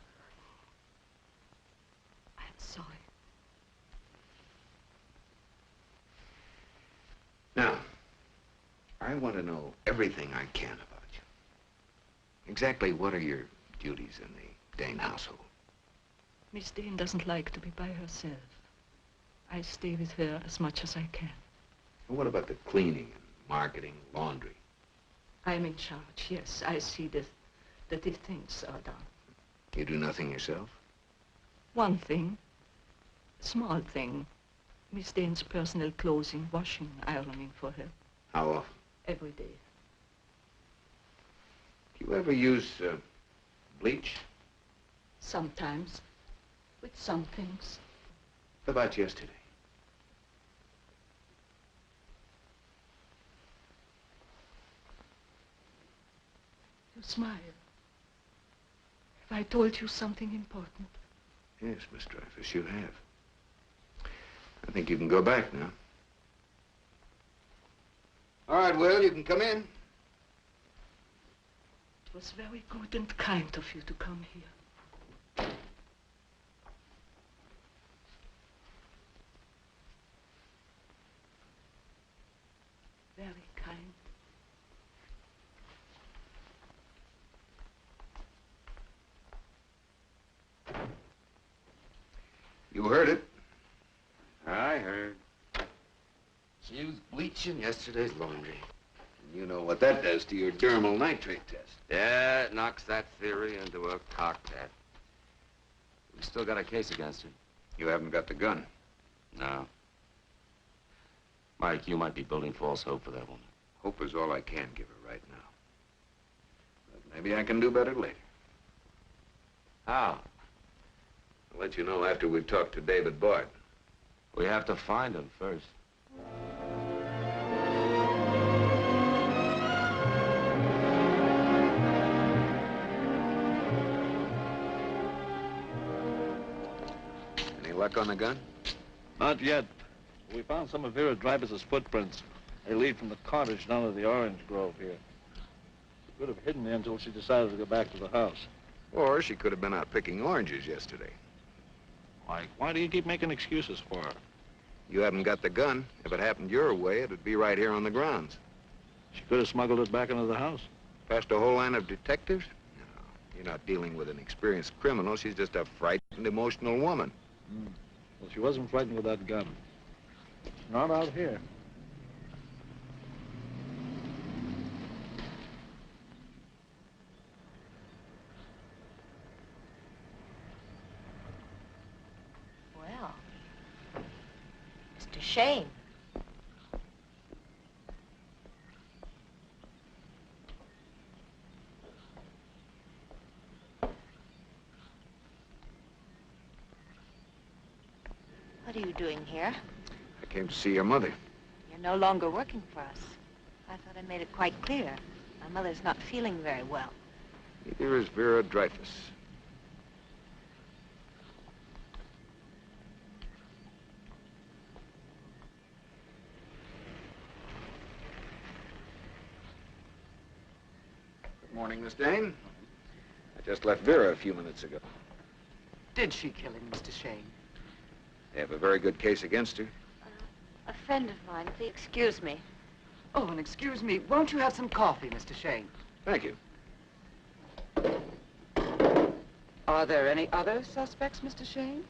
I'm sorry. Now, I want to know everything I can about you. Exactly what are your duties in the Dane household? Miss Dane doesn't like to be by herself. I stay with her as much as I can. And what about the cleaning and marketing, laundry? I'm in charge, yes. I see that these things are done. You do nothing yourself? One thing, small thing. Miss Dane's personal clothing, washing, ironing for her. How often? Every day. Do you ever use bleach? Sometimes, with some things. What about yesterday? You smile. Have I told you something important? Yes, Miss Dreyfus, you have. I think you can go back now. All right, Will, you can come in. It was very good and kind of you to come here. Very kind. You heard it. I heard. She used bleach in yesterday's laundry. And you know what that does to your dermal nitrate test. Yeah, it knocks that theory into a cockpit. We still got a case against her. You haven't got the gun. No. Mike, you might be building false hope for that woman. Hope is all I can give her right now. But maybe I can do better later. How? I'll let you know after we've talked to David Bard. We have to find him first. Any luck on the gun? Not yet. We found some of Vera Dreyfus's footprints. They lead from the cottage down to the orange grove here. She could have hidden there until she decided to go back to the house. Or she could have been out picking oranges yesterday. Mike, why do you keep making excuses for her? You haven't got the gun. If it happened your way, it'd be right here on the grounds. She could have smuggled it back into the house. Past a whole line of detectives? No, you're not dealing with an experienced criminal. She's just a frightened, emotional woman. Well, she wasn't frightened with that gun. Not out here. Well, Mr. Shayne. What are you doing here? I came to see your mother. You're no longer working for us. I thought I made it quite clear. My mother's not feeling very well. Neither is Vera Dreyfus. Good morning, Miss Dane. I just left Vera a few minutes ago. Did she kill him, Mr. Shayne? They have a very good case against her. A friend of mine, please excuse me. Oh, and excuse me, won't you have some coffee, Mr. Shayne? Thank you. Are there any other suspects, Mr. Shayne?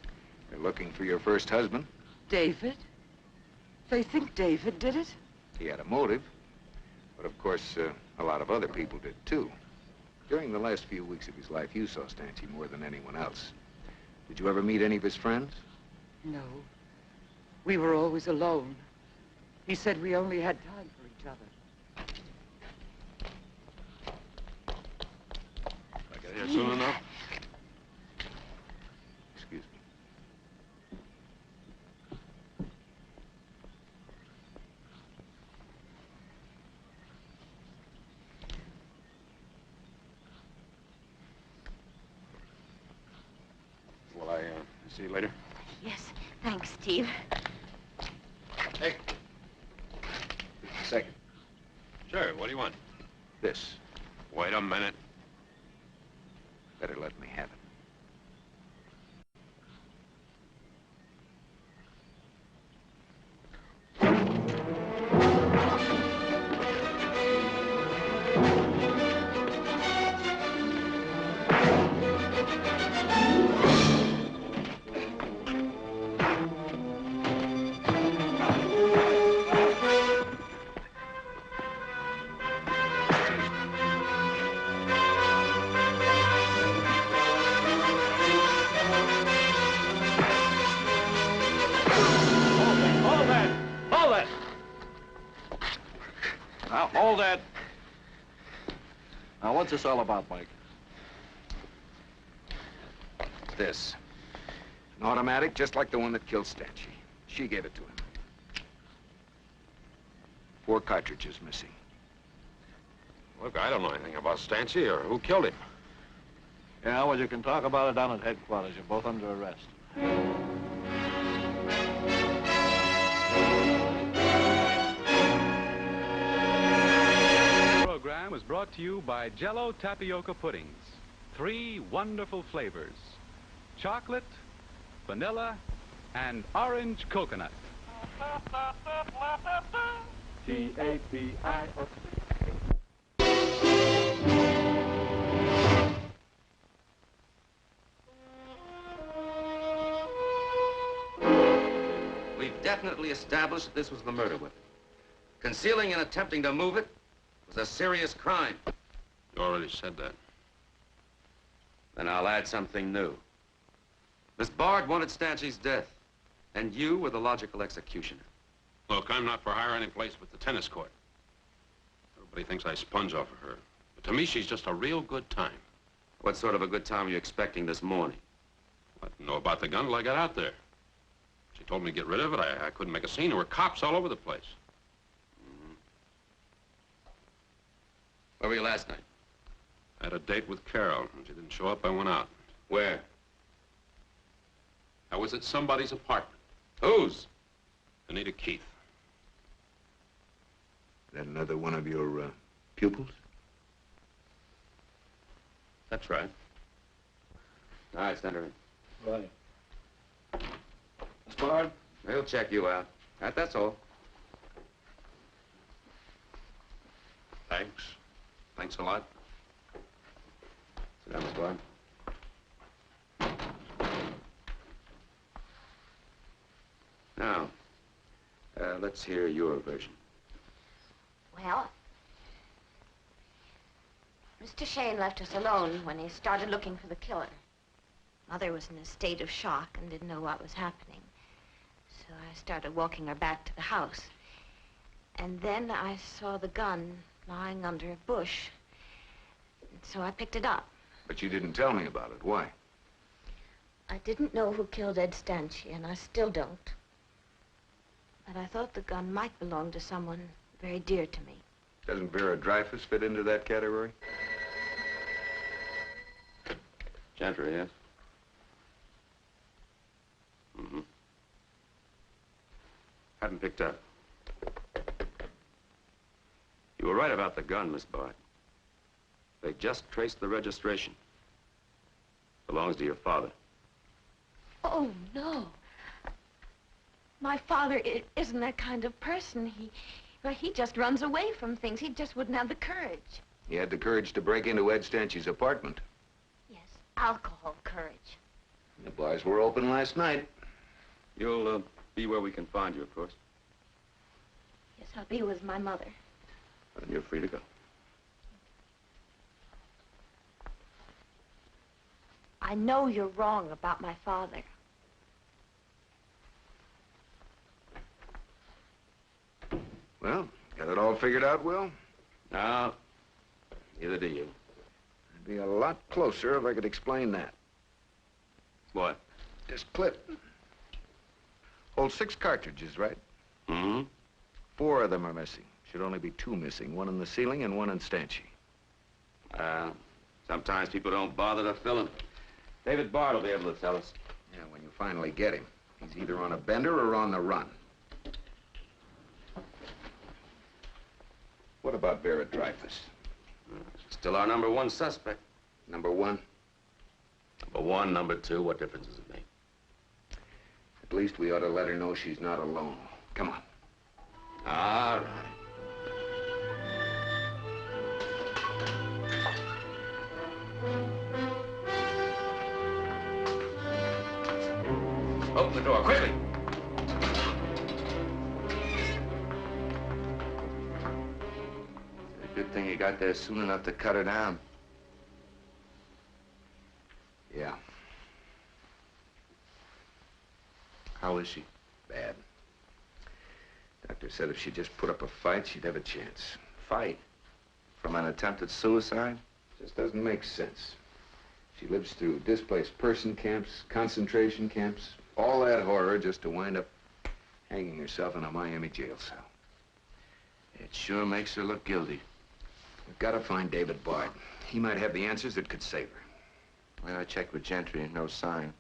They're looking for your first husband. David? They think David did it? He had a motive. But of course, a lot of other people did too. During the last few weeks of his life, you saw Stancy more than anyone else. Did you ever meet any of his friends? No. We were always alone. He said we only had time for each other. I get here soon enough? Excuse me. Will I see you later? Yes, thanks, Steve. Hey. Just a second. Sure, what do you want? This. Wait a minute. Better let me have it. Now, hold that. Now, what's this all about, Mike? This. An automatic, just like the one that killed Stancy. She gave it to him. 4 cartridges missing. Look, I don't know anything about Stancy or who killed him. Yeah, well, you can talk about it down at headquarters. You're both under arrest. The program was brought to you by Jell-O Tapioca Puddings. 3 wonderful flavors: chocolate, vanilla, and orange coconut. T-A-P-I-O. We've definitely established that this was the murder weapon. Concealing and attempting to move it was a serious crime. You already said that. Then I'll add something new. Miss Bard wanted Stancy's death, and you were the logical executioner. Look, I'm not for hire any place but the tennis court. Everybody thinks I sponge off of her. But to me, she's just a real good time. What sort of a good time were you expecting this morning? I didn't know about the gun till I got out there. She told me to get rid of it. I couldn't make a scene. There were cops all over the place. Where were you last night? I had a date with Carol. When she didn't show up, I went out. Where? I was at somebody's apartment. Whose? Anita Keith. That another one of your pupils? That's right. All right, send her in. Right. Miss Bard? They'll check you out. That's all. Thanks. Thanks a lot. Sit down, Miss Bard. Now, let's hear your version. Well, Mr. Shayne left us alone when he started looking for the killer. Mother was in a state of shock and didn't know what was happening. So I started walking her back to the house. And then I saw the gun lying under a bush. And so I picked it up. But you didn't tell me about it. Why? I didn't know who killed Ed Stanchi, and I still don't. But I thought the gun might belong to someone very dear to me. Doesn't Vera Dreyfus fit into that category? Gentry, yes? Mm-hmm. Hadn't picked up. You were right about the gun, Miss Bard. They just traced the registration. Belongs to your father. Oh, no. My father isn't that kind of person. He just runs away from things. He just wouldn't have the courage. He had the courage to break into Ed Stanchi's apartment. Yes, alcohol courage. The bars were open last night. You'll be where we can find you, of course. Yes, I'll be with my mother. And you're free to go. I know you're wrong about my father. Well, got it all figured out, Will? No, neither do you. I'd be a lot closer if I could explain that. What? This clip holds 6 cartridges, right? Mm-hmm. 4 of them are missing. Should only be 2 missing. 1 in the ceiling and 1 in Stanchi. Sometimes people don't bother to fill them. David Bard will be able to tell us. Yeah, when you finally get him. He's either on a bender or on the run. What about Vera Dreyfus? Still our #1 suspect. Number 1? Number 1, number 2, what difference does it make? At least we ought to let her know she's not alone. Come on. All right. Open the door, quickly! Good thing you got there soon enough to cut her down. Yeah. How is she? Bad. Doctor said if she just put up a fight, she'd have a chance. Fight? From an attempted suicide? Just doesn't make sense. She lives through displaced person camps, concentration camps, all that horror just to wind up hanging herself in a Miami jail cell. It sure makes her look guilty. We've got to find David Bard. He might have the answers that could save her. Well, I checked with Gentry, no sign.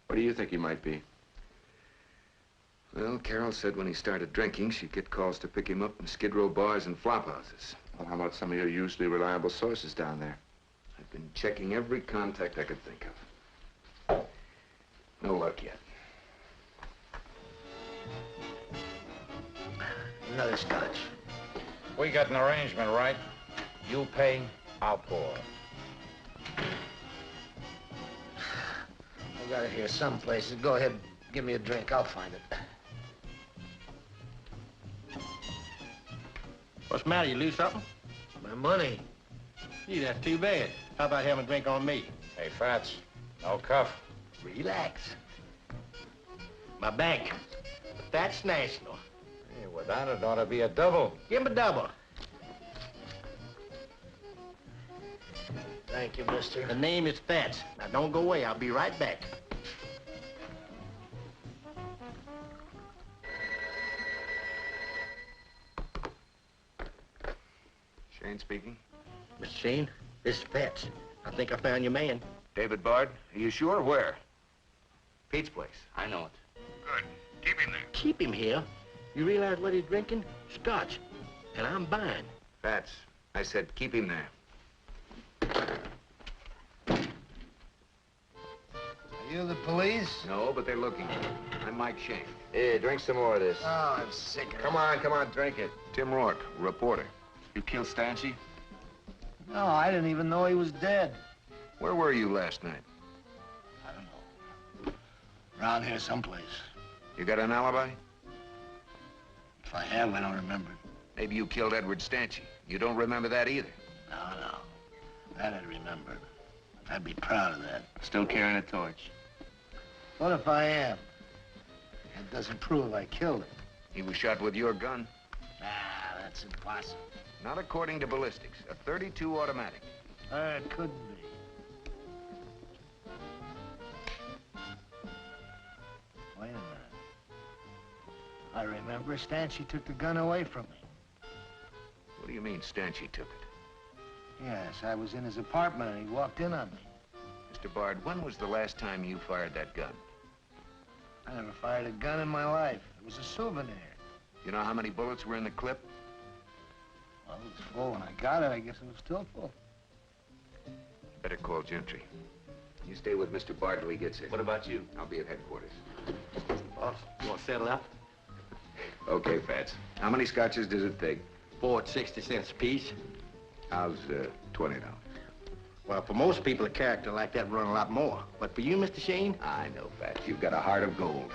What do you think he might be? Well, Carol said when he started drinking, she'd get calls to pick him up in Skid Row bars and flop houses. Well, how about some of your usually reliable sources down there? I've been checking every contact I could think of. No luck yet. Another scotch. We got an arrangement, right? You pay, I'll pour. I got it here some places. Go ahead, give me a drink. I'll find it. What's the matter? You lose something? My money. Gee, that's too bad. How about having a drink on me? Hey, Fats, no cuff. Relax. My bank. That's national. Hey, without it ought to be a double. Give him a double. Thank you, mister. The name is Fats. Now, don't go away. I'll be right back. Shayne speaking. Mr. Shayne, this is Fats. I think I found your man. David Bard? Are you sure? Where? Pete's place. I know it. Good. Keep him there. Keep him here? You realize what he's drinking? Scotch. And I'm buying. Fats, I said keep him there. You the police? No, but they're looking for you. I'm Mike Shayne. Here, drink some more of this. Oh, I'm sick of it. Come on, drink it. Tim Rourke, reporter. You killed Stanchi? No, I didn't even know he was dead. Where were you last night? I don't know. Around here someplace. You got an alibi? If I have, I don't remember. Maybe you killed Edward Stanchi. You don't remember that either. No. That I'd remember. I'd be proud of that. Still carrying a torch. What if I am? That doesn't prove I killed him. He was shot with your gun? Nah, that's impossible. Not according to ballistics. A .32 automatic. It couldn't be. Wait a minute. I remember Stanchi took the gun away from me. What do you mean Stanchi took it? Yes, I was in his apartment and he walked in on me. Mr. Bard, when was the last time you fired that gun? I never fired a gun in my life. It was a souvenir. You know how many bullets were in the clip? Well, it was full when I got it. I guess it was still full. Better call Gentry. You stay with Mr. Bard till he gets here. What about you? I'll be at headquarters. Boss, you want to settle up? Okay, Fats. How many scotches does it take? 4 at 60 cents a piece. How's $20? Well, for most people, a character like that run a lot more. But for you, Mr. Shayne? I know, Fats. You've got a heart of gold.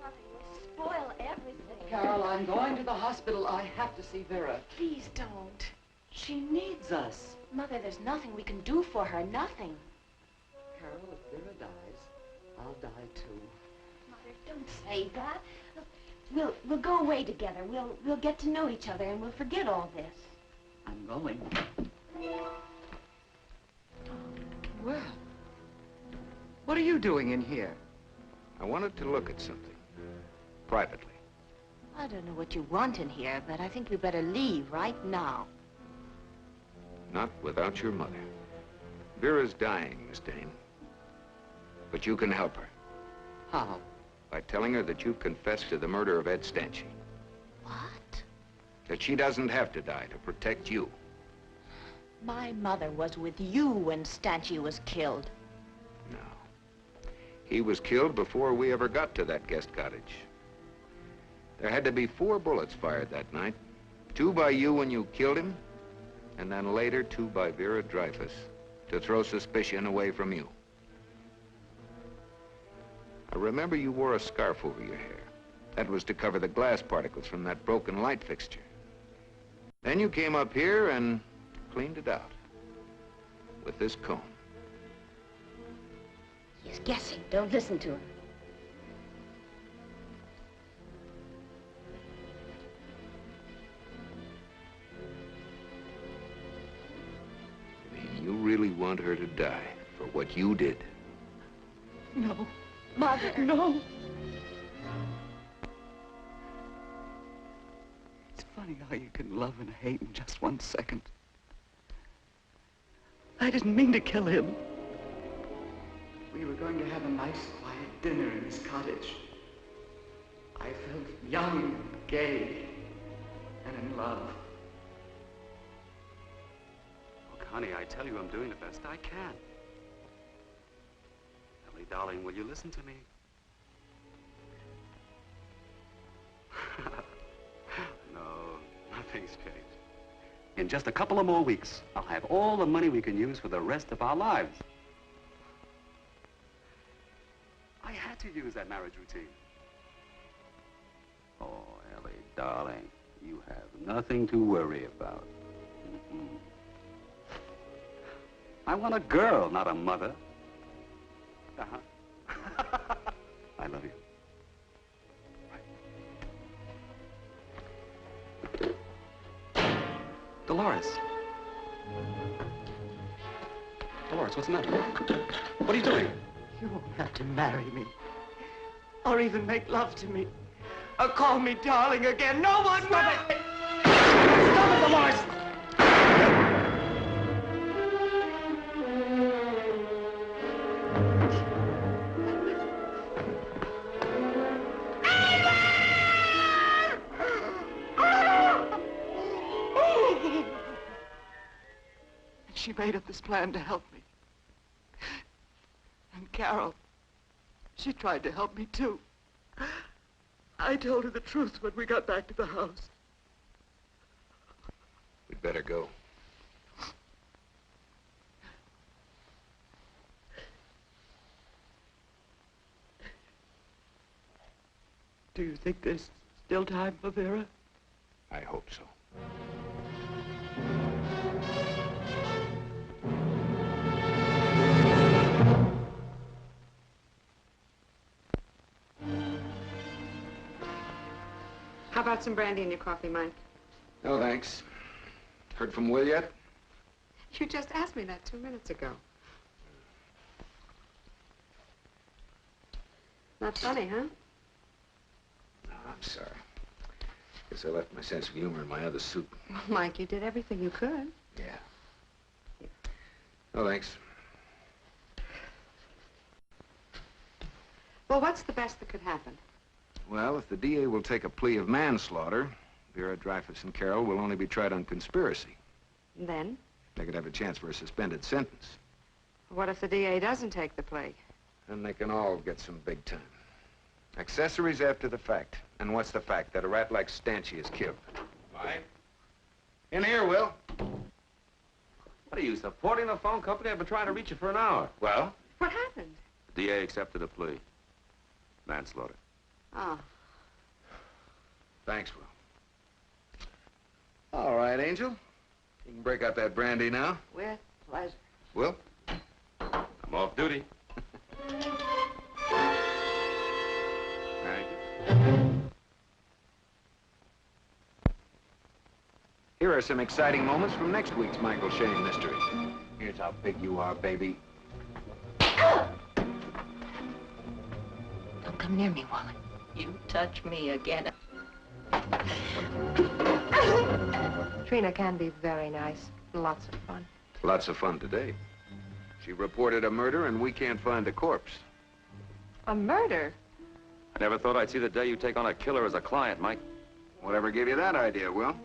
Mother, you'll spoil everything. Carol, I'm going to the hospital. I have to see Vera. Please don't. She needs us. Mother, there's nothing we can do for her. Nothing. Carol, if Vera dies, I'll die too. Mother, don't say that. We'll go away together. We'll get to know each other and we'll forget all this. I'm going. Well, what are you doing in here? I wanted to look at something. Privately. I don't know what you want in here, but I think we better leave right now. Not without your mother. Vera's dying, Miss Dane. But you can help her. How? By telling her that you've confessed to the murder of Ed Stanchi. What? That she doesn't have to die to protect you. My mother was with you when Stanchi was killed. No. He was killed before we ever got to that guest cottage. There had to be 4 bullets fired that night. 2 by you when you killed him, and then later 2 by Vera Dreyfus to throw suspicion away from you. I remember you wore a scarf over your hair. That was to cover the glass particles from that broken light fixture. Then you came up here and cleaned it out with this comb. He's guessing. Don't listen to him. You really want her to die for what you did? No. Mother. No. It's funny how you can love and hate in just 1 second. I didn't mean to kill him. We were going to have a nice, quiet dinner in his cottage. I felt young and gay and in love. Look, honey, I tell you I'm doing the best I can. Ellie, darling, will you listen to me? No, nothing's changed. In just a couple of more weeks, I'll have all the money we can use for the rest of our lives. I had to use that marriage routine. Oh, Ellie, darling, you have nothing to worry about. I want a girl, not a mother. I love you. Dolores. Dolores, what's the matter? What are you doing? You won't have to marry me. Or even make love to me. Or call me darling again. No one will! Stop it, Dolores! She made up this plan to help me. And Carol, she tried to help me too. I told her the truth when we got back to the house. We'd better go. Do you think there's still time for Vera? I hope so. How about some brandy in your coffee, Mike? No, thanks. Heard from Will yet? You just asked me that 2 minutes ago. Not funny, huh? No, I'm sorry. Guess I left my sense of humor in my other suit. Well, Mike, you did everything you could. Yeah. No, thanks. Well, what's the best that could happen? Well, if the DA will take a plea of manslaughter, Vera, Dreyfus, and Carol will only be tried on conspiracy. And then? They could have a chance for a suspended sentence. What if the DA doesn't take the plea? Then they can all get some big time. Accessories after the fact. And what's the fact? That a rat like Stanchi is killed. Mike? In here, Will. What are you, supporting the phone company? I've been trying to reach you for an hour. Well? What happened? The DA accepted a plea. Manslaughter. Oh. Thanks, Will. All right, Angel. You can break out that brandy now. With pleasure. Will? I'm off duty. Thank you. Here are some exciting moments from next week's Michael Shayne mystery. Here's how big you are, baby. Don't come near me, Wally. You touch me again. Trina can be very nice. Lots of fun. Lots of fun today. She reported a murder, and we can't find the corpse. A murder? I never thought I'd see the day you take on a killer as a client, Mike. Whatever gave you that idea, Will?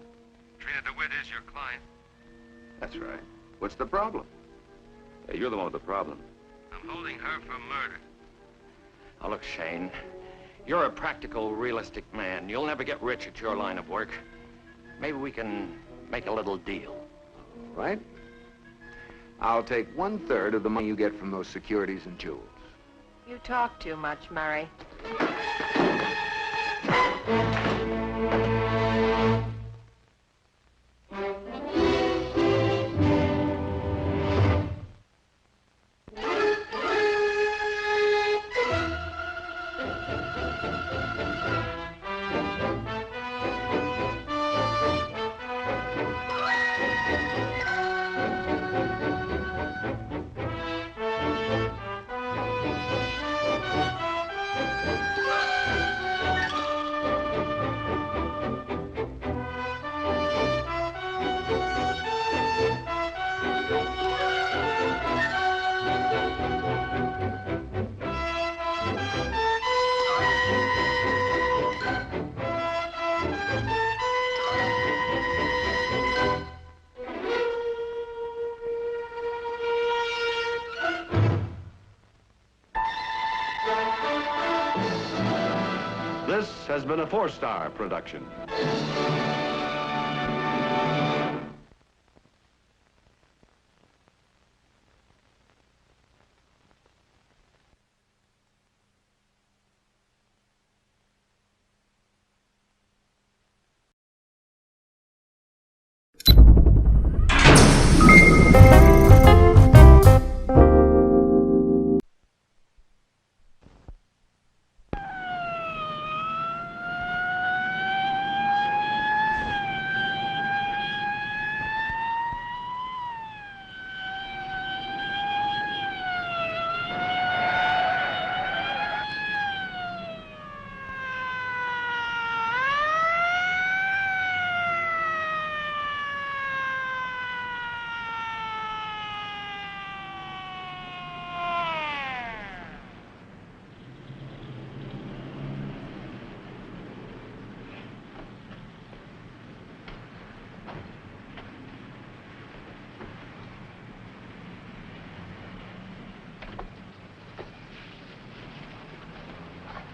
Trina DeWitt is your client. That's right. What's the problem? Hey, you're the one with the problem. I'm holding her for murder. Now, look, Shayne, you're a practical, realistic man. You'll never get rich at your line of work. Maybe we can make a little deal. Right? I'll take 1/3 of the money you get from those securities and jewels. You talk too much, Murray. has been a 4-star production.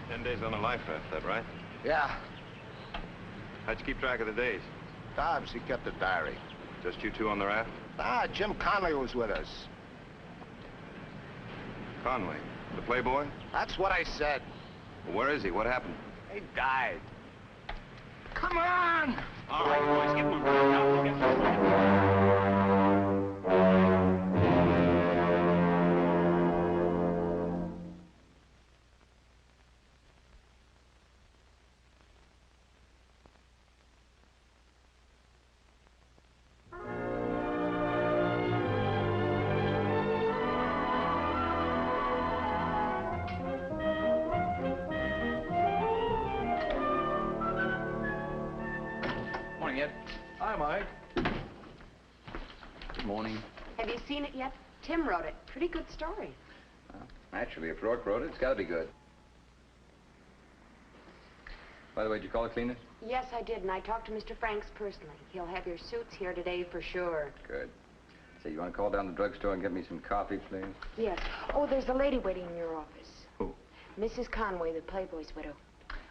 10 days on a life raft, that right? Yeah. How'd you keep track of the days? Dobbs, he kept a diary. Just you two on the raft? Ah, Jim Conway was with us. Conway, the playboy? That's what I said. Well, where is he? What happened? He died. Come on! All right, boys, give him a break now. We'll get this. Hi, Mike. Good morning. Have you seen it yet? Tim wrote it. Pretty good story. Naturally, if Rourke wrote it, it's got to be good. By the way, did you call it cleaner? Yes, I did, and I talked to Mr. Franks personally. He'll have your suits here today for sure. Good. Say, you want to call down to the drugstore and get me some coffee, please? Yes. Oh, there's a lady waiting in your office. Who? Mrs. Conway, the Playboy's widow.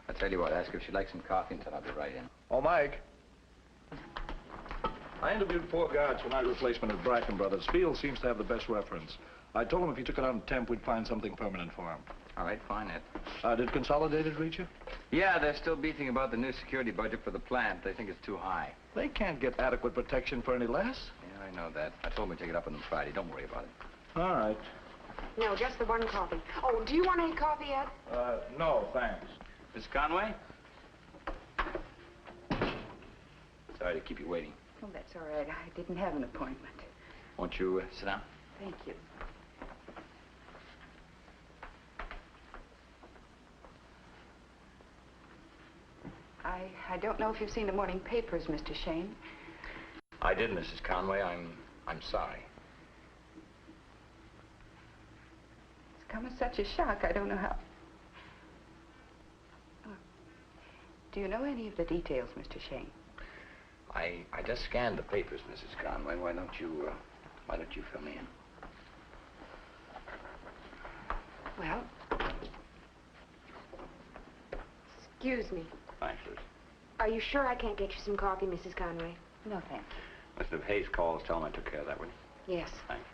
I'll tell you what, ask her if she'd like some coffee, and then I'll be right in. Oh, Mike. I interviewed 4 guards for night replacement at Bracken Brothers. Field seems to have the best reference. I told him if he took it on temp, we'd find something permanent for him. All right, fine, Ed. Did Consolidated reach you? Yeah, they're still beefing about the new security budget for the plant. They think it's too high. They can't get adequate protection for any less. Yeah, I know that. I told them to take it up on them Friday. Don't worry about it. All right. No, just the one coffee. Oh, do you want any coffee, Ed? No, thanks. Miss Conway? Sorry to keep you waiting. Oh, that's all right. I didn't have an appointment. Won't you sit down? Thank you. I don't know if you've seen the morning papers, Mr. Shayne. I did, Mrs. Conway. I'm sorry. It's come as such a shock, I don't know how. Oh. Do you know any of the details, Mr. Shayne? I just scanned the papers, Mrs. Conway. Why don't you fill me in? Well, Excuse me. Thanks, Liz. Are you sure I can't get you some coffee, Mrs. Conway? no, thank you. Mr. Hayes calls. Tell him I took care of that one. Yes. Thanks.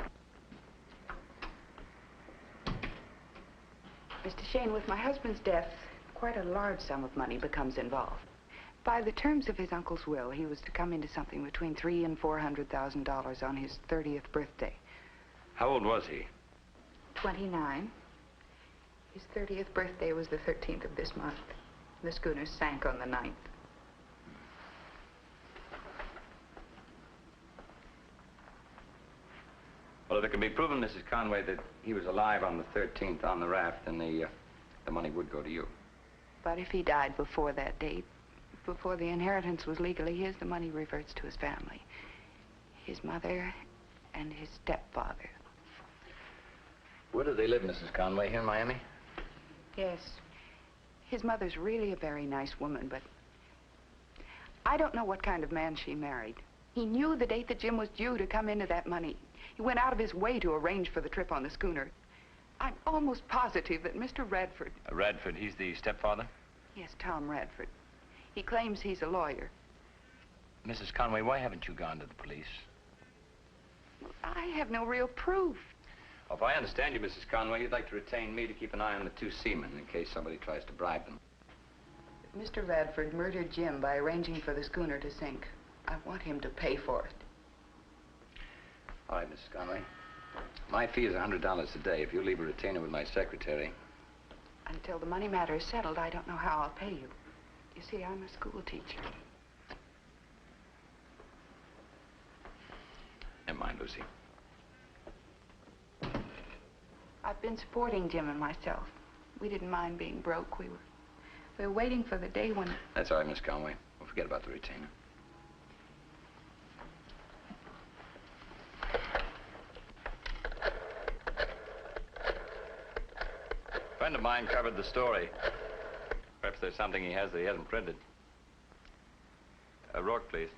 Mr. Shayne, with my husband's death, quite a large sum of money becomes involved. By the terms of his uncle's will, he was to come into something between $300,000 and $400,000 on his 30th birthday. How old was he? 29. His 30th birthday was the 13th of this month. The schooner sank on the 9th. Well, if it can be proven, Mrs. Conway, that he was alive on the 13th on the raft, then the money would go to you. But if he died before that date, before the inheritance was legally his, the money reverts to his family. His mother and his stepfather. Where do they live, Mrs. Conway? Here in Miami? Yes. His mother's really a very nice woman, but I don't know what kind of man she married. He knew the date that Jim was due to come into that money. He went out of his way to arrange for the trip on the schooner. I'm almost positive that Mr. Radford... Radford, he's the stepfather? Yes, Tom Radford. He claims he's a lawyer. Mrs. Conway, why haven't you gone to the police? Well, I have no real proof. Well, if I understand you, Mrs. Conway, you'd like to retain me to keep an eye on the two seamen in case somebody tries to bribe them. Mr. Radford murdered Jim by arranging for the schooner to sink. I want him to pay for it. All right, Mrs. Conway. My fee is $100 a day. If you leave a retainer with my secretary. Until the money matter is settled, I don't know how I'll pay you. You see, I'm a school teacher. Never mind, Lucy. I've been supporting Jim and myself. We didn't mind being broke. We were waiting for the day when... That's all right, Miss Conway. We'll forget about the retainer. A friend of mine covered the story. Perhaps there's something he has that he hasn't printed. Rourke, please.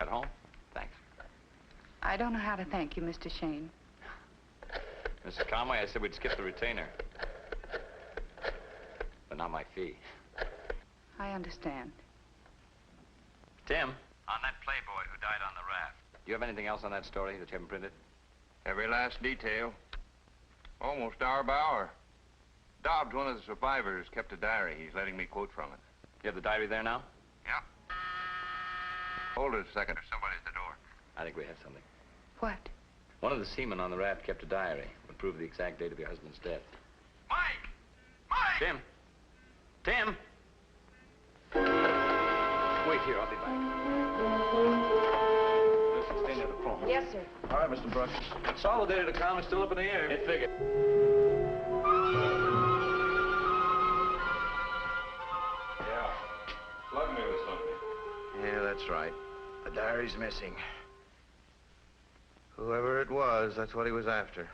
At home? Thanks. I don't know how to thank you, Mr. Shayne. Mrs. Conway, I said we'd skip the retainer. But not my fee. I understand. Tim? On that playboy who died on the raft. Do you have anything else on that story that you haven't printed? Every last detail. Almost hour by hour. Dobbs, one of the survivors, kept a diary. He's letting me quote from it. You have the diary there now? Yeah. Hold it a second. There's somebody at the door. I think we have something. What? One of the seamen on the raft kept a diary. Would prove the exact date of your husband's death. Mike! Mike! Tim! Tim! Wait here, I'll be back. Listen, stay near the phone. Yes, sir. All right, Mr. Brooks. Consolidated account is still up in the air. It figured. Yeah. Plug me with something. Yeah, that's right. The diary's missing. Whoever it was, that's what he was after.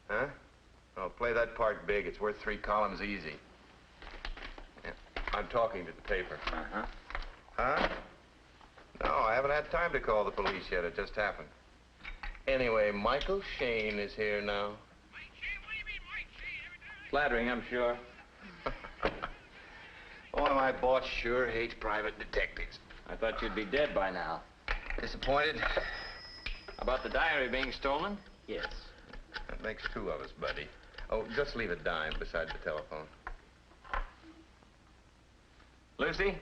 Huh? Oh, play that part big. It's worth 3 columns easy. Yeah. I'm talking to the paper. Uh-huh. Huh? No, I haven't had time to call the police yet. It just happened. Anyway, Michael Shayne is here now. Flattering, I'm sure. Oh, my boss sure hates private detectives. I thought you'd be dead by now. Disappointed? About the diary being stolen? Yes. That makes 2 of us, buddy. Oh, just leave a dime beside the telephone. Lucy,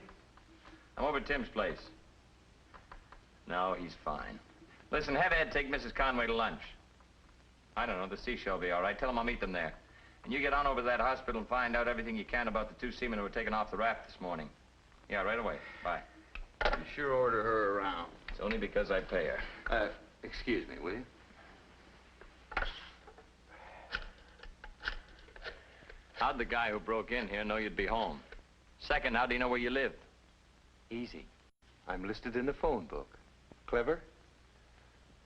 I'm over at Tim's place. No, he's fine. Listen, have Ed take Mrs. Conway to lunch. I don't know, the seashell will be all right. Tell him I'll meet them there. And you get on over to that hospital and find out everything you can about the 2 seamen who were taken off the raft this morning. Yeah, right away. Bye. You sure order her around. It's only because I pay her. Excuse me, will you? How'd the guy who broke in here know you'd be home? Second, how'd he know where you lived? Easy. I'm listed in the phone book. Clever?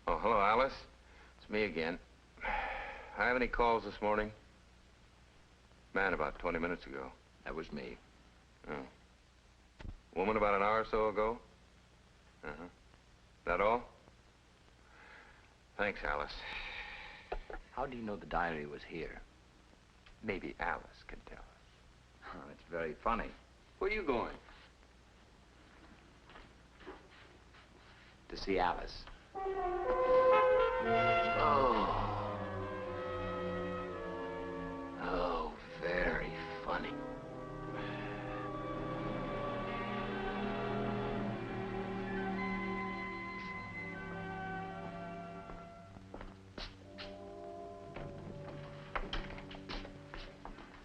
Oh, hello, Alice. It's me again. I have any calls this morning? Man, about 20 minutes ago. That was me. Oh. Woman about an hour or so ago? Uh-huh. That all? Thanks, Alice. How do you know the diary was here? Maybe Alice can tell us. Oh, that's very funny. Where are you going? To see Alice. Oh. Oh, very funny.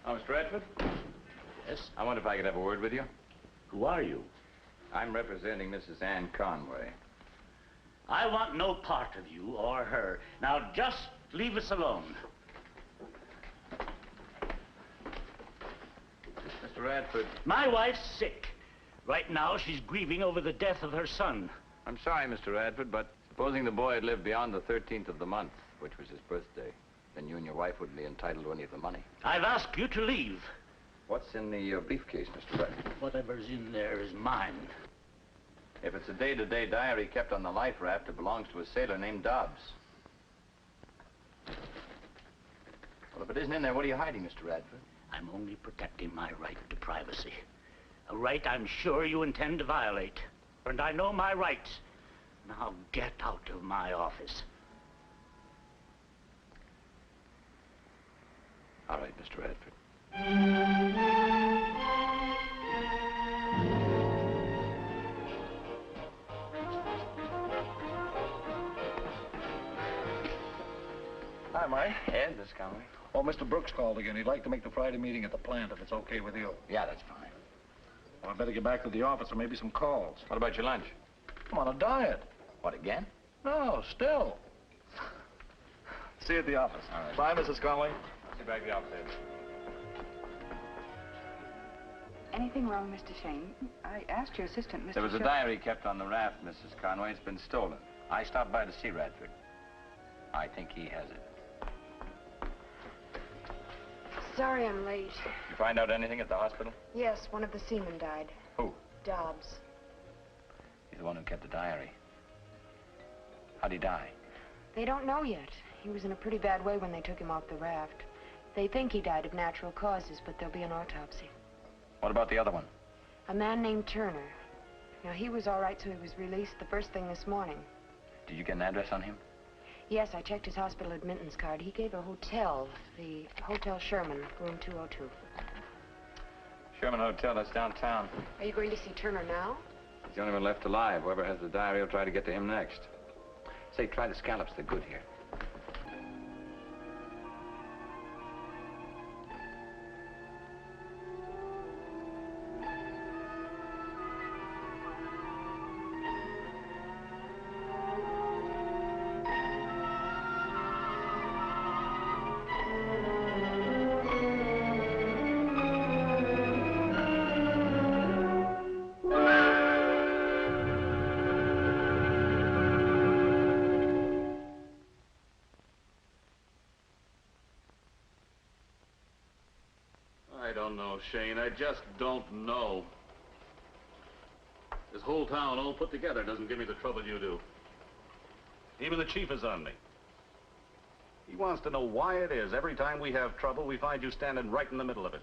Oh, Mr. Redford? Yes? I wonder if I could have a word with you. Who are you? I'm representing Mrs. Ann Conway. I want no part of you or her. Now, just leave us alone. Mr. Radford. My wife's sick. Right now, she's grieving over the death of her son. I'm sorry, Mr. Radford, but supposing the boy had lived beyond the 13th of the month, which was his birthday, then you and your wife wouldn't be entitled to any of the money. I've asked you to leave. What's in the briefcase, Mr. Radford? Whatever's in there is mine. If it's a day-to-day diary kept on the life raft, it belongs to a sailor named Dobbs. Well, if it isn't in there, what are you hiding, Mr. Radford? I'm only protecting my right to privacy. A right I'm sure you intend to violate. And I know my rights. Now get out of my office. All right, Mr. Radford. Hi, Mike. Ed, this Conway. Oh, Mr. Brooks called again. He'd like to make the Friday meeting at the plant if it's okay with you. Yeah, that's fine. Well, I better get back to the office or maybe some calls. What about your lunch? I'm on a diet. What, again? No, still. See you at the office. All right. Bye, Mrs. Conway. I'll see you back at the office, Ed. Anything wrong, Mr. Shayne? I asked your assistant, Mr. There was a Sher- diary kept on the raft, Mrs. Conway. It's been stolen. I stopped by to see Radford. I think he has it. Sorry I'm late. You find out anything at the hospital? Yes, one of the seamen died. Who? Dobbs. He's the one who kept the diary. How'd he die? They don't know yet. He was in a pretty bad way when they took him off the raft. They think he died of natural causes, but there'll be an autopsy. What about the other one? A man named Turner. Now, he was all right, so he was released the first thing this morning. Did you get an address on him? Yes, I checked his hospital admittance card. He gave a hotel, the Hotel Sherman, room 202. Sherman Hotel, that's downtown. Are you going to see Turner now? He's the only one left alive. Whoever has the diary will try to get to him next. Say, try the scallops. They're good here. I don't know, Shayne. I just don't know. This whole town all put together doesn't give me the trouble you do. Even the chief is on me. He wants to know why it is every time we have trouble, we find you standing right in the middle of it.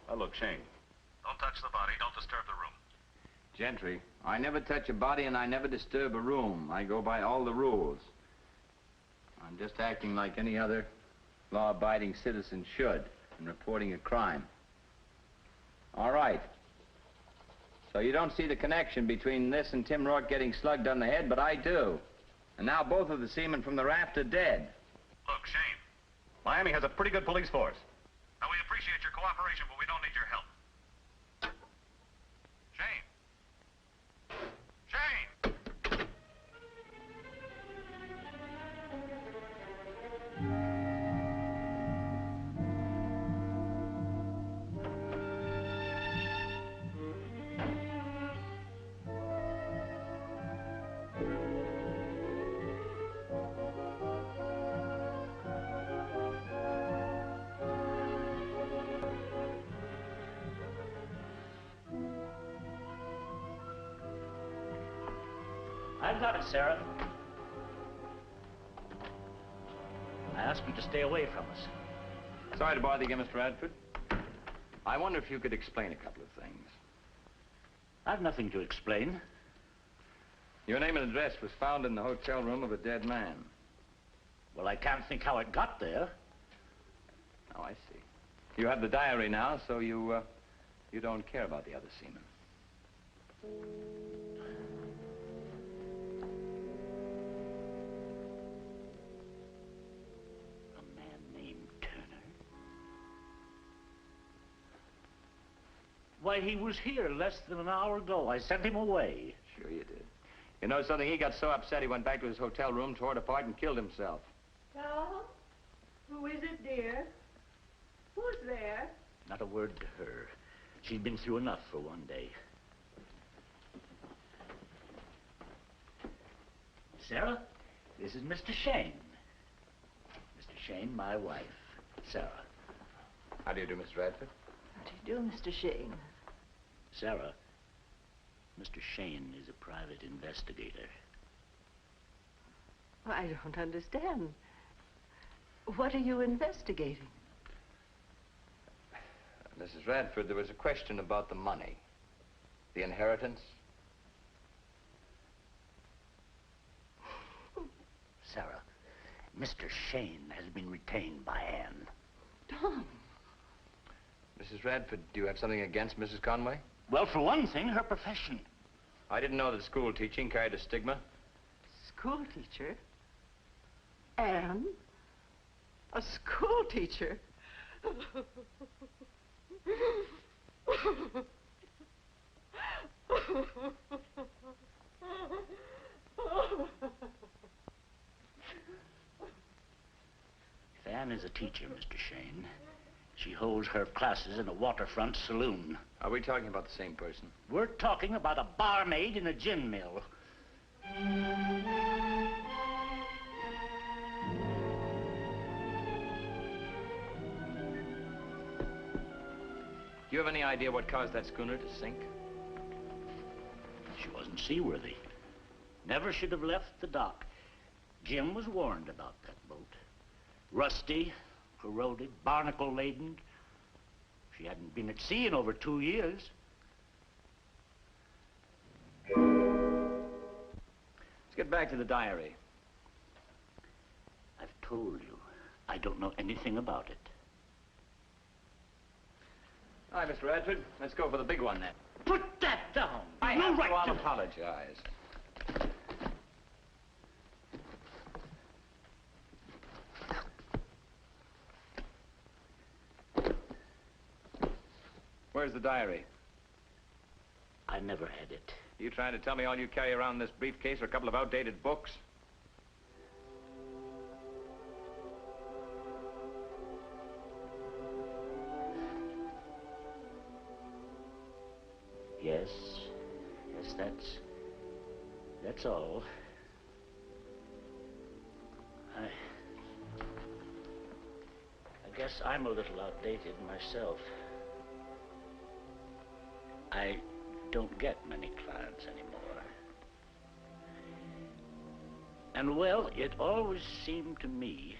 Now, look, Shayne, don't touch the body. Don't disturb the room. Gentry, I never touch a body and I never disturb a room. I go by all the rules. I'm just acting like any other law-abiding citizen should in reporting a crime. All right. So you don't see the connection between this and Tim Rourke getting slugged on the head, but I do. And now both of the seamen from the raft are dead. Look, Shayne, Miami has a pretty good police force. Now, we appreciate your cooperation, but we don't need your help. Shayne! Shayne! I've got it, Sarah. I asked you to stay away from us. Sorry to bother you again, Mr. Radford. I wonder if you could explain a couple of things. I've nothing to explain. Your name and address was found in the hotel room of a dead man. Well, I can't think how it got there. Oh, I see. You have the diary now, so you don't care about the other seamen. A man named Turner? Why, he was here less than an hour ago. I sent him away. Sure you did. You know something? He got so upset he went back to his hotel room, tore it apart, and killed himself. Well, who is it, dear? Who's there? Not a word to her. She'd been through enough for one day. Sarah, this is Mr. Shayne. Mr. Shayne, my wife, Sarah. How do you do, Mr. Radford? How do you do, Mr. Shayne? Sarah, Mr. Shayne is a private investigator. I don't understand. What are you investigating? Mrs. Radford, there was a question about the money. The inheritance. Sarah, Mr. Shayne has been retained by Anne. Tom. Mrs. Radford, do you have something against Mrs. Conway? Well, for one thing, her profession. I didn't know that school teaching carried a stigma. School teacher? Anne? A school teacher? Anne is a teacher, Mr. Shayne. She holds her classes in a waterfront saloon. Are we talking about the same person? We're talking about a barmaid in a gin mill. Do you have any idea what caused that schooner to sink? She wasn't seaworthy. Never should have left the dock. Jim was warned about that boat. Rusty, corroded, barnacle-laden. She hadn't been at sea in over 2 years. Let's get back to the diary. I've told you, I don't know anything about it. All right, Mr. Radford, let's go for the big one then. Put that down! I No have right to. I'll to. apologize. Where's the diary? I never had it. You trying to tell me all you carry around in this briefcase are a couple of outdated books? Yes, that's all. I guess I'm a little outdated myself. I don't get many clients anymore. And well, it always seemed to me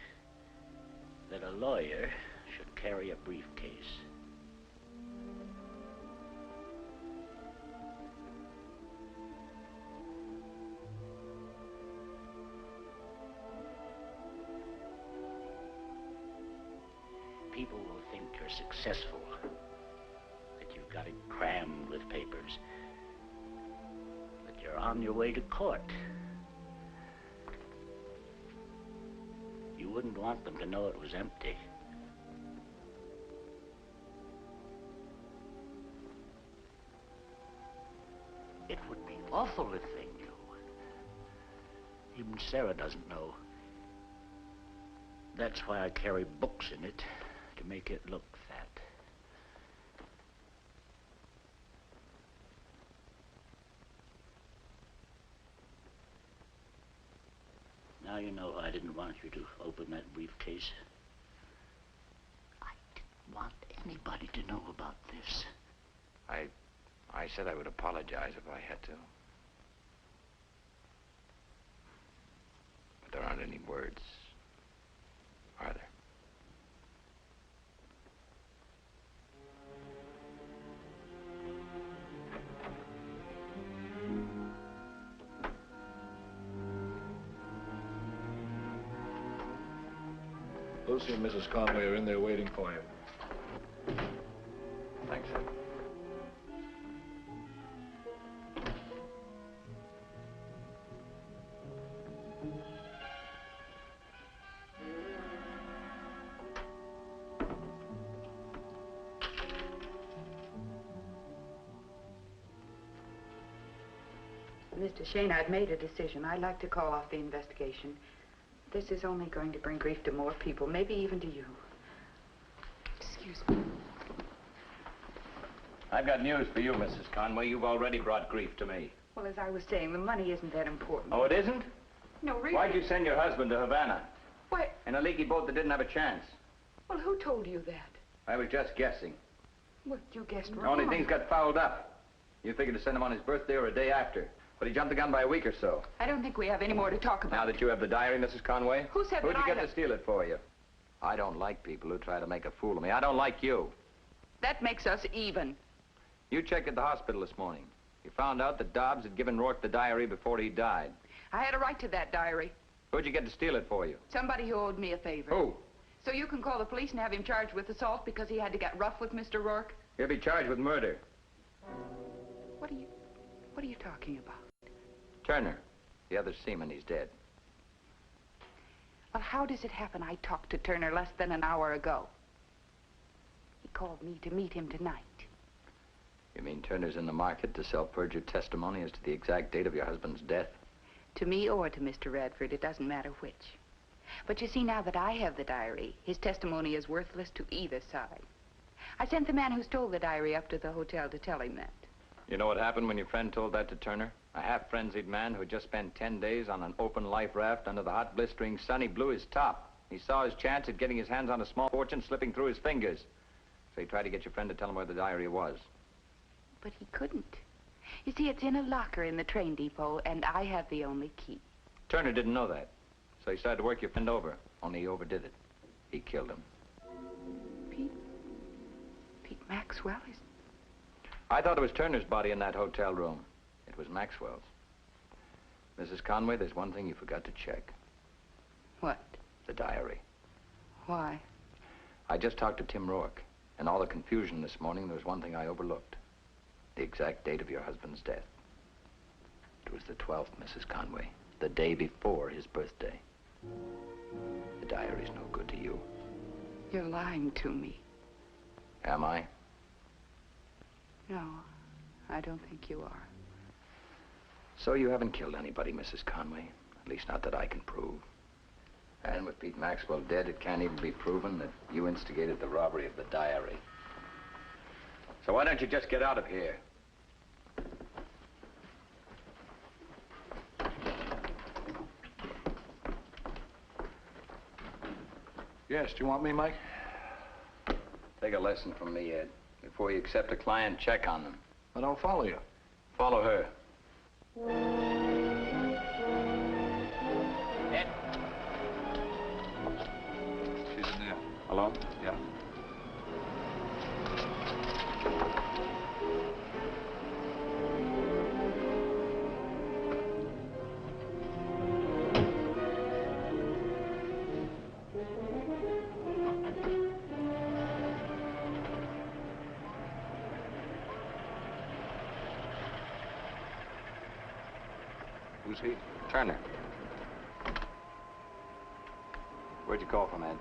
that a lawyer should carry a briefcase. People will think you're successful, that you've got it crammed with papers, that you're on your way to court. You wouldn't want them to know it was empty. It would be awful if they knew. Even Sarah doesn't know. That's why I carry books in it, to make it look fat. Now you know I didn't want you to open that briefcase. I didn't want anybody to know about this. I said I would apologize if I had to. But there aren't any words, are there? Lucy and Mrs. Conway are in there waiting for you. Thanks, sir. Mr. Shayne, I've made a decision. I'd like to call off the investigation. This is only going to bring grief to more people, maybe even to you. Excuse me. I've got news for you, Mrs. Conway. You've already brought grief to me. Well, as I was saying, the money isn't that important. Oh, it isn't? No, really. Why'd you send your husband to Havana? Why? In a leaky boat that didn't have a chance. Well, who told you that? I was just guessing. Well, you guessed wrong. Only things got fouled up. You figured to send him on his birthday or a day after. But he jumped the gun by a week or so. I don't think we have any more to talk about. Now that you have the diary, Mrs. Conway. Who said Who'd that you I get to steal it for you? I don't like people who try to make a fool of me. I don't like you. That makes us even. You checked at the hospital this morning. You found out that Dobbs had given Rourke the diary before he died. I had a right to that diary. Who'd you get to steal it for you? Somebody who owed me a favor. Who? So you can call the police and have him charged with assault because he had to get rough with Mr. Rourke? He'll be charged with murder. What are you talking about? Turner, the other seaman, he's dead. Well, how does it happen I talked to Turner less than an hour ago? He called me to meet him tonight. You mean Turner's in the market to sell perjured testimony as to the exact date of your husband's death? To me or to Mr. Radford, it doesn't matter which. But you see, now that I have the diary, his testimony is worthless to either side. I sent the man who stole the diary up to the hotel to tell him that. You know what happened when your friend told that to Turner? A half-frenzied man who had just spent 10 days on an open life raft under the hot, blistering sun. He blew his top. He saw his chance at getting his hands on a small fortune slipping through his fingers. So he tried to get your friend to tell him where the diary was. But he couldn't. You see, it's in a locker in the train depot, and I have the only key. Turner didn't know that. So he started to work your friend over, only he overdid it. He killed him. Pete Maxwell is... I thought it was Turner's body in that hotel room. It was Maxwell's. Mrs. Conway, there's one thing you forgot to check. What? The diary. Why? I just talked to Tim Rourke. In all the confusion this morning, there was one thing I overlooked. The exact date of your husband's death. It was the 12th, Mrs. Conway. The day before his birthday. The diary's no good to you. You're lying to me. Am I? No, I don't think you are. So you haven't killed anybody, Mrs. Conway. At least not that I can prove. And with Pete Maxwell dead, it can't even be proven that you instigated the robbery of the diary. So why don't you just get out of here? Yes, do you want me, Mike? Take a lesson from me, Ed. Before you accept a client, check on them. I don't follow you. Follow her. Ed. She's in there. Hello? Yeah. Who's he? Turner. Where'd you call from, Ed?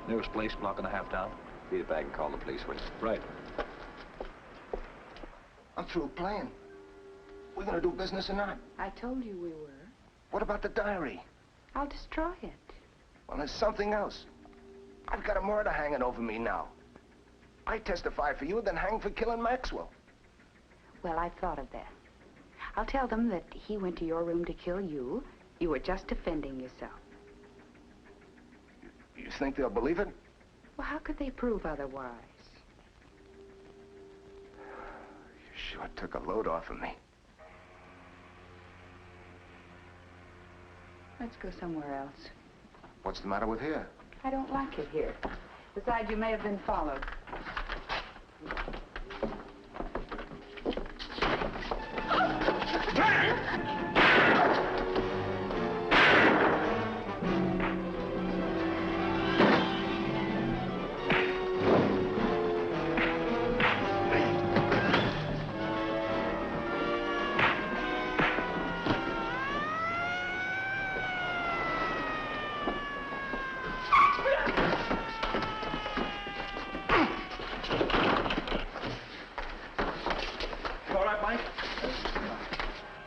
Nearest place, block and a half down. Beat it back and call the police, will you? Right. I'm through playing. We're gonna do business or not? I told you we were. What about the diary? I'll destroy it. Well, there's something else. I've got a murder hanging over me now. I testify for you, then hang for killing Maxwell. Well, I've thought of that. I'll tell them that he went to your room to kill you. You were just defending yourself. You think they'll believe it? Well, how could they prove otherwise? You sure took a load off of me. Let's go somewhere else. What's the matter with here? I don't like it here. Besides, you may have been followed.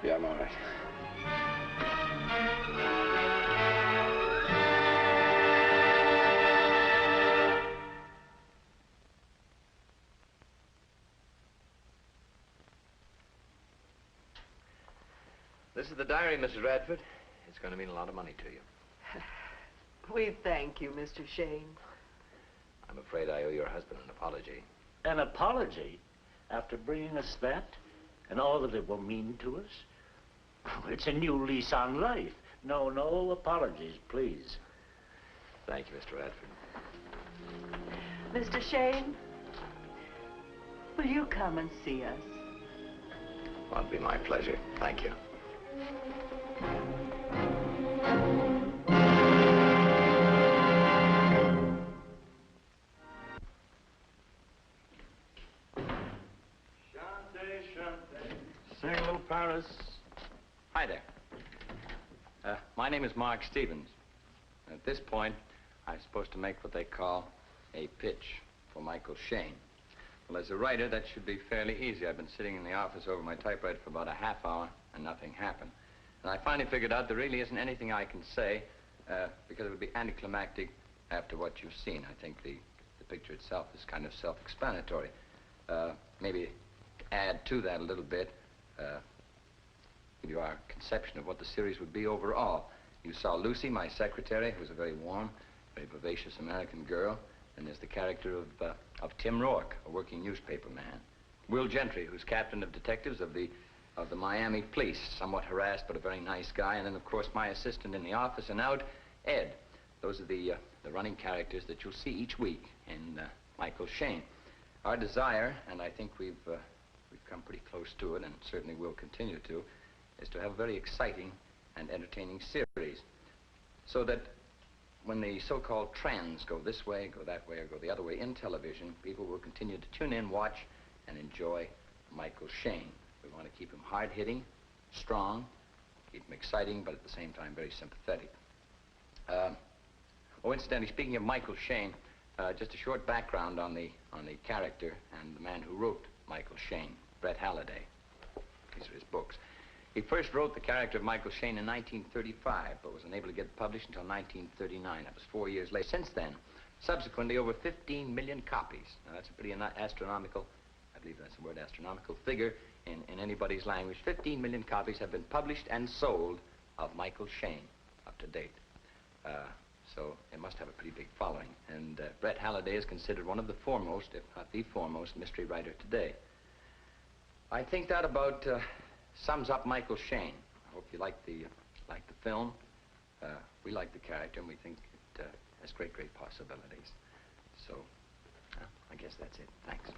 Yeah, I'm all right. This is the diary, Mrs. Radford. It's going to mean a lot of money to you. We thank you, Mr. Shayne. I'm afraid I owe your husband an apology. An apology? After bringing us that? And all that it will mean to us? It's a new lease on life. No apologies, please. Thank you, Mr. Radford. Mr. Shayne, will you come and see us? Well, it'd be my pleasure. Thank you. Sing a little Paris. Hi there. My name is Mark Stevens. At this point, I'm supposed to make what they call a pitch for Michael Shayne. Well, as a writer, that should be fairly easy. I've been sitting in the office over my typewriter for about a half hour, and nothing happened. And I finally figured out there really isn't anything I can say, because it would be anticlimactic after what you've seen. I think the picture itself is kind of self-explanatory. Maybe add to that a little bit, give you our conception of what the series would be overall. You saw Lucy, my secretary, who's a very warm, very vivacious American girl. And there's the character of Tim Rourke, a working newspaper man. Will Gentry, who's captain of detectives of the Miami police, somewhat harassed, but a very nice guy. And then, of course, my assistant in the office and out, Ed. Those are the running characters that you'll see each week in Michael Shayne. Our desire, and I think we've come pretty close to it, and certainly will continue to, is to have a very exciting and entertaining series, so that when the so-called trends go this way, go that way, or go the other way in television, people will continue to tune in, watch, and enjoy Michael Shayne. We want to keep him hard-hitting, strong, keep him exciting, but at the same time very sympathetic. Oh, incidentally, speaking of Michael Shayne, just a short background on the character and the man who wrote Michael Shayne, Brett Halliday. These are his books. He first wrote the character of Michael Shayne in 1935, but was unable to get it published until 1939. That was 4 years later. Since then, subsequently, over 15 million copies. Now, that's a pretty astronomical, I believe that's the word, astronomical figure in anybody's language. 15 million copies have been published and sold of Michael Shayne up to date. So it must have a pretty big following. And Brett Halliday is considered one of the foremost, if not the foremost, mystery writer today. I think that about sums up Michael Shayne. I hope you like the film. We like the character, and we think it has great, great possibilities. So I guess that's it. Thanks.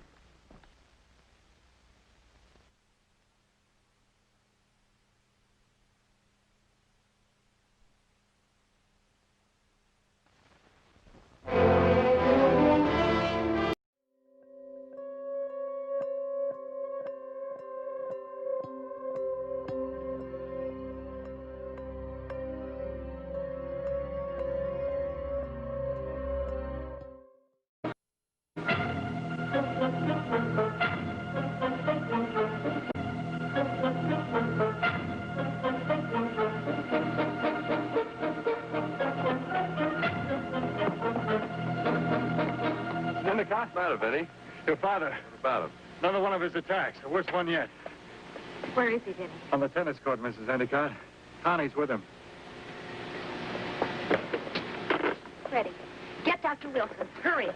What's the matter, Vinnie? Your father. What about him? Another one of his attacks. The worst one yet. Where is he, Vinnie? On the tennis court, Mrs. Endicott. Connie's with him. Ready. Get Dr. Wilson. Hurry.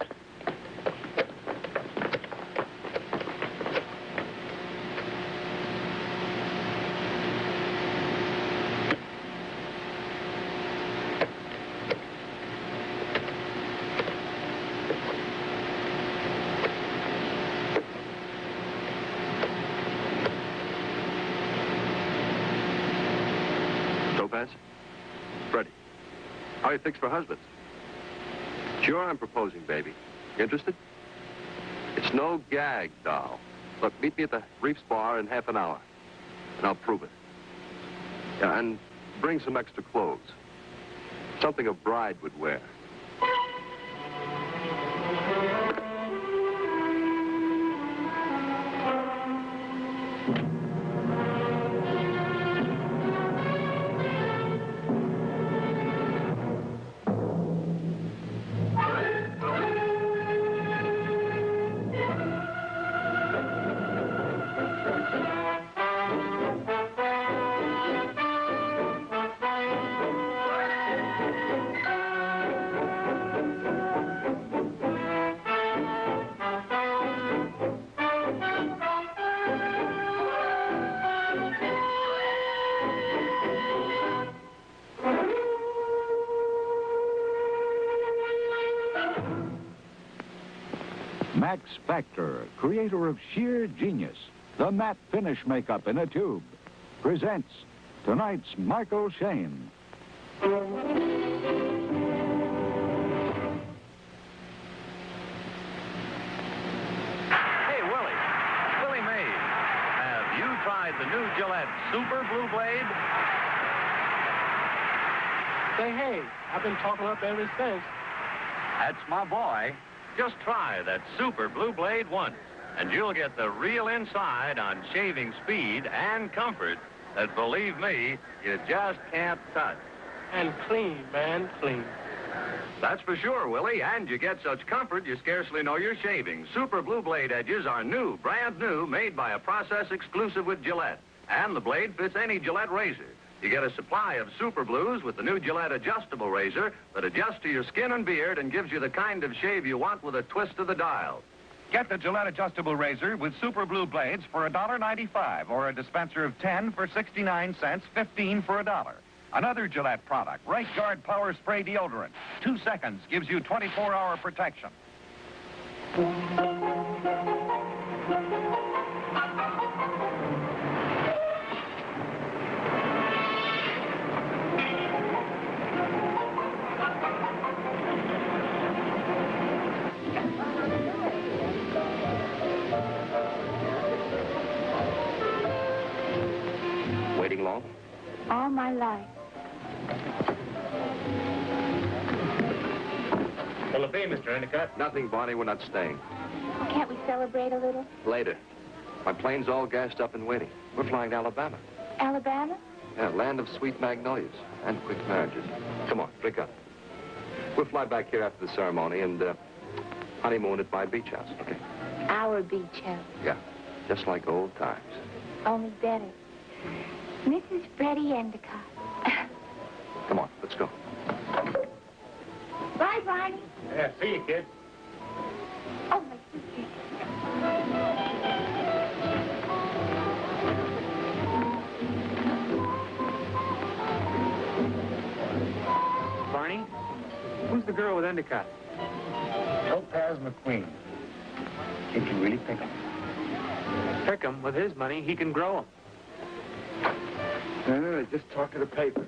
Freddie, how are you fixed for husbands? Sure, I'm proposing, baby. Interested? It's no gag, doll. Look, meet me at the Reefs Bar in half an hour, and I'll prove it. Yeah, and bring some extra clothes. Something a bride would wear. Max Factor, creator of sheer genius, the matte finish makeup in a tube, presents tonight's Michael Shayne. Hey, Willie. Willie Maid. Have you tried the new Gillette Super Blue Blade? Say, hey, I've been talking up ever since. That's my boy. Just try that Super Blue Blade once, and you'll get the real inside on shaving speed and comfort that, believe me, you just can't touch. And clean, man, clean. That's for sure, Willie, and you get such comfort you scarcely know you're shaving. Super Blue Blade edges are new, brand new, made by a process exclusive with Gillette. And the blade fits any Gillette razor. You get a supply of Super Blues with the new Gillette adjustable razor that adjusts to your skin and beard and gives you the kind of shave you want with a twist of the dial. Get the Gillette adjustable razor with Super Blue blades for $1.95 or a dispenser of 10 for 69 cents, 15 for $1. Another Gillette product, Right Guard Power Spray Deodorant. 2 seconds gives you 24-hour protection. Waiting long? All my life. Will it be, Mr. Endicott? Nothing, Bonnie. We're not staying. Can't we celebrate a little? Later. My plane's all gassed up and waiting. We're flying to Alabama. Alabama? Yeah, land of sweet magnolias and quick marriages. Come on, drink up. We'll fly back here after the ceremony and honeymoon at my beach house, okay? Our beach house. Yeah, just like old times. Only better. Mrs. Freddie Endicott. Come on, let's go. Bye, Barney. Yeah, see you, kid. Oh, my suitcase. Barney, who's the girl with Endicott? Topaz McQueen. He can really pick 'em. Pick 'em? With his money, he can grow 'em. Just talk to the paper.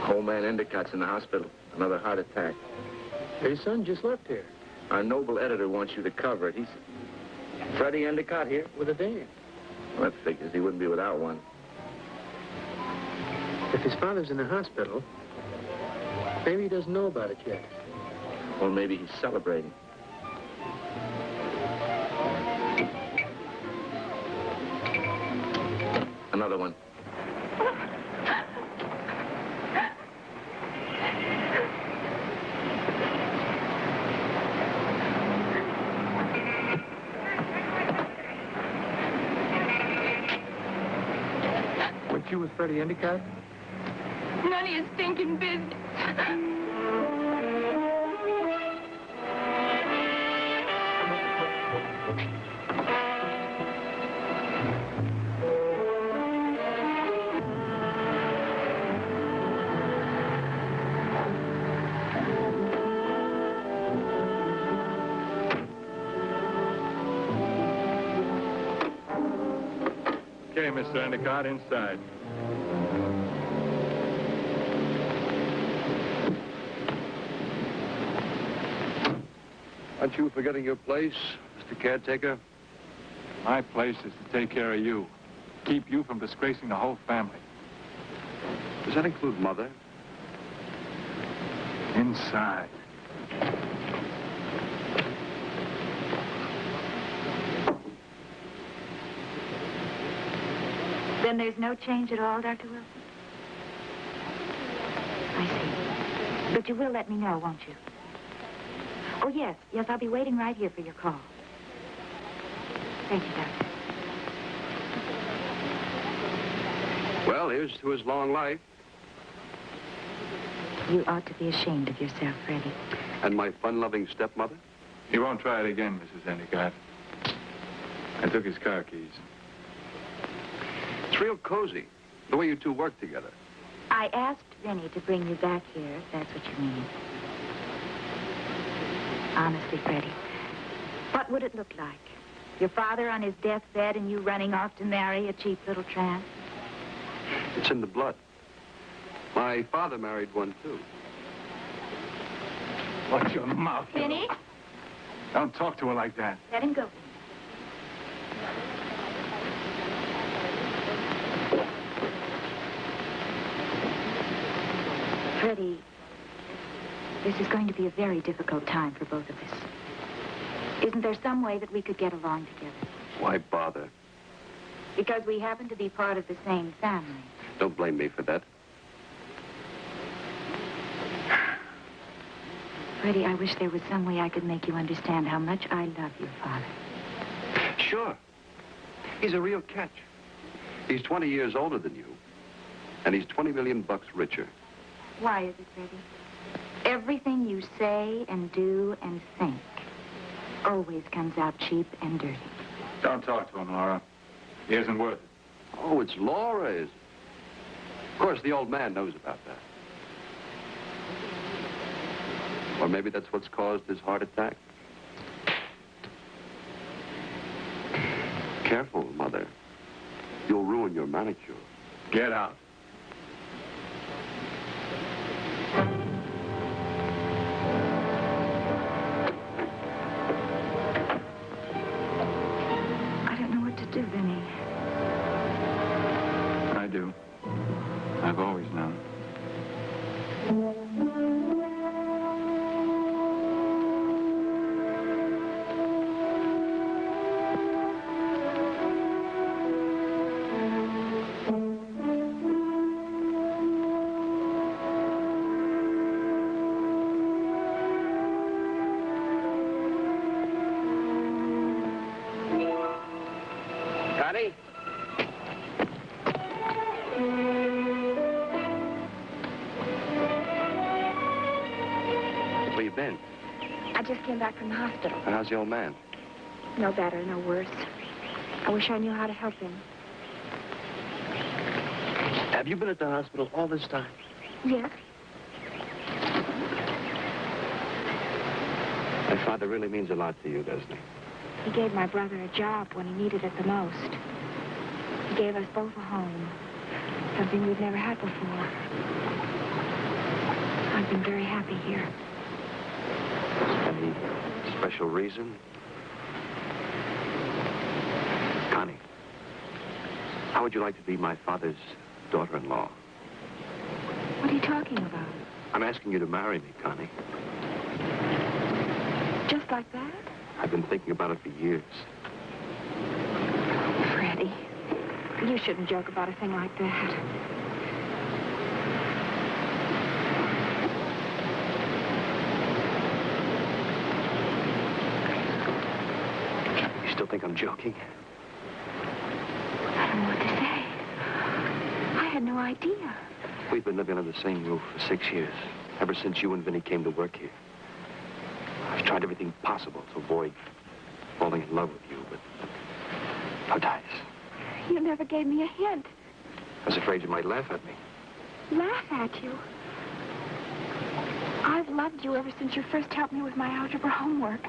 Old man Endicott's in the hospital. Another heart attack. His son just left here. Our noble editor wants you to cover it. He's Freddie Endicott here with a dame. Well, that figures. He wouldn't be without one. If his father's in the hospital, maybe he doesn't know about it yet. Or maybe he's celebrating. Another one. Weren't you with Freddie Endicott? None of your stinking business. Okay, Mr. Endicott, inside. Aren't you forgetting your place, Mr. Caretaker? My place is to take care of you. Keep you from disgracing the whole family. Does that include Mother? Inside. Then there's no change at all, Dr. Wilson? I see. But you will let me know, won't you? Oh, yes. Yes, I'll be waiting right here for your call. Thank you, Doctor. Well, here's to his long life. You ought to be ashamed of yourself, Freddie. And my fun-loving stepmother? He won't try it again, Mrs. Endicott. I took his car keys. It's real cozy, the way you two work together. I asked Vinnie to bring you back here, if that's what you mean. Honestly, Freddie, What would it look like? Your father on his deathbed and you running off to marry a cheap little tramp? It's in the blood. My father married one, too. Watch your mouth. Vinnie? Don't talk to her like that. Let him go. Freddie, this is going to be a very difficult time for both of us. Isn't there some way that we could get along together? Why bother? Because we happen to be part of the same family. Don't blame me for that. Freddie, I wish there was some way I could make you understand how much I love your father. Sure. He's a real catch. He's 20 years older than you. And he's 20 million bucks richer. Why is it, Freddie? Everything you say and do and think always comes out cheap and dirty. Don't talk to him, Laura. He isn't worth it. Oh, it's Laura, is it? Of course, the old man knows about that. Or maybe that's what's caused his heart attack. Careful, Mother. You'll ruin your manicure. Get out. I don't know what to do, Vinnie. I do. I've always known. Connie? Where you been? I just came back from the hospital. And how's the old man? No better, no worse. I wish I knew how to help him. Have you been at the hospital all this time? Yes? My father really means a lot to you, doesn't he? He gave my brother a job when he needed it the most. He gave us both a home, something we've never had before. I've been very happy here. Any special reason? Connie, how would you like to be my father's daughter-in-law? What are you talking about? I'm asking you to marry me, Connie. Just like that? I've been thinking about it for years. Freddie, you shouldn't joke about a thing like that. You still think I'm joking? I don't know what to say. I had no idea. We've been living under the same roof for 6 years, ever since you and Vinnie came to work here. I've tried everything possible to avoid falling in love with you, but no dice. You never gave me a hint. I was afraid you might laugh at me. Laugh at you? I've loved you ever since you first helped me with my algebra homework.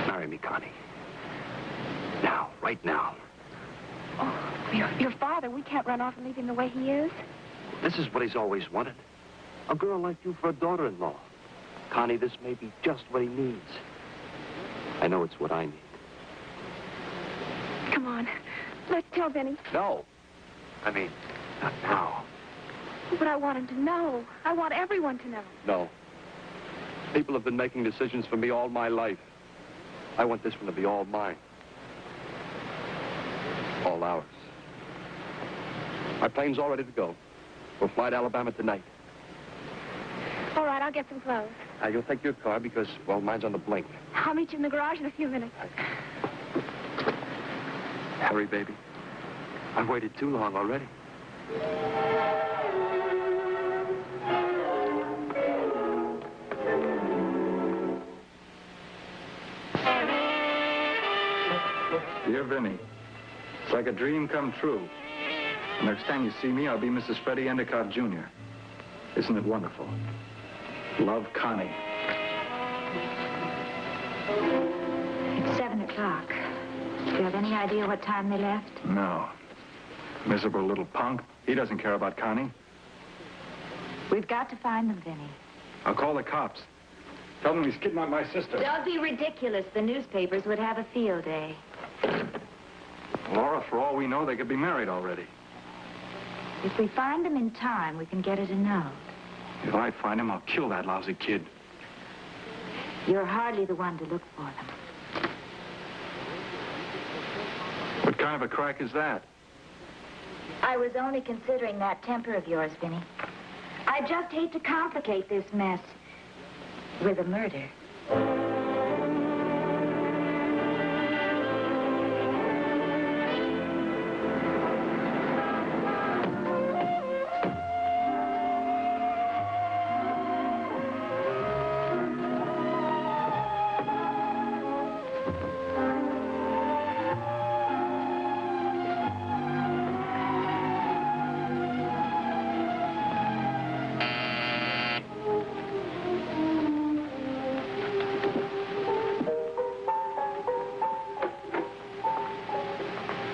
Marry me, Connie. Now, right now. Oh, your father, we can't run off and leave him the way he is. This is what he's always wanted. A girl like you for a daughter-in-law. Connie, this may be just what he needs. I know it's what I need. Come on, let's tell Vinnie. No. I mean, not now. But I want him to know. I want everyone to know. No. People have been making decisions for me all my life. I want this one to be all mine. All ours. My plane's all ready to go. We'll fly to Alabama tonight. All right, I'll get some clothes. You'll take your car because, well, mine's on the blink. I'll meet you in the garage in a few minutes. Hurry, baby. I've waited too long already. Dear Vinnie, it's like a dream come true. The next time you see me, I'll be Mrs. Freddie Endicott, Jr. Isn't it wonderful? Love, Connie. It's 7 o'clock. Do you have any idea what time they left? No. Miserable little punk. He doesn't care about Connie. We've got to find them, Vinnie. I'll call the cops. Tell them he's kidnapped my sister. Don't be ridiculous. The newspapers would have a field day. Laura, for all we know, they could be married already. If we find them in time, we can get it a note. If I find him, I'll kill that lousy kid. You're hardly the one to look for them. What kind of a crack is that? I was only considering that temper of yours, Vinnie. I just hate to complicate this mess with a murder.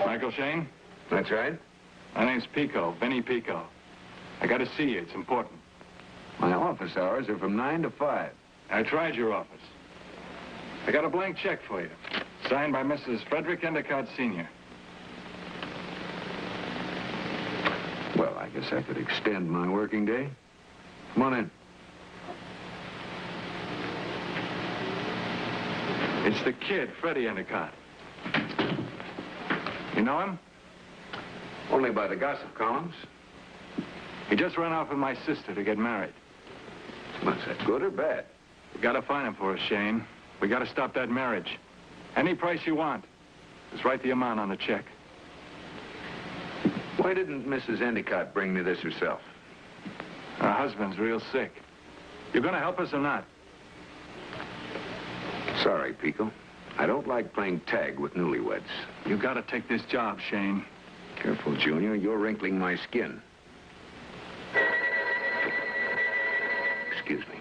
Michael Shayne? That's right. My name's Pico, Vinnie Pico. I gotta see you. It's important. My office hours are from 9 to 5. I tried your office. I got a blank check for you. Signed by Mrs. Frederick Endicott, Sr. Well, I guess I could extend my working day. Come on in. It's the kid, Freddie Endicott. You know him? Only by the gossip columns. He just ran off with my sister to get married. Was that good or bad? We gotta find him for us, Shane. We gotta stop that marriage. Any price you want. Just write the amount on the check. Why didn't Mrs. Endicott bring me this herself? Her husband's real sick. You gonna help us or not? Sorry, Pico. I don't like playing tag with newlyweds. You gotta take this job, Shane. Careful, Junior. You're wrinkling my skin. Excuse me.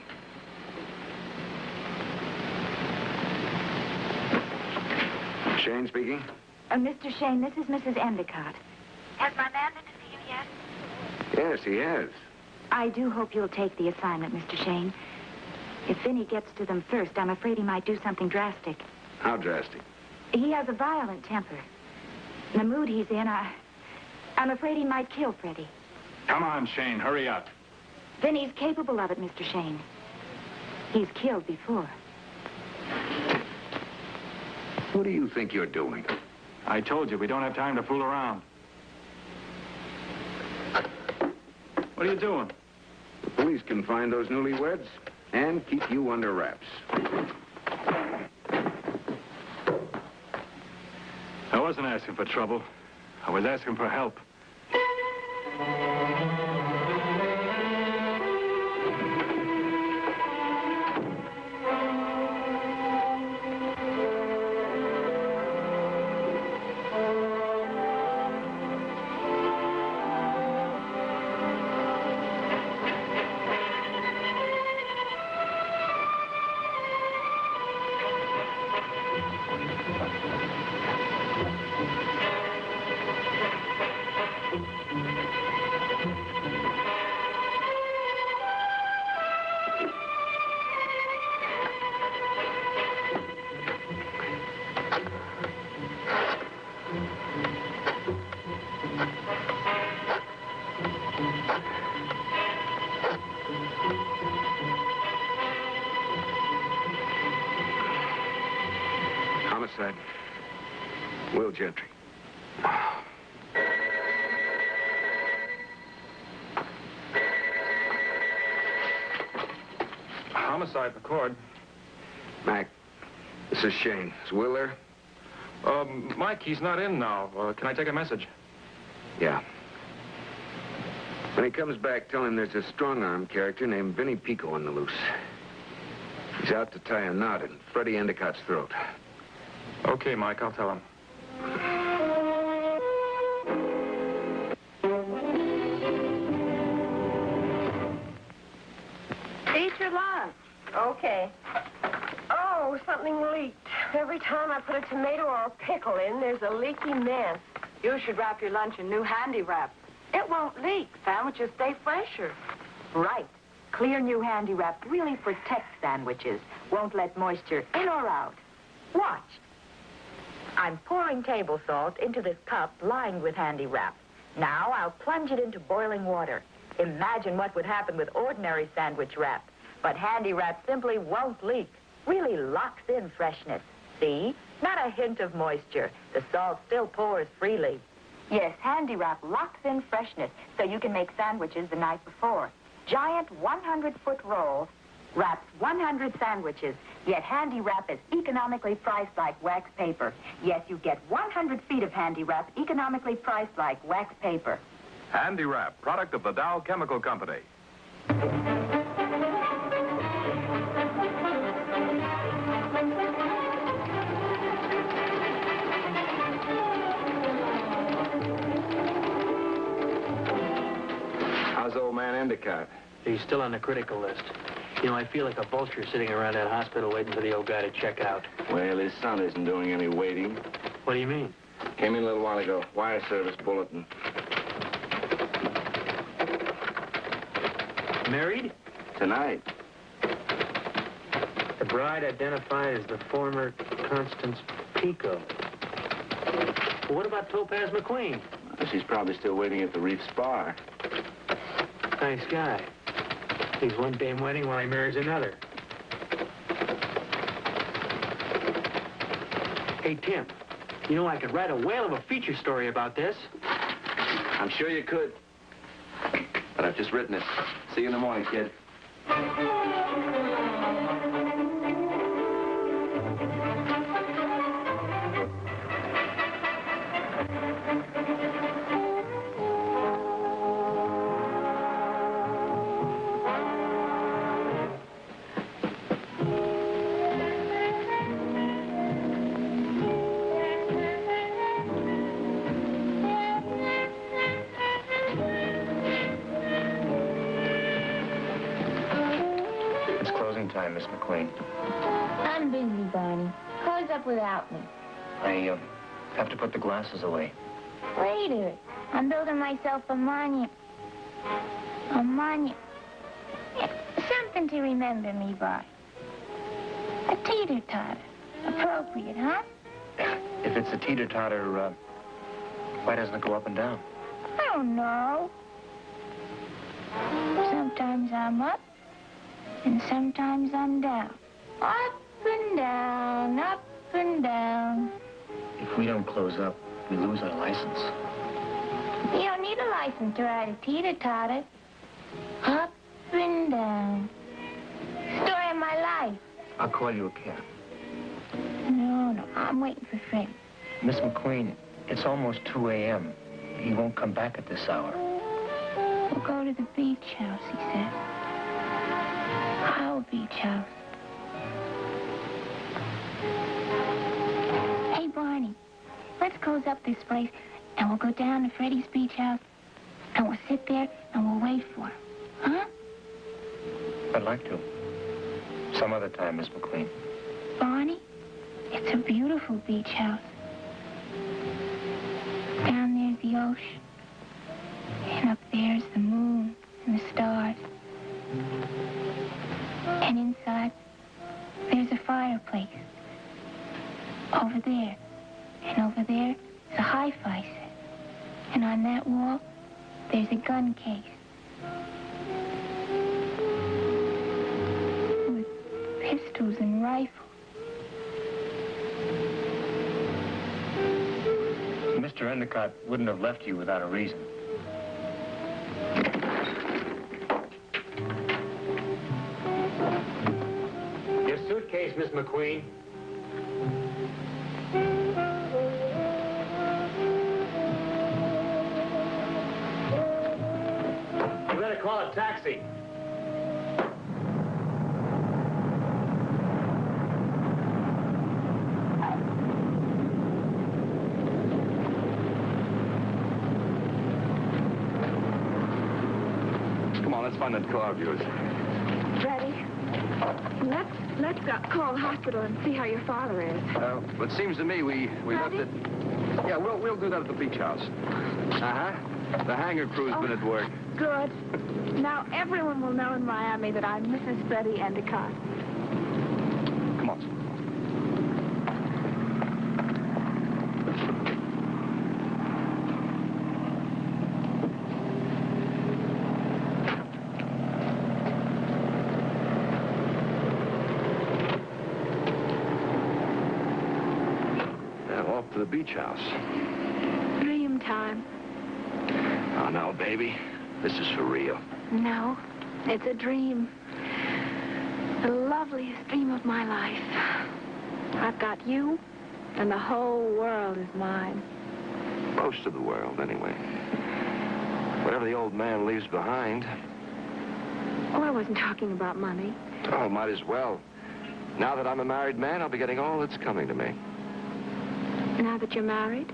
Shane speaking? Mr. Shayne, this is Mrs. Endicott. Has my man been to see you yet? Yes, he has. I do hope you'll take the assignment, Mr. Shayne. If Vinnie gets to them first, I'm afraid he might do something drastic. How drastic? He has a violent temper. In the mood he's in, I'm afraid he might kill Freddie. Come on, Shane, hurry up. Vinnie's capable of it, Mr. Shayne. He's killed before. What do you think you're doing? I told you, we don't have time to fool around. What are you doing? The police can find those newlyweds and keep you under wraps. I wasn't asking for trouble. I was asking for help. Homicide. Will Gentry. Homicide, McCord. Mac, this is Shane. Is Will there? Mike, he's not in now. Can I take a message? Yeah. When he comes back, tell him there's a strong-arm character named Vinnie Pico on the loose. He's out to tie a knot in Freddie Endicott's throat. Okay, Mike, I'll tell him. your lunch? Okay. Oh, something leaked. Every time I put a tomato or a pickle in, there's a leaky mess. You should wrap your lunch in new handy wrap. It won't leak. Sandwiches stay fresher. Right. Clear new handy wrap really protects sandwiches. Won't let moisture in or out. Watch. I'm pouring table salt into this cup lined with handy wrap. Now I'll plunge it into boiling water. Imagine what would happen with ordinary sandwich wrap. But handy wrap simply won't leak. Really locks in freshness. See? Not a hint of moisture. The salt still pours freely. Yes, handy wrap locks in freshness so you can make sandwiches the night before. Giant 100-foot roll wraps 100 sandwiches, yet handy wrap is economically priced like wax paper. Yes, you get 100 feet of handy wrap economically priced like wax paper. Handy Wrap, product of the Dow Chemical Company. How's old man Endicott? He's still on the critical list. You know, I feel like a vulture sitting around that hospital waiting for the old guy to check out. Well, his son isn't doing any waiting. What do you mean? Came in a little while ago. Wire service bulletin. Married? Tonight. The bride identified as the former Constance Pico. Well, what about Topaz McQueen? She's probably still waiting at the Reef Spa. Nice guy. He's one damn wedding while he marries another. Hey, Tim, you know I could write a whale of a feature story about this. I'm sure you could. But I've just written it. See you in the morning, kid. Time, Miss McQueen. I'm busy, Barney. Close up without me. I have to put the glasses away. Later. I'm building myself a monument. A monument. Something to remember me by. A teeter-totter. Appropriate, huh? If it's a teeter-totter, why doesn't it go up and down? I don't know. Sometimes I'm up. And sometimes I'm down. Up and down, up and down. If we don't close up, we lose our license. You don't need a license to ride a teeter-totter. Up and down. Story of my life. I'll call you a cab. No, I'm waiting for Fred. Miss McQueen, it's almost 2 a.m. He won't come back at this hour. We'll go to the beach house, he said. Our beach house. Hey, Barney, let's close up this place, and we'll go down to Freddie's beach house, and we'll sit there, and we'll wait for him. Huh? I'd like to. Some other time, Miss McQueen. Barney, it's a beautiful beach house. Down there's the ocean, and up there's the moon and the stars. And inside, there's a fireplace. Over there. And over there, is a hi-fi set. And on that wall, there's a gun case. With pistols and rifles. Mr. Endicott wouldn't have left you without a reason. Suitcase, Miss McQueen. You better call a taxi. Come on, let's find that car of yours. Ready? Let's call the hospital and see how your father is. Well, it seems to me we left it... Yeah, we'll do that at the beach house. Uh-huh. The hangar crew's been at work. Good. Now everyone will know in Miami that I'm Mrs. Freddie Endicott. Come on. Off to the beach house. Dream time. Oh, no, baby. This is for real. No, it's a dream. The loveliest dream of my life. I've got you, and the whole world is mine. Most of the world, anyway. Whatever the old man leaves behind. Oh, I wasn't talking about money. Oh, might as well. Now that I'm a married man, I'll be getting all that's coming to me. Now that you're married?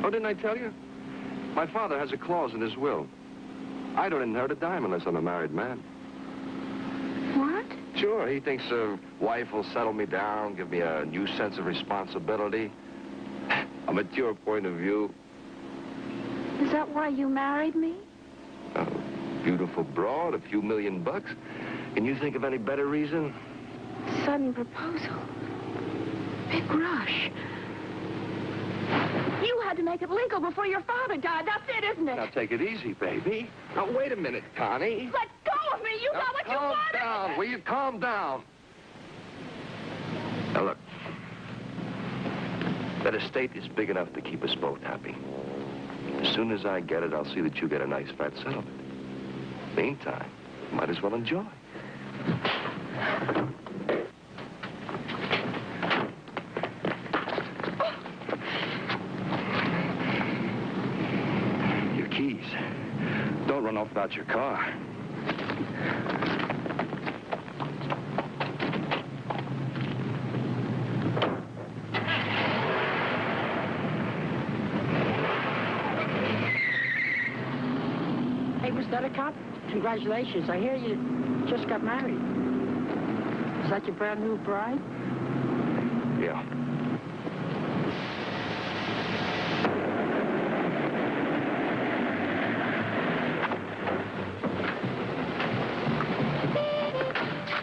Oh, didn't I tell you? My father has a clause in his will. I don't inherit a dime unless I'm a married man. What? Sure, he thinks a wife will settle me down, give me a new sense of responsibility, a mature point of view. Is that why you married me? A beautiful broad, a few $1,000,000 bucks. Can you think of any better reason? Sudden proposal. Big rush. You had to make it legal before your father died. That's it, isn't it? Now, take it easy, baby. Now, wait a minute, Connie. Let go of me. You got what you wanted. Calm down. Will you calm down? Now, look. That estate is big enough to keep us both happy. As soon as I get it, I'll see that you get a nice fat settlement. Meantime, you might as well enjoy. Keys. Don't run off without your car. Hey, Mr. Endicott, congratulations. I hear you just got married. Is that your brand new bride? Yeah.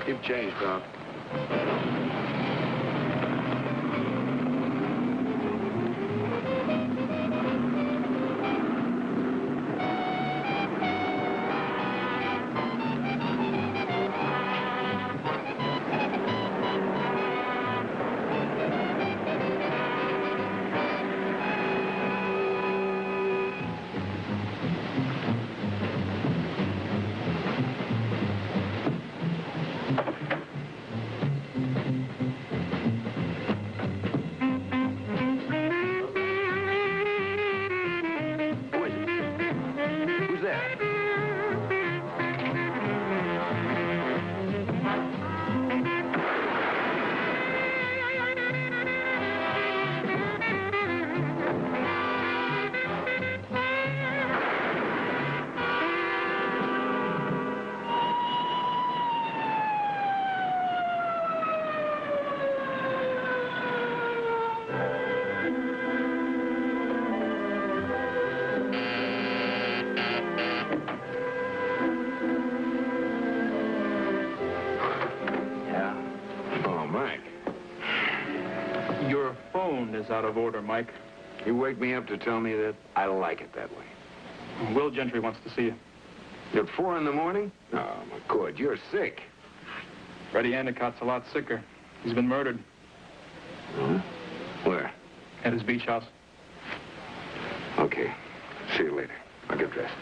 Keep change, Doc. Is out of order, Mike. You wake me up to tell me that? I like it that way. Will Gentry wants to see you. At 4 in the morning? Oh, my God, you're sick. Freddie Endicott's a lot sicker. He's been murdered. Huh? Where? At his beach house. Okay. See you later. I'll get dressed.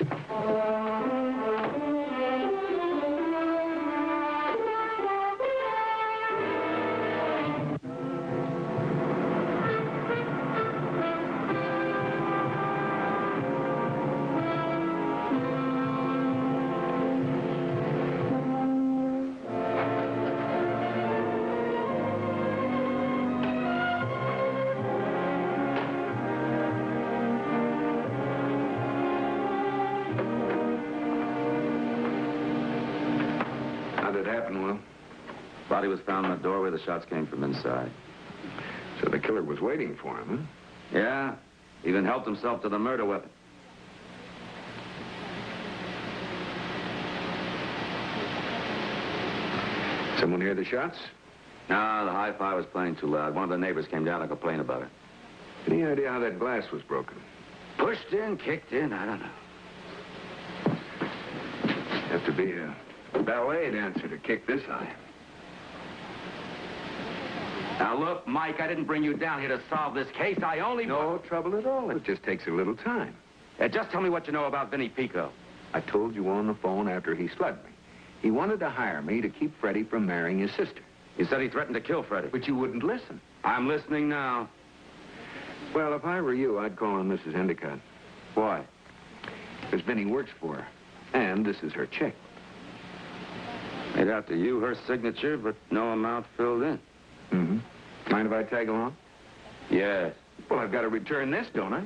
Body was found in the doorway. The shots came from inside. So the killer was waiting for him, huh? Yeah. Even helped himself to the murder weapon. Someone hear the shots? No, the hi-fi was playing too loud. One of the neighbors came down to complain about it. Any idea how that glass was broken? Pushed in, kicked in, I don't know. Have to be a ballet dancer to kick this high. Now, look, Mike, I didn't bring you down here to solve this case. I only... No trouble at all. It just takes a little time. Just tell me what you know about Vinnie Pico. I told you on the phone after he slugged me. He wanted to hire me to keep Freddie from marrying his sister. You said he threatened to kill Freddie. But you wouldn't listen. I'm listening now. Well, if I were you, I'd call on Mrs. Endicott. Why? Because Vinnie works for her. And this is her check. Made out to you, her signature, but no amount filled in. Mm-hmm. Mind if I tag along? Yes. Well, I've got to return this, don't I?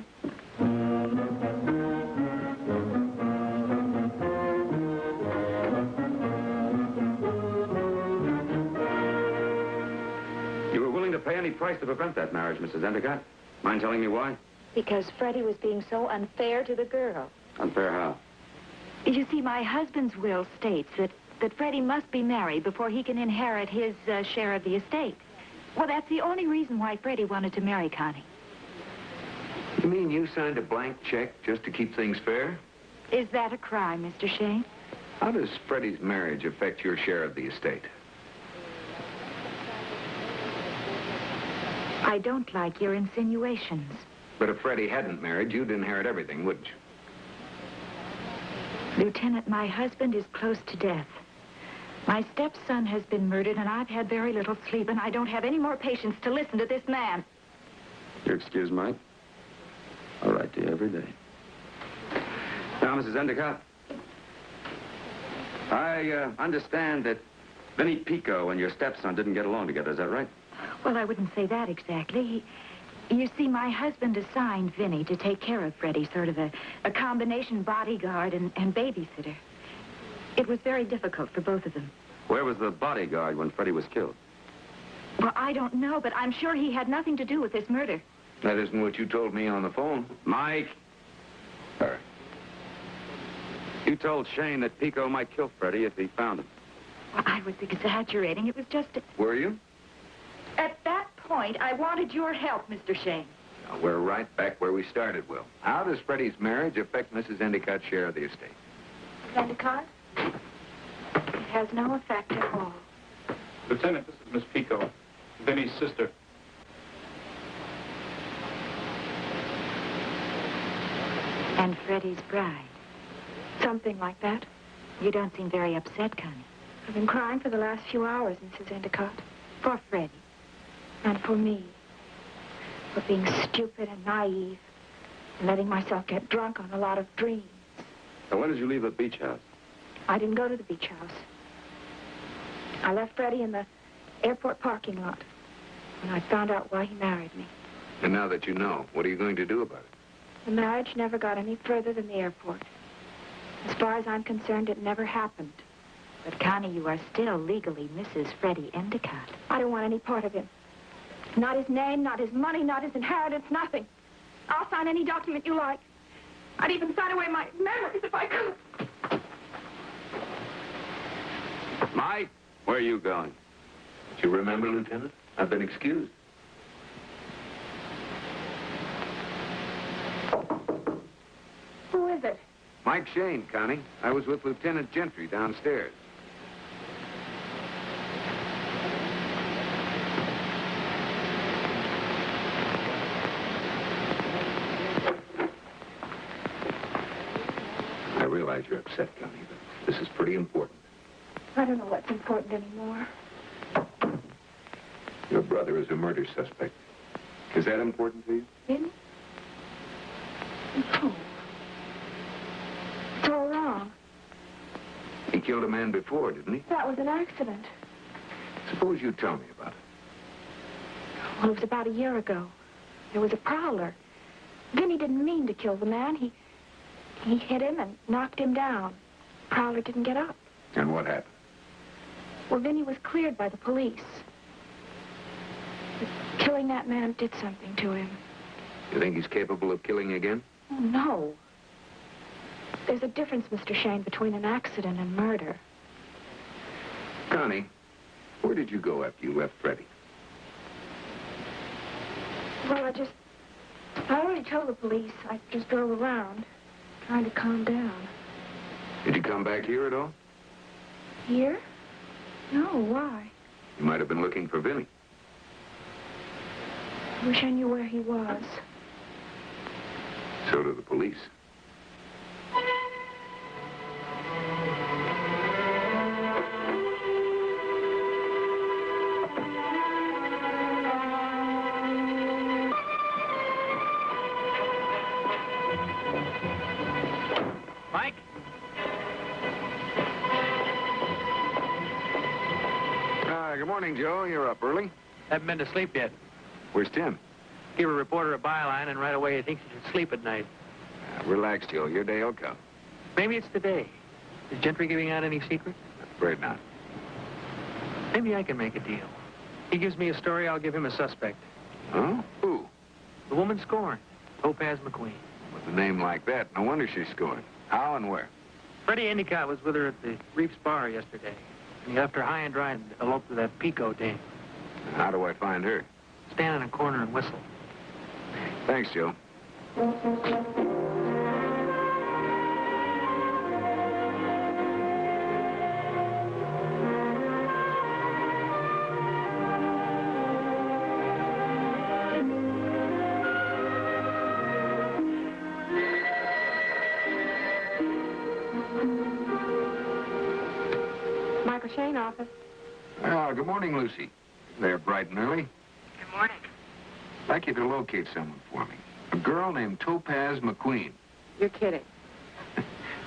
You were willing to pay any price to prevent that marriage, Mrs. Endicott? Mind telling me why? Because Freddie was being so unfair to the girl. Unfair how? You see, my husband's will states that Freddie must be married before he can inherit his share of the estate. Well, that's the only reason why Freddie wanted to marry Connie. You mean you signed a blank check just to keep things fair? Is that a crime, Mr. Shayne? How does Freddie's marriage affect your share of the estate? I don't like your insinuations. But if Freddie hadn't married, you'd inherit everything, wouldn't you? Lieutenant, my husband is close to death. My stepson has been murdered, and I've had very little sleep, and I don't have any more patience to listen to this man. Your excuse, Mike? I'll write to you every day. Now, Mrs. Endicott, I understand that Vinnie Pico and your stepson didn't get along together. Is that right? Well, I wouldn't say that exactly. You see, my husband assigned Vinnie to take care of Freddie, sort of a combination bodyguard and babysitter. It was very difficult for both of them. Where was the bodyguard when Freddie was killed? Well, I don't know, but I'm sure he had nothing to do with this murder. That isn't what you told me on the phone. Mike! All right. You told Shayne that Pico might kill Freddie if he found him. Well, I was exaggerating. It was just Were you? At that point, I wanted your help, Mr. Shayne. Now, we're right back where we started, Will. How does Freddie's marriage affect Mrs. Endicott's share of the estate? Endicott? It has no effect at all. Lieutenant, this is Miss Pico, Vinnie's sister. And Freddie's bride. Something like that. You don't seem very upset, Connie. I've been crying for the last few hours, Mrs. Endicott. For Freddie. And for me. For being stupid and naive. And letting myself get drunk on a lot of dreams. Now, when did you leave the beach house? I didn't go to the beach house. I left Freddie in the airport parking lot when I found out why he married me. And now that you know, what are you going to do about it? The marriage never got any further than the airport. As far as I'm concerned, it never happened. But, Connie, you are still legally Mrs. Freddie Endicott. I don't want any part of him. Not his name, not his money, not his inheritance, nothing. I'll sign any document you like. I'd even sign away my memories if I could. Mike, where are you going? Do you remember, Lieutenant? I've been excused. Who is it? Mike Shayne, Connie. I was with Lieutenant Gentry downstairs. I realize you're upset, Connie, but this is pretty important. I don't know what's important anymore. Your brother is a murder suspect. Is that important to you? Really? No. It's all wrong. He killed a man before, didn't he? That was an accident. Suppose you tell me about it. Well, it was about a year ago. There was a prowler. Vinnie didn't mean to kill the man. He hit him and knocked him down. Prowler didn't get up. And what happened? Well, Vinnie was cleared by the police. But killing that man did something to him. You think he's capable of killing again? Oh, no. There's a difference, Mr. Shayne, between an accident and murder. Connie, where did you go after you left Freddie? Well, I already told the police. I just drove around, trying to calm down. Did you come back here at all? Here? No, why? You might have been looking for Vinnie. I wish I knew where he was. So do the police. Mike? Good morning, Joe. You're up early. Haven't been to sleep yet. Where's Tim? Give a reporter a byline, and right away he thinks he should sleep at night. Relax, Joe. Your day will come. Maybe it's today. Is Gentry giving out any secrets? Afraid not. Maybe I can make a deal. He gives me a story, I'll give him a suspect. Huh? Who? The woman scorned, Topaz McQueen. With a name like that, no wonder she's scoring. How and where? Freddie Endicott was with her at the Reef's bar yesterday. And he left her high and dry and eloped with that Pico dame. How do I find her? Stand in a corner and whistle. Thanks, Joe. Michael Shayne office. Good morning, Lucy. They're bright and early. Good morning. I'd like you to locate someone for me. A girl named Topaz McQueen. You're kidding.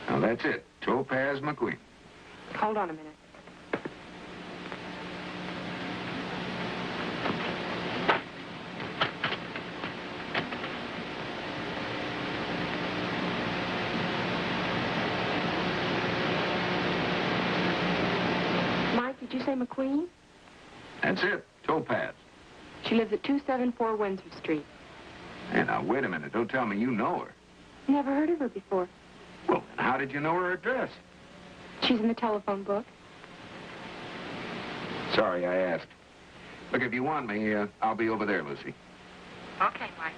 Now, that's it. Topaz McQueen. Hold on a minute. Mike, did you say McQueen? That's it. Topaz. She lives at 274 Windsor Street. Hey, now, wait a minute. Don't tell me you know her. Never heard of her before. Well, then how did you know her address? She's in the telephone book. Sorry, I asked. Look, if you want me, I'll be over there, Lucy. Okay, Mike.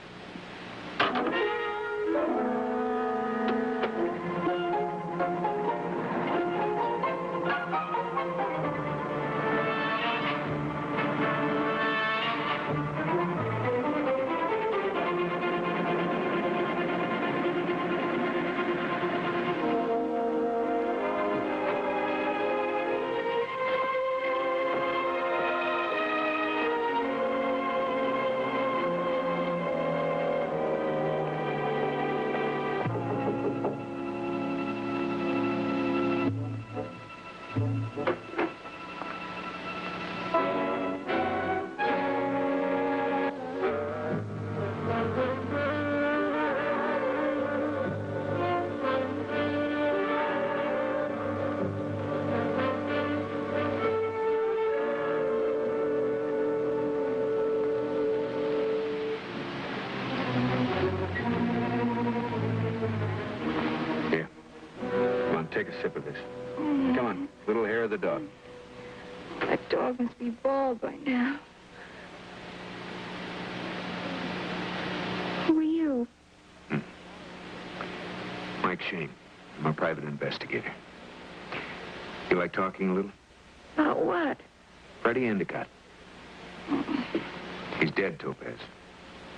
Take a sip of this. Come on, little hair of the dog. That dog must be bald by now. Who are you? Mike Shayne. I'm a private investigator. You like talking a little? About what? Freddie Endicott. He's dead, Topaz.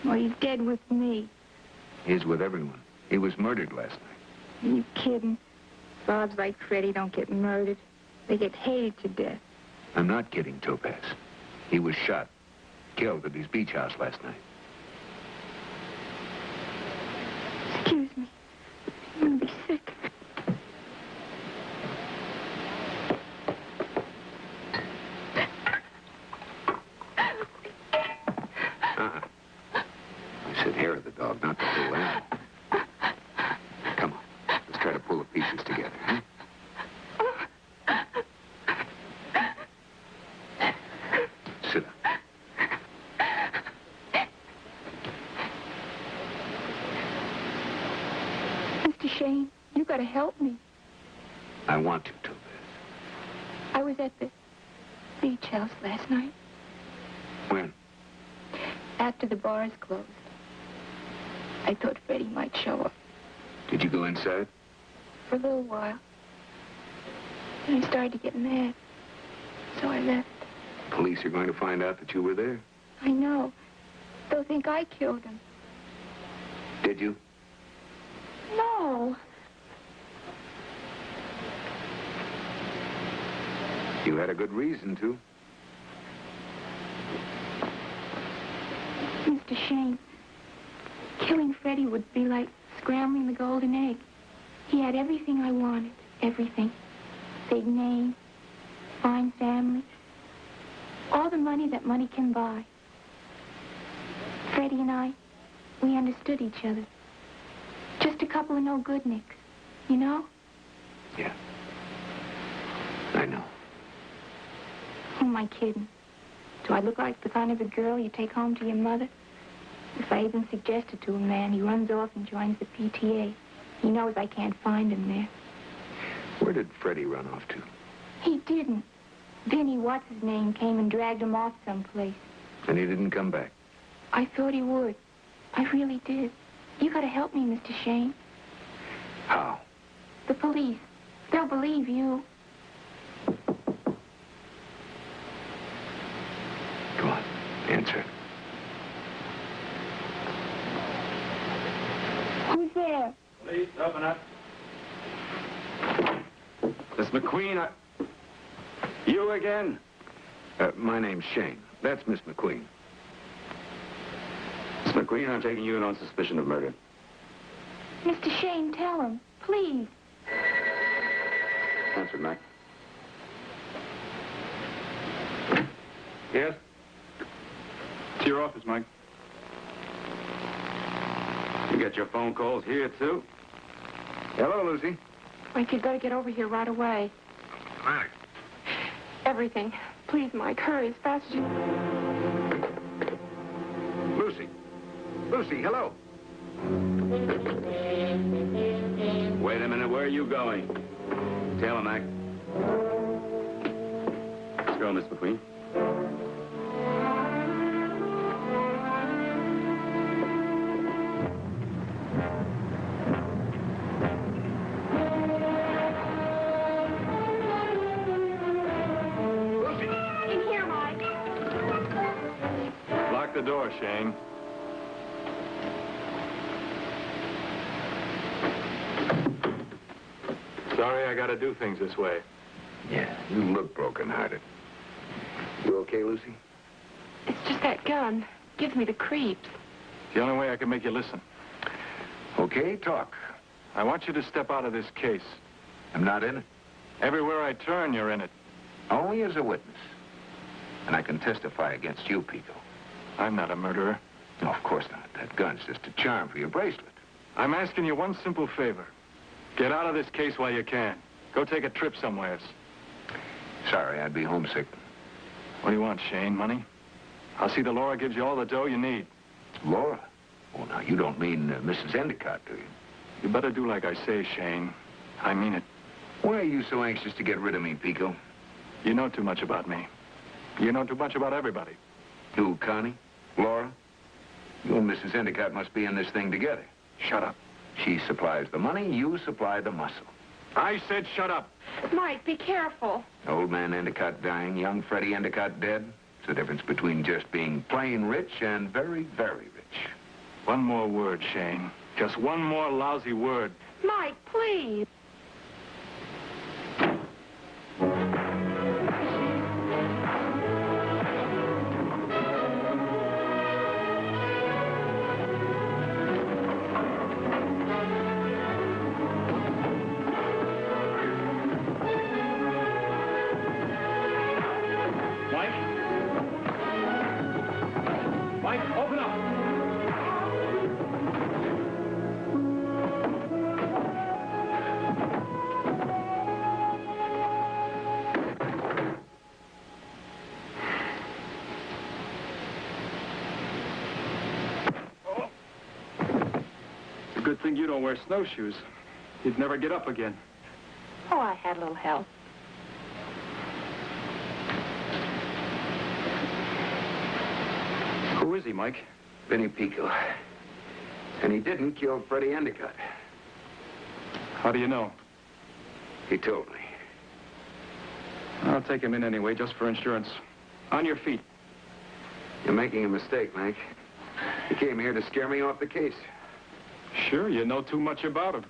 Well, he's dead with me. He's with everyone. He was murdered last night. Are you kidding? Bobs like Freddie don't get murdered. They get hated to death. I'm not kidding, Topaz. He was shot, killed at his beach house last night. Excuse me. I'm gonna be sick. I said hair of the dog, not the whole animal. Come on. Let's try to pull the pieces together, huh? got to help me. I want you to. I was at the beach house last night. When? After the bars closed. I thought Freddie might show up. Did you go inside? For a little while. Then I started to get mad. So I left. Police are going to find out that you were there. I know. They'll think I killed him. Did you? No. You had a good reason to. Mr. Shayne, killing Freddie would be like scrambling the golden egg. He had everything I wanted. Everything. Big name, fine family, all the money that money can buy. Freddie and I, we understood each other. Just a couple of no-good nicks, you know? Yeah. I know. Who am I kidding? Do I look like the kind of a girl you take home to your mother? If I even suggest it to a man, he runs off and joins the PTA. He knows I can't find him there. Where did Freddie run off to? He didn't. Vinnie, what's-his-name, came and dragged him off someplace. And he didn't come back? I thought he would. I really did. You gotta help me, Mr. Shayne. How? The police. They'll believe you. Come on, answer. Who's there? Please, open up. Miss McQueen, you again? My name's Shayne. That's Miss McQueen. Miss McQueen, I'm taking you in on suspicion of murder. Mr. Shayne, tell him, please. Answer, Mac. Yes? It's your office, Mike. You get your phone calls here, too? Hello, Lucy. Mike, you've got to get over here right away. What's the matter? Everything. Please, Mike, hurry as fast as you... Lucy. Lucy, hello. Wait a minute, where are you going? Tail him, Mac. Let's go, Miss McQueen. Lock the door, Shayne. Sorry, I gotta do things this way. Yeah, you look broken-hearted. You okay, Lucy? It's just that gun. Gives me the creeps. The only way I can make you listen. Okay, talk. I want you to step out of this case. I'm not in it? Everywhere I turn, you're in it. Only as a witness. And I can testify against you, Pico. I'm not a murderer. No, of course not. That gun's just a charm for your bracelet. I'm asking you one simple favor. Get out of this case while you can. Go take a trip somewhere. Sorry, I'd be homesick. What do you want, Shayne? Money? I'll see that Laura gives you all the dough you need. Laura? Oh, now, you don't mean Mrs. Endicott, do you? You better do like I say, Shayne. I mean it. Why are you so anxious to get rid of me, Pico? You know too much about me. You know too much about everybody. Who, Connie? Laura? You and Mrs. Endicott must be in this thing together. Shut up. She supplies the money, you supply the muscle. I said shut up. Mike, be careful. Old man Endicott dying, young Freddie Endicott dead. It's the difference between just being plain rich and very, very rich. One more word, Shayne. Just one more lousy word. Mike, please. Good thing you don't wear snowshoes. He'd never get up again. Oh, I had a little help. Who is he, Mike? Vinnie Pico. And he didn't kill Freddie Endicott. How do you know? He told me. I'll take him in anyway, just for insurance. On your feet. You're making a mistake, Mike. You came here to scare me off the case. Sure, you know too much about him.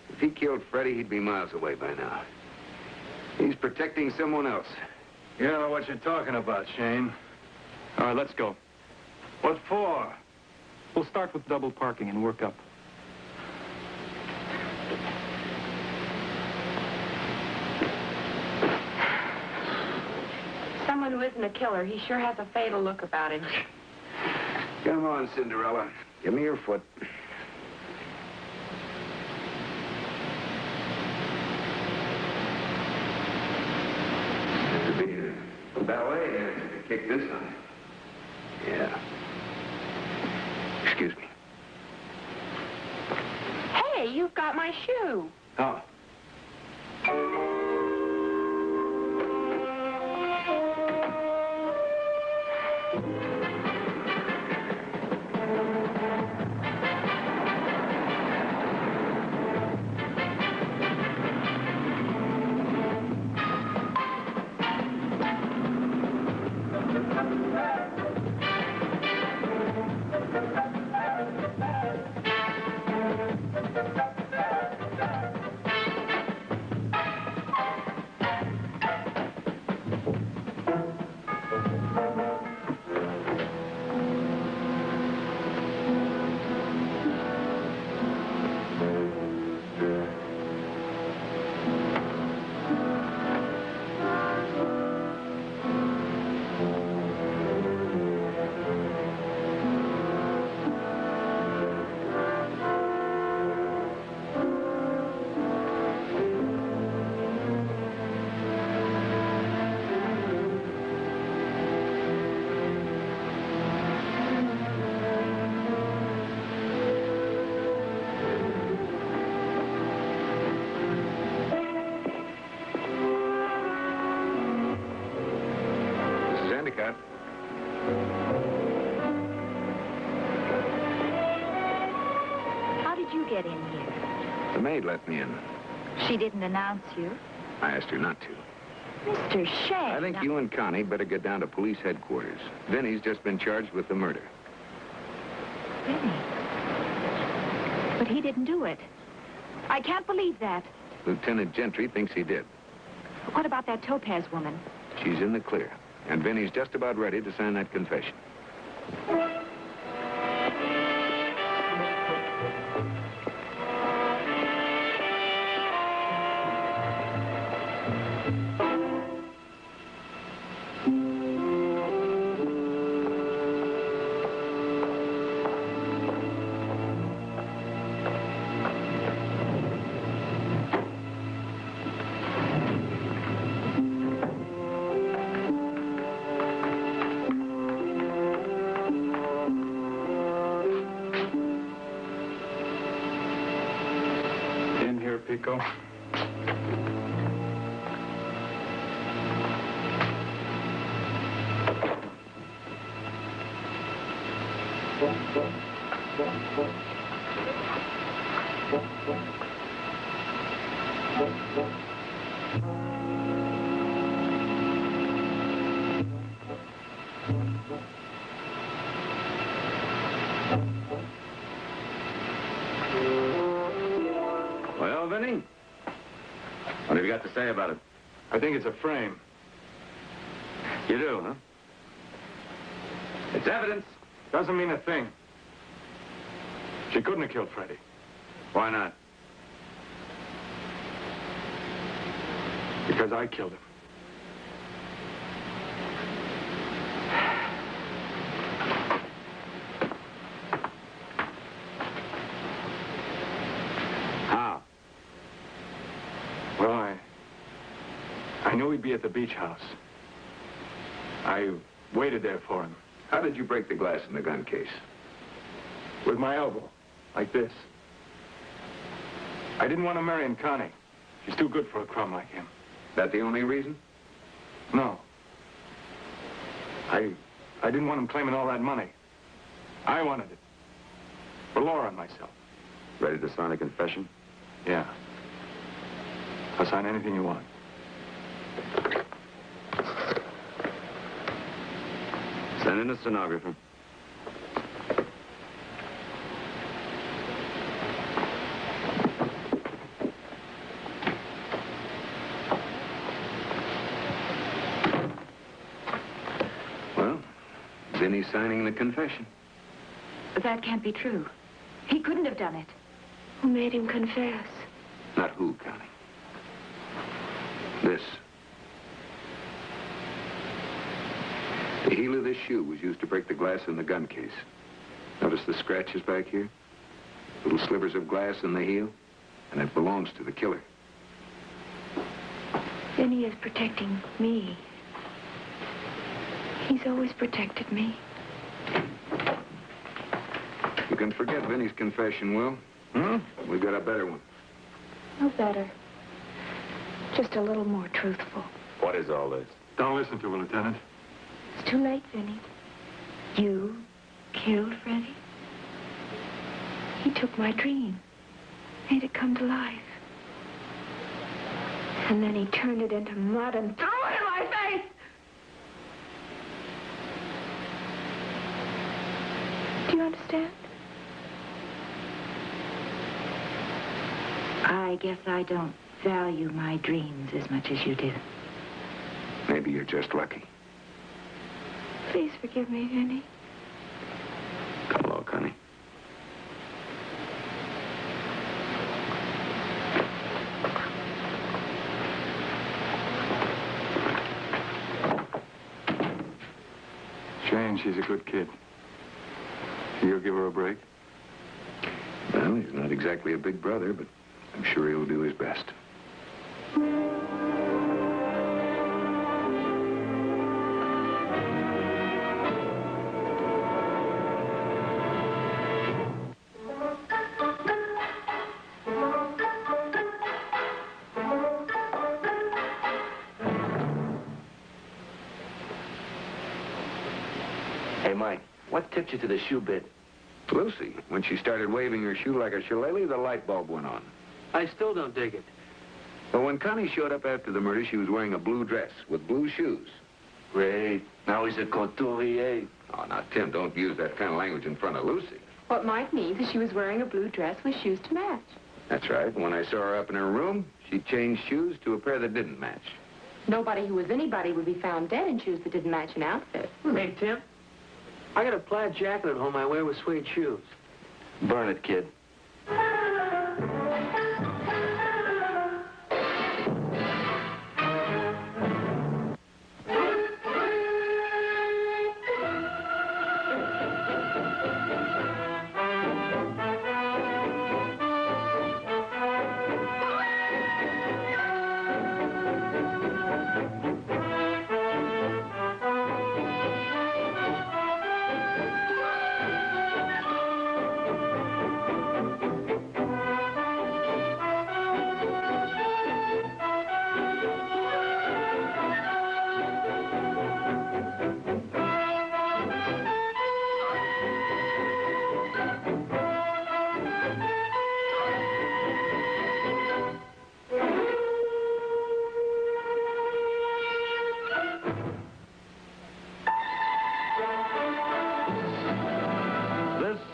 If he killed Freddie, he'd be miles away by now. He's protecting someone else. You know what you're talking about, Shayne. All right, let's go. What for? We'll start with double parking and work up. Someone who isn't a killer, he sure has a fatal look about him. Come on, Cinderella. Give me your foot. There'd be a ballet dancer to kick this on. Yeah. Excuse me. Hey, you've got my shoe. Oh. How did you get in here? The maid let me in. She didn't announce you? I asked her not to. Mr. Shayne. I think you and Connie better get down to police headquarters. Vinnie's just been charged with the murder. Vinnie? But he didn't do it. I can't believe that. Lieutenant Gentry thinks he did. What about that Topaz woman? She's in the clear. And Vinnie's just about ready to sign that confession. Pico. Well, Vinnie? What have you got to say about it? I think it's a frame. You do, huh? It's evidence. Doesn't mean a thing. She couldn't have killed Freddie. Why not? Because I killed him. How? Well, I knew he'd be at the beach house. I waited there for him. How did you break the glass in the gun case? With my elbow, like this. I didn't want to marry Connie. She's too good for a crumb like him. That the only reason? No. I didn't want him claiming all that money. I wanted it. For Laura and myself. Ready to sign a confession? Yeah. I'll sign anything you want. Send in a stenographer. Well, Vinnie's signing the confession. That can't be true. He couldn't have done it. Who made him confess? Not who, Connie. This. The heel of this shoe was used to break the glass in the gun case. Notice the scratches back here? Little slivers of glass in the heel? And it belongs to the killer. Vinnie is protecting me. He's always protected me. You can forget Vinnie's confession, Will. We've got a better one. No better. Just a little more truthful. What is all this? Don't listen to her, Lieutenant. It's too late, Vinnie. You killed Freddie. He took my dream, made it come to life. And then he turned it into mud and threw it in my face! Do you understand? I guess I don't value my dreams as much as you do. Maybe you're just lucky. Please forgive me, Vinnie. Come along, Connie. Shayne, she's a good kid. You'll give her a break? Well, he's not exactly a big brother, but I'm sure he'll do his best. Hey, Mike, what tipped you to the shoe bit? Lucy, when she started waving her shoe like a shillelagh, the light bulb went on. I still don't dig it. But when Connie showed up after the murder, she was wearing a blue dress with blue shoes. Great. Now he's a couturier. Oh, now, Tim, don't use that kind of language in front of Lucy. What Mike means is she was wearing a blue dress with shoes to match. That's right. When I saw her up in her room, she changed shoes to a pair that didn't match. Nobody who was anybody would be found dead in shoes that didn't match an outfit. Hey, Tim, I got a plaid jacket at home I wear with suede shoes. Burn it, kid.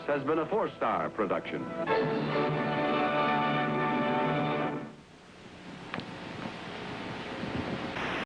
Has been a 4-star production.